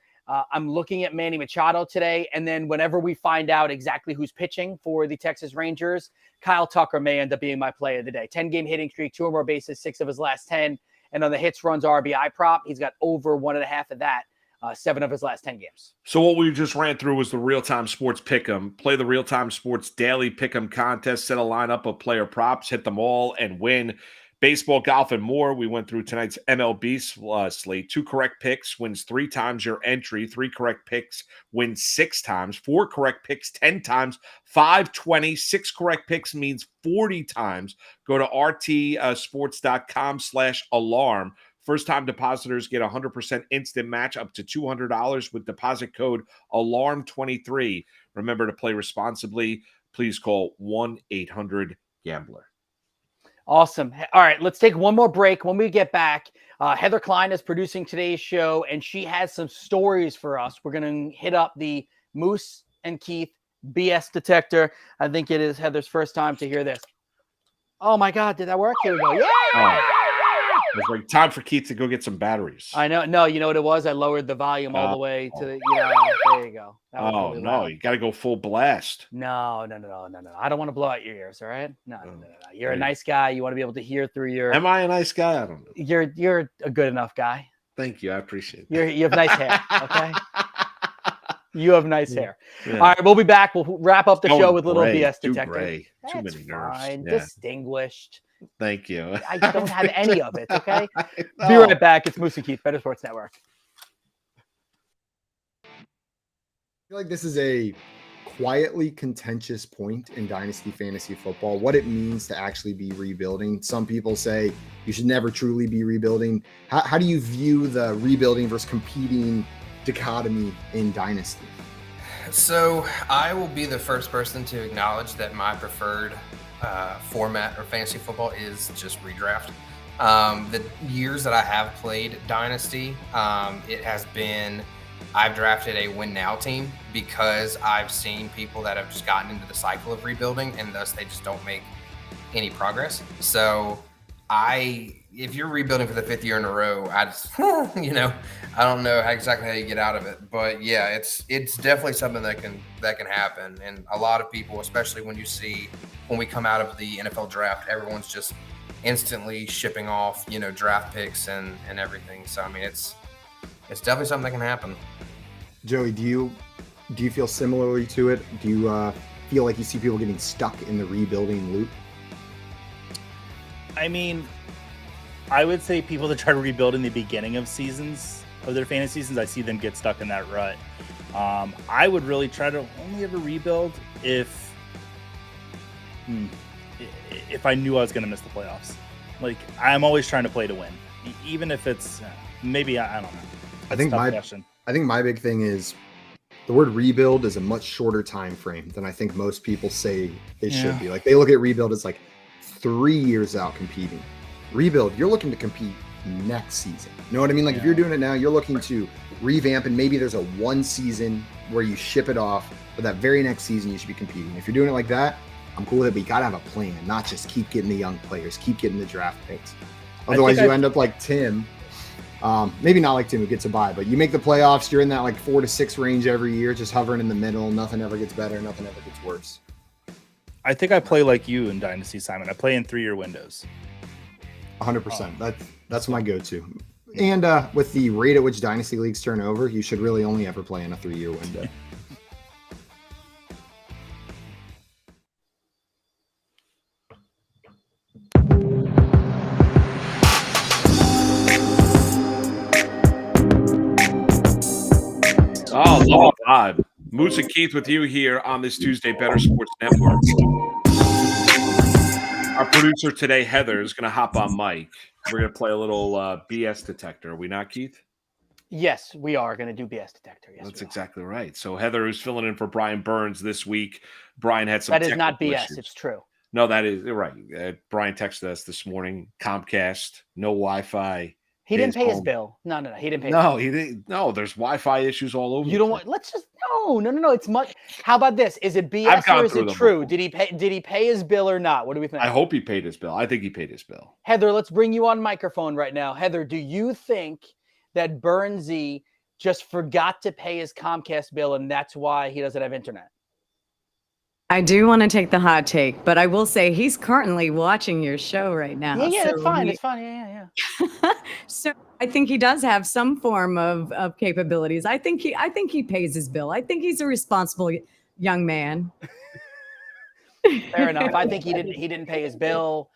[SPEAKER 2] I'm looking at Manny Machado today. And then whenever we find out exactly who's pitching for the Texas Rangers, Kyle Tucker may end up being my play of the day. 10-game hitting streak, 2 or more bases, 6 of his last 10. And on the hits, runs, RBI prop, he's got over 1.5 of that. 7 of his last 10 games.
[SPEAKER 1] So what we just ran through was the Real-Time Sports Pick'em. Play the Real-Time Sports Daily Pick'em contest. Set a lineup of player props. Hit them all and win. Baseball, golf, and more. We went through tonight's MLB slate. 2 correct picks wins 3 times your entry. 3 correct picks wins 6 times. 4 correct picks 10 times. 520. 6 correct picks means 40 times. Go to rtsports.com/alarm. First-time depositors get 100% instant match up to $200 with deposit code ALARM23. Remember to play responsibly. Please call 1-800-GAMBLER.
[SPEAKER 2] Awesome. All right, let's take one more break. When we get back, Heather Klein is producing today's show, and she has some stories for us. We're going to hit up the Moose and Keith BS detector. I think it is Heather's first time to hear this. Oh, my God. Did that work? Here we go. Yeah!
[SPEAKER 1] Oh. It was like time for Keith to go get some batteries.
[SPEAKER 2] I know. No, you know what it was? I lowered the volume all the way to the, there you go. That was really
[SPEAKER 1] no,
[SPEAKER 2] loud.
[SPEAKER 1] you got to go full blast.
[SPEAKER 2] No. I don't want to blow out your ears, all right? No. You're a nice guy. You want to be able to hear through your...
[SPEAKER 1] Am I a nice guy? I don't know.
[SPEAKER 2] You're a good enough guy.
[SPEAKER 1] Thank you. I appreciate it.
[SPEAKER 2] You have nice hair, okay? You have nice hair.
[SPEAKER 1] Yeah.
[SPEAKER 2] All right, we'll be back. We'll wrap up the show with a little
[SPEAKER 1] gray,
[SPEAKER 2] BS
[SPEAKER 1] too
[SPEAKER 2] detector.
[SPEAKER 1] Gray. Too
[SPEAKER 2] That's
[SPEAKER 1] many nerves.
[SPEAKER 2] fine.
[SPEAKER 1] Yeah.
[SPEAKER 2] Distinguished.
[SPEAKER 1] Thank you.
[SPEAKER 2] I don't have any of it, okay? Be right back. It's Moose and Keith, Better Sports Network.
[SPEAKER 9] I feel like this is a quietly contentious point in Dynasty Fantasy Football, what it means to actually be rebuilding. Some people say you should never truly be rebuilding. How do you view the rebuilding versus competing dichotomy in Dynasty?
[SPEAKER 10] So I will be the first person to acknowledge that my preferred format of fantasy football is just redraft. The years that I have played Dynasty, it has been, I've drafted a win now team because I've seen people that have just gotten into the cycle of rebuilding and thus they just don't make any progress. So if you're rebuilding for the 5th year in a row, I just, I don't know exactly how you get out of it, but yeah, it's definitely something that can happen. And a lot of people, especially when we come out of the NFL draft, everyone's just instantly shipping off, draft picks and everything. So, I mean, it's definitely something that can happen.
[SPEAKER 9] Joey, do you feel similarly to it? Do you feel like you see people getting stuck in the rebuilding loop?
[SPEAKER 11] I mean, I would say people that try to rebuild in the beginning of seasons, of their fantasy seasons, I see them get stuck in that rut. I would really try to only ever rebuild if I knew I was going to miss the playoffs. Like, I'm always trying to play to win, even if it's maybe I don't know.
[SPEAKER 9] I think my big thing is the word rebuild is a much shorter time frame than I think most people say it should be. Like, they look at rebuild as like 3 years out competing. Rebuild, you're looking to compete next season. You know what I mean? Like, if you're doing it now, you're looking to revamp, and maybe there's a one season where you ship it off, but that very next season you should be competing. If you're doing it like that, I'm cool with it, but you gotta have a plan, not just keep getting the young players, keep getting the draft picks. Otherwise, you end up like Tim. Maybe not like Tim who gets a bye, but you make the playoffs, you're in that like 4 to 6 range every year, just hovering in the middle. Nothing ever gets better, nothing ever gets worse.
[SPEAKER 11] I think I play like you in Dynasty, Simon. I play in 3-year windows.
[SPEAKER 9] 100%. That's my go-to. And with the rate at which Dynasty leagues turn over, you should really only ever play in a 3-year window.
[SPEAKER 1] Oh, love the vibe. Moose and Keith with you here on this Tuesday, Better Sports Network. Our producer today, Heather, is going to hop on mic. We're going to play a little BS detector. Are we not, Keith?
[SPEAKER 2] Yes, we are going to do BS detector. Yes,
[SPEAKER 1] that's exactly right. So Heather, who's filling in for Brian Burns this week. Brian had some.
[SPEAKER 2] That is not BS.
[SPEAKER 1] Issues.
[SPEAKER 2] It's true.
[SPEAKER 1] No, that is right. Brian texted us this morning. Comcast, no Wi-Fi.
[SPEAKER 2] He didn't pay his bill. No, he didn't pay.
[SPEAKER 1] No, he didn't. No, there's Wi-Fi issues all over.
[SPEAKER 2] You don't want. Let's just no. It's much. How about this? Is it BS or is it true? Did he pay his bill or not? What do we think?
[SPEAKER 1] I hope he paid his bill. I think he paid his bill.
[SPEAKER 2] Heather, let's bring you on microphone right now. Heather, do you think that Burnsy just forgot to pay his Comcast bill, and that's why he doesn't have internet.
[SPEAKER 3] I do want to take the hot take, but I will say he's currently watching your show right now.
[SPEAKER 2] Yeah,
[SPEAKER 3] so
[SPEAKER 2] it's fine. It's fine. Yeah.
[SPEAKER 3] So I think he does have some form of capabilities. I think he pays his bill. I think he's a responsible young man.
[SPEAKER 2] Fair enough. I think he didn't pay his bill.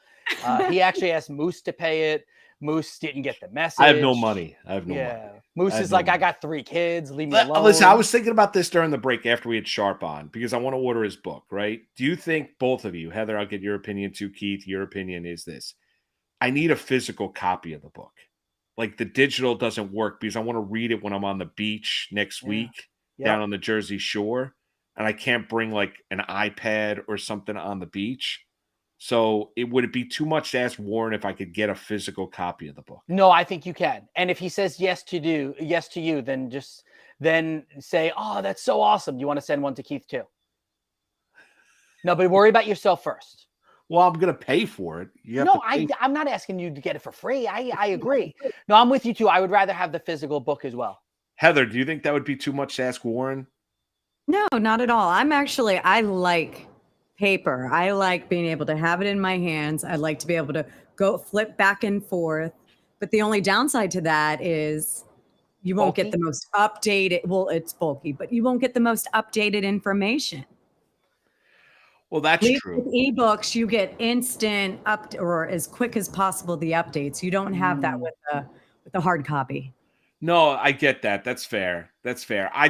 [SPEAKER 2] He actually asked Moose to pay it. Moose didn't get the message.
[SPEAKER 1] I have no money. money.
[SPEAKER 2] Moose is like, I got 3 kids. Leave me alone.
[SPEAKER 1] Listen, I was thinking about this during the break after we had Sharp on because I want to order his book, right? Do you think both of you, Heather, I'll get your opinion too, Keith, your opinion is this. I need a physical copy of the book. Like the digital doesn't work because I want to read it when I'm on the beach next week down on the Jersey Shore. And I can't bring like an iPad or something on the beach. So would it be too much to ask Warren if I could get a physical copy of the book?
[SPEAKER 2] No, I think you can. And if he says yes to you, then say, oh, that's so awesome. Do you want to send one to Keith too? No, but worry about yourself first.
[SPEAKER 1] Well, I'm going to pay for it.
[SPEAKER 2] I'm not asking you to get it for free. I agree. No, I'm with you too. I would rather have the physical book as well.
[SPEAKER 1] Heather, do you think that would be too much to ask Warren?
[SPEAKER 3] No, not at all. I like paper. I like being able to have it in my hands. I like to be able to go flip back and forth. But the only downside to that is you won't get the most updated. Well, it's bulky, but you won't get the most updated information.
[SPEAKER 1] Well, that's true.
[SPEAKER 3] With ebooks, you get instant or as quick as possible the updates. You don't have that with the hard copy.
[SPEAKER 1] No, I get that. That's fair. I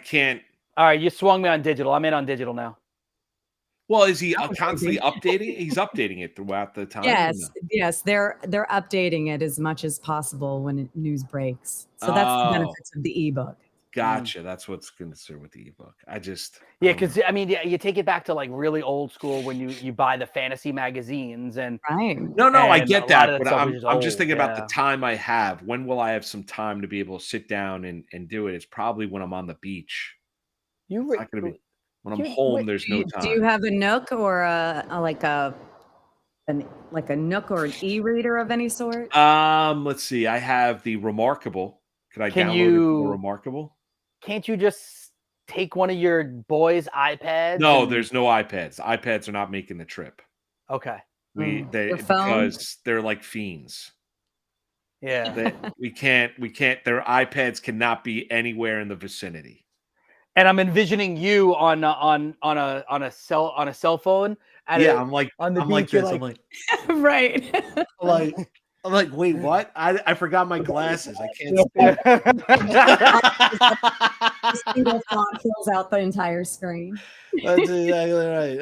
[SPEAKER 1] can't.
[SPEAKER 2] All right, you swung me on digital. I'm in on digital now.
[SPEAKER 1] Well, is he constantly updating? He's updating it throughout the time.
[SPEAKER 3] Yes, they're updating it as much as possible when news breaks. So that's the benefits of the ebook.
[SPEAKER 1] Gotcha. That's what's concerned with the ebook.
[SPEAKER 2] Because you take it back to like really old school when you buy the fantasy magazines and
[SPEAKER 3] right.
[SPEAKER 1] No, I get that, but I'm just thinking about the time I have. When will I have some time to be able to sit down and do it? It's probably when I'm on the beach. It's not going to be. When I'm home, there's no time.
[SPEAKER 3] Do you have a Nook or a Nook or an e-reader of any sort?
[SPEAKER 1] Let's see. I have the Remarkable. Could I download it for Remarkable?
[SPEAKER 2] Can't you just take one of your boys' iPads?
[SPEAKER 1] No, there's no iPads. iPads are not making the trip.
[SPEAKER 2] Okay.
[SPEAKER 1] Because they're like fiends.
[SPEAKER 2] Yeah.
[SPEAKER 1] We can't. Their iPads cannot be anywhere in the vicinity.
[SPEAKER 2] And I'm envisioning you on a cell phone.
[SPEAKER 1] I'm like this.
[SPEAKER 2] Like,
[SPEAKER 1] I'm like,
[SPEAKER 3] right.
[SPEAKER 1] I'm like, wait, what? I forgot my glasses. I can't see.
[SPEAKER 3] Single font fills out the entire screen.
[SPEAKER 1] That's exactly right.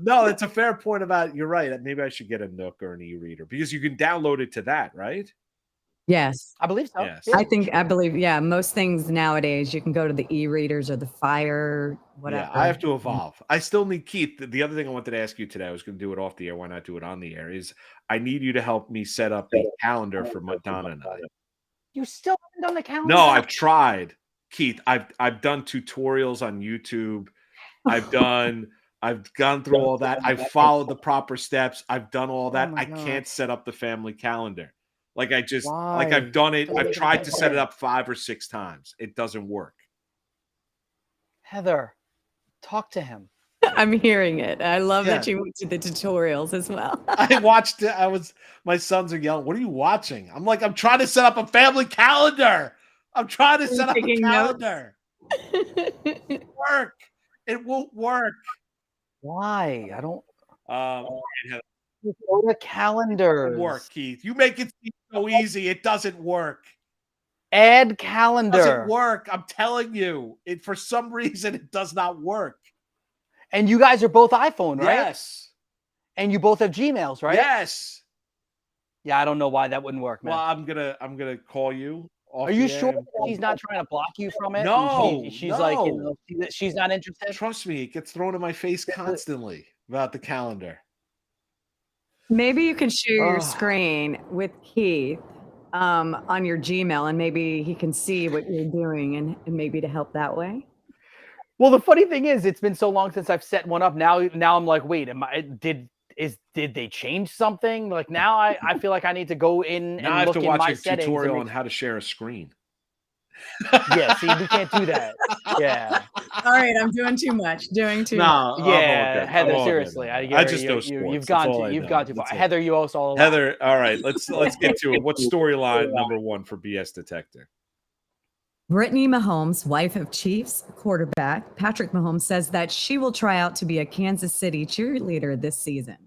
[SPEAKER 1] No, it's a fair point about. You're right. Maybe I should get a Nook or an e-reader because you can download it to that, right?
[SPEAKER 3] Yes,
[SPEAKER 2] I believe so.
[SPEAKER 1] Yes.
[SPEAKER 3] I believe. Yeah, most things nowadays you can go to the e-readers or the Fire, whatever.
[SPEAKER 1] Yeah, I have to evolve. I still need Keith. The other thing I wanted to ask you today, I was going to do it off the air. Why not do it on the air? Is I need you to help me set up the calendar for Madonna and I.
[SPEAKER 2] You still haven't done the calendar?
[SPEAKER 1] No, I've tried, Keith. I've done tutorials on YouTube. I've gone through all that. I've followed the proper steps. I've done all that. I can't set up the family calendar. Like I've done it. I've tried to set it up 5 or 6 times. It doesn't work.
[SPEAKER 2] Heather, talk to him.
[SPEAKER 3] I'm hearing it. I love that you went to the tutorials as well.
[SPEAKER 1] I watched it. My sons are yelling, "What are you watching?" I'm like, I'm trying to set up a family calendar. I'm trying to set up a calendar. It won't work.
[SPEAKER 2] Why? I don't.
[SPEAKER 1] Go
[SPEAKER 2] to calendars.
[SPEAKER 1] It doesn't work, Keith. You make it seem so easy. It doesn't work.
[SPEAKER 2] Add calendar.
[SPEAKER 1] It doesn't work. I'm telling you. For some reason, it does not work.
[SPEAKER 2] And you guys are both iPhone, right?
[SPEAKER 1] Yes.
[SPEAKER 2] And you both have Gmails, right?
[SPEAKER 1] Yes.
[SPEAKER 2] Yeah, I don't know why that wouldn't work, man.
[SPEAKER 1] Well, I'm gonna call you.
[SPEAKER 2] Are you sure that he's not trying to block you from it?
[SPEAKER 1] No.
[SPEAKER 2] She's like, she's not interested.
[SPEAKER 1] Trust me, it gets thrown in my face constantly about the calendar.
[SPEAKER 3] Maybe you can share your screen with Keith on your Gmail, and maybe he can see what you're doing and maybe to help that way.
[SPEAKER 2] Well, the funny thing is, it's been so long since I've set one up. Now I'm like, wait, did they change something? Like now I feel like I need to go in
[SPEAKER 1] Now I
[SPEAKER 2] and
[SPEAKER 1] have
[SPEAKER 2] look
[SPEAKER 1] to
[SPEAKER 2] in
[SPEAKER 1] watch
[SPEAKER 2] my
[SPEAKER 1] a
[SPEAKER 2] settings.
[SPEAKER 1] tutorial on how to share a screen.
[SPEAKER 2] Yeah, see, we can't do that. Yeah.
[SPEAKER 3] All right, I'm doing too much. Doing too much.
[SPEAKER 1] No, I'm all
[SPEAKER 2] Yeah,
[SPEAKER 1] good.
[SPEAKER 2] Heather,
[SPEAKER 1] I'm all good.
[SPEAKER 2] seriously.
[SPEAKER 1] I just know sports.
[SPEAKER 2] You've
[SPEAKER 1] That's
[SPEAKER 2] gone
[SPEAKER 1] all
[SPEAKER 2] to
[SPEAKER 1] I
[SPEAKER 2] you've
[SPEAKER 1] know.
[SPEAKER 2] gone too far.
[SPEAKER 1] That's it.
[SPEAKER 2] Heather, you also all
[SPEAKER 1] Heather, all right, let's get to it. What's storyline number 1 for BS Detector?
[SPEAKER 3] Brittany Mahomes, wife of Chiefs quarterback Patrick Mahomes, says that she will try out to be a Kansas City cheerleader this season.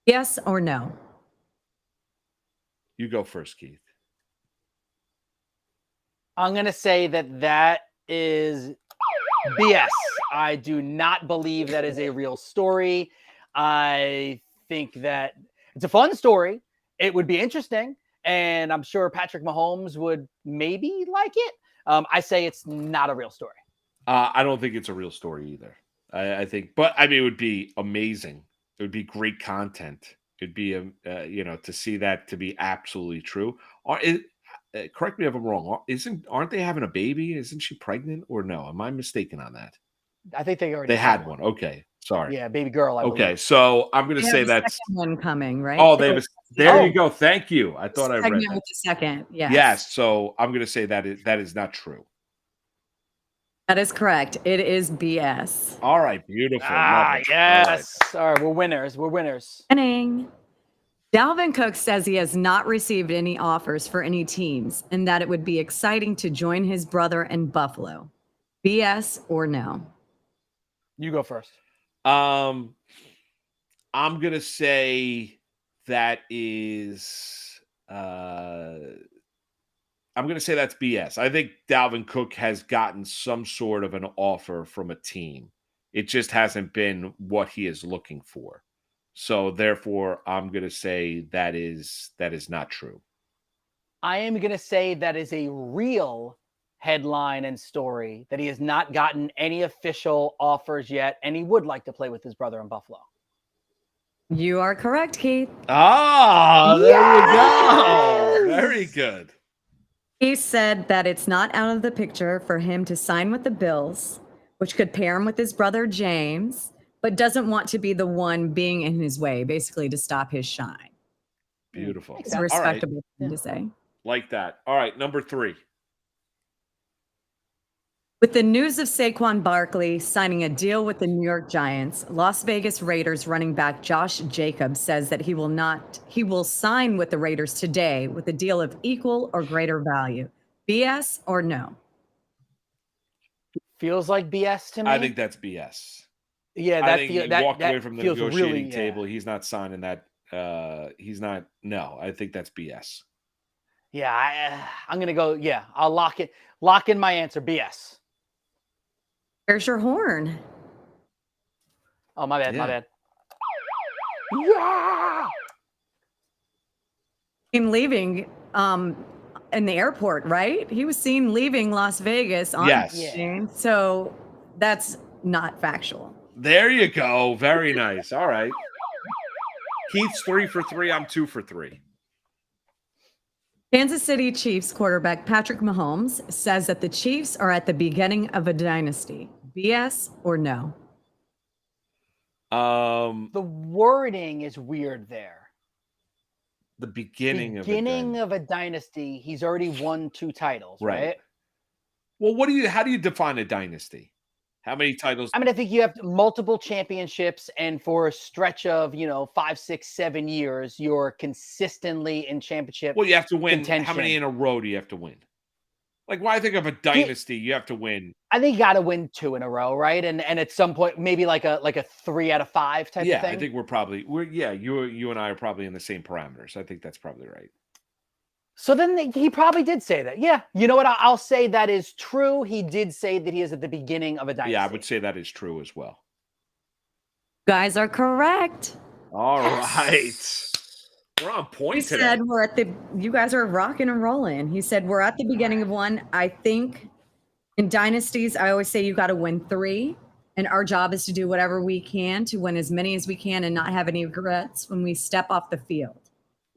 [SPEAKER 3] Yes or no?
[SPEAKER 1] You go first, Keith.
[SPEAKER 2] I'm going to say that is BS. I do not believe that is a real story. I think that it's a fun story. It would be interesting. And I'm sure Patrick Mahomes would maybe like it. I say it's not a real story.
[SPEAKER 1] I don't think it's a real story either. I think, but I mean, it would be amazing. It would be great content. It'd be, to see that to be absolutely true. Correct me if I'm wrong. Aren't they having a baby? Isn't she pregnant or no? Am I mistaken on that?
[SPEAKER 2] I think they already
[SPEAKER 1] had one. Okay, sorry.
[SPEAKER 2] Yeah, baby girl. I
[SPEAKER 1] okay,
[SPEAKER 2] believe.
[SPEAKER 1] so I'm going to say that's
[SPEAKER 3] one coming, right?
[SPEAKER 1] Oh, there you go. Thank you. I thought I read that.
[SPEAKER 3] With the second. Yes.
[SPEAKER 1] Yes. So I'm going to say that is not true.
[SPEAKER 3] That is correct. It is BS.
[SPEAKER 1] All right. Beautiful.
[SPEAKER 2] Yes. All right. We're winners.
[SPEAKER 3] Winning. Dalvin Cook says he has not received any offers for any teams and that it would be exciting to join his brother in Buffalo. BS or no?
[SPEAKER 2] You go first.
[SPEAKER 1] I'm going to say that is I'm going to say that's BS. I think Dalvin Cook has gotten some sort of an offer from a team. It just hasn't been what he is looking for. So therefore, I'm going to say that is not true.
[SPEAKER 2] I am going to say that is a real headline and story, that he has not gotten any official offers yet, and he would like to play with his brother in Buffalo.
[SPEAKER 3] You are correct, Keith.
[SPEAKER 1] Ah, there you go. Very good.
[SPEAKER 3] He said that it's not out of the picture for him to sign with the Bills, which could pair him with his brother James, but doesn't want to be the one being in his way, basically to stop his shine.
[SPEAKER 1] Beautiful.
[SPEAKER 3] It's a respectable thing to say.
[SPEAKER 1] Like that. All right, number 3.
[SPEAKER 3] With the news of Saquon Barkley signing a deal with the New York Giants, Las Vegas Raiders running back Josh Jacobs says that he will sign with the Raiders today with a deal of equal or greater value. BS or no?
[SPEAKER 2] Feels like BS to me.
[SPEAKER 1] I think that's BS.
[SPEAKER 2] Yeah,
[SPEAKER 1] I think he walked away from the negotiating table. He's not signing that. He's not. No, I think that's BS.
[SPEAKER 2] Yeah, I'm gonna go. Yeah, I'll lock in my answer. BS.
[SPEAKER 3] There's your horn.
[SPEAKER 2] Oh, my bad. My bad. Yeah.
[SPEAKER 3] In leaving in the airport, right? He was seen leaving Las Vegas on so that's not factual.
[SPEAKER 1] There you go. Very nice. All right. Keith's 3 for 3. I'm 2 for 3.
[SPEAKER 3] Kansas City Chiefs quarterback Patrick Mahomes says that the Chiefs are at the beginning of a dynasty. BS or no?
[SPEAKER 2] The wording is weird there.
[SPEAKER 1] The beginning
[SPEAKER 2] of a dynasty. He's already won 2 titles, right?
[SPEAKER 1] Well, how do you define a dynasty? How many titles?
[SPEAKER 2] I mean, I think you have multiple championships, and for a stretch of 5, 6, 7 years, you're consistently in championship.
[SPEAKER 1] Well, you have to win.
[SPEAKER 2] Contention.
[SPEAKER 1] How many in a row do you have to win? Like, when I think of a dynasty, you have to win.
[SPEAKER 2] I think you got to win 2 in a row, right? And at some point, maybe like a 3 out of 5 type of thing.
[SPEAKER 1] Yeah, I think you and I are probably in the same parameters. I think that's probably right.
[SPEAKER 2] So then he probably did say that. Yeah. You know what? I'll say that is true. He did say that he is at the beginning of a dynasty.
[SPEAKER 1] Yeah, I would say that is true as well.
[SPEAKER 3] Guys are correct.
[SPEAKER 1] All right. We're on point today.
[SPEAKER 3] He said you guys are rocking and rolling. He said we're at the beginning of one. I think in dynasties, I always say you got to win 3. And our job is to do whatever we can to win as many as we can and not have any regrets when we step off the field.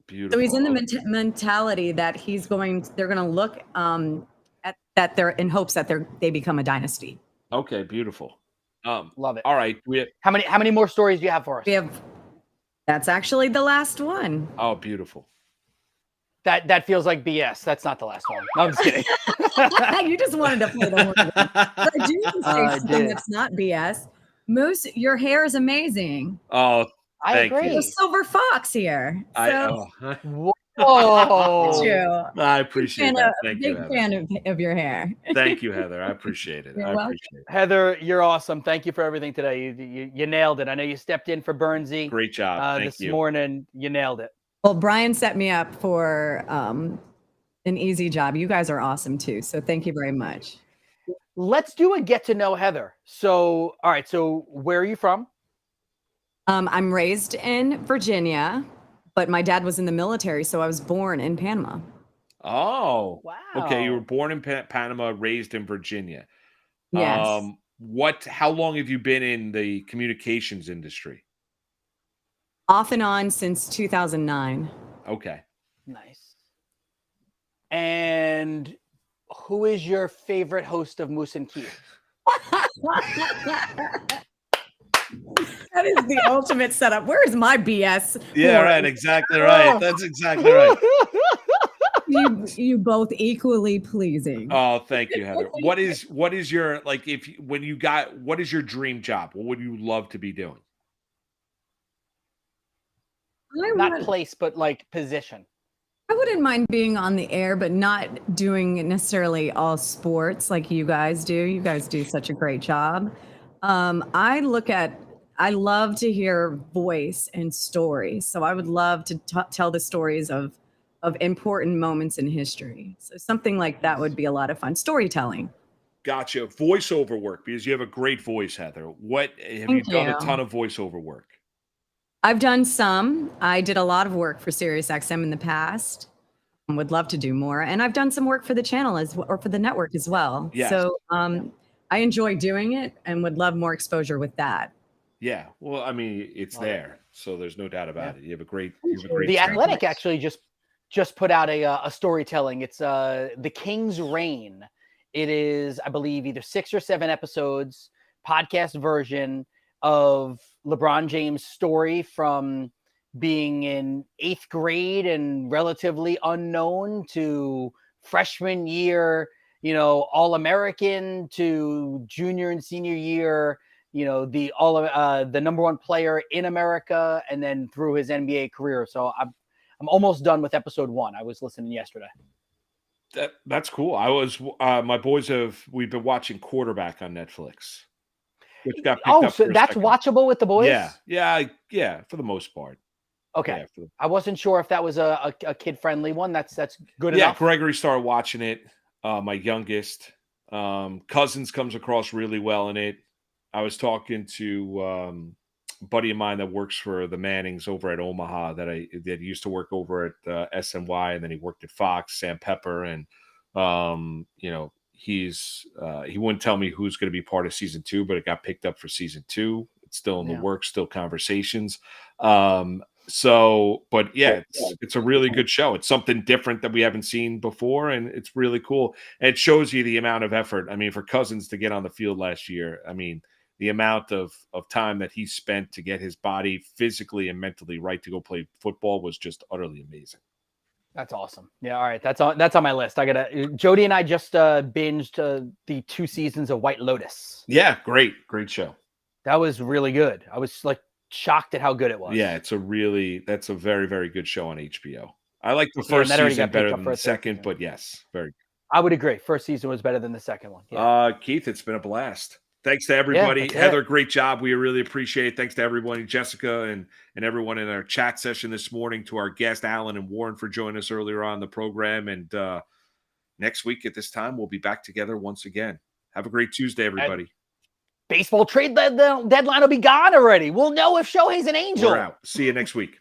[SPEAKER 1] Beautiful.
[SPEAKER 3] So he's in the mentality that they're going to look at that they're in hopes that they become a dynasty.
[SPEAKER 1] Okay, beautiful.
[SPEAKER 2] Love it.
[SPEAKER 1] All right.
[SPEAKER 2] How many more stories do you have for us?
[SPEAKER 3] We have That's actually the last one.
[SPEAKER 1] Oh, beautiful.
[SPEAKER 2] That feels like BS. That's not the last one. No, I'm just kidding.
[SPEAKER 3] You just wanted to play the horn. But I do want to say something that's not BS. Moose, your hair is amazing.
[SPEAKER 1] Oh,
[SPEAKER 2] I agree.
[SPEAKER 3] The silver fox here. So,
[SPEAKER 2] whoa.
[SPEAKER 1] I appreciate that. Thank you,
[SPEAKER 3] big
[SPEAKER 1] Heather.
[SPEAKER 3] fan of your hair.
[SPEAKER 1] Thank you, Heather. I appreciate it.
[SPEAKER 3] You're
[SPEAKER 1] I
[SPEAKER 3] welcome.
[SPEAKER 1] appreciate it.
[SPEAKER 2] Heather, you're awesome. Thank you for everything today. You nailed it. I know you stepped in for Burnsy.
[SPEAKER 1] Great job. Thank
[SPEAKER 2] this
[SPEAKER 1] you.
[SPEAKER 2] morning. You nailed it.
[SPEAKER 3] Well, Brian set me up for an easy job. You guys are awesome too. So thank you very much.
[SPEAKER 2] Let's do a get to know Heather. So, all right. So where are you from?
[SPEAKER 3] I'm raised in Virginia, but my dad was in the military, so I was born in Panama.
[SPEAKER 1] Oh,
[SPEAKER 2] wow.
[SPEAKER 1] Okay, you were born in Panama, raised in Virginia.
[SPEAKER 3] Yes.
[SPEAKER 1] How long have you been in the communications industry?
[SPEAKER 3] Off and on since 2009.
[SPEAKER 1] Okay.
[SPEAKER 2] Nice. And who is your favorite host of Moose and Keith?
[SPEAKER 3] That is the ultimate setup. Where is my BS?
[SPEAKER 1] Yeah, right. Exactly right. That's exactly right.
[SPEAKER 3] You both equally pleasing.
[SPEAKER 1] Oh, thank you, Heather. What is your what is your dream job? What would you love to be doing?
[SPEAKER 2] Not place, but like position.
[SPEAKER 3] I wouldn't mind being on the air, but not doing necessarily all sports like you guys do. You guys do such a great job. I love to hear voice and stories. So I would love to tell the stories of important moments in history. So something like that would be a lot of fun. Storytelling.
[SPEAKER 1] Gotcha. Voiceover work, because you have a great voice, Heather. What have you done a ton of voiceover work?
[SPEAKER 3] I've done some. I did a lot of work for SiriusXM in the past. Would love to do more. And I've done some work for the channel or for the network as well.
[SPEAKER 1] Yes.
[SPEAKER 3] So I enjoy doing it and would love more exposure with that.
[SPEAKER 1] Yeah. Well, I mean, it's there. So there's no doubt about it. You have a great
[SPEAKER 2] The Athletic actually just put out a storytelling. It's The King's Reign. It is, I believe, either 6 or 7 episodes, podcast version of LeBron James' story from being in 8th grade and relatively unknown to freshman year, All-American, to junior and senior year, the number one player in America, and then through his NBA career. So I'm almost done with episode 1. I was listening yesterday.
[SPEAKER 1] That's cool. My boys we've been watching Quarterback on Netflix, which got picked up.
[SPEAKER 2] So that's watchable with the boys?
[SPEAKER 1] Yeah, for the most part.
[SPEAKER 2] Okay. Yeah, I wasn't sure if that was a kid-friendly one. That's good enough.
[SPEAKER 1] Yeah, Gregory started watching it. My youngest. Cousins comes across really well in it. I was talking to a buddy of mine that works for the Mannings over at Omaha that used to work over at SNY, and then he worked at Fox, Sam Pepper, and he wouldn't tell me who's going to be part of season 2, but it got picked up for season 2. It's still in the works, still conversations. It's a really good show. It's something different that we haven't seen before, and it's really cool. And it shows you the amount of effort. I mean, for Cousins to get on the field last year, I mean, the amount of time that he spent to get his body physically and mentally right to go play football was just utterly amazing.
[SPEAKER 2] That's awesome. Yeah, all right. That's on my list. Jody and I just binged the 2 seasons of White Lotus.
[SPEAKER 1] Yeah, great show.
[SPEAKER 2] That was really good. I was like shocked at how good it was.
[SPEAKER 1] Yeah, that's a very, very good show on HBO. I like the first season better than the second, but yes, very good.
[SPEAKER 2] I would agree. First season was better than the second one.
[SPEAKER 1] Yeah. Keith, it's been a blast. Thanks to everybody. Heather, great job. We really appreciate it. Thanks to everybody, Jessica and everyone in our chat session this morning, to our guest, Alan and Warren, for joining us earlier on the program. And next week at this time, we'll be back together once again. Have a great Tuesday, everybody.
[SPEAKER 2] And baseball trade deadline will be gone already. We'll know if Shohei's an angel.
[SPEAKER 1] We're out. See you next week.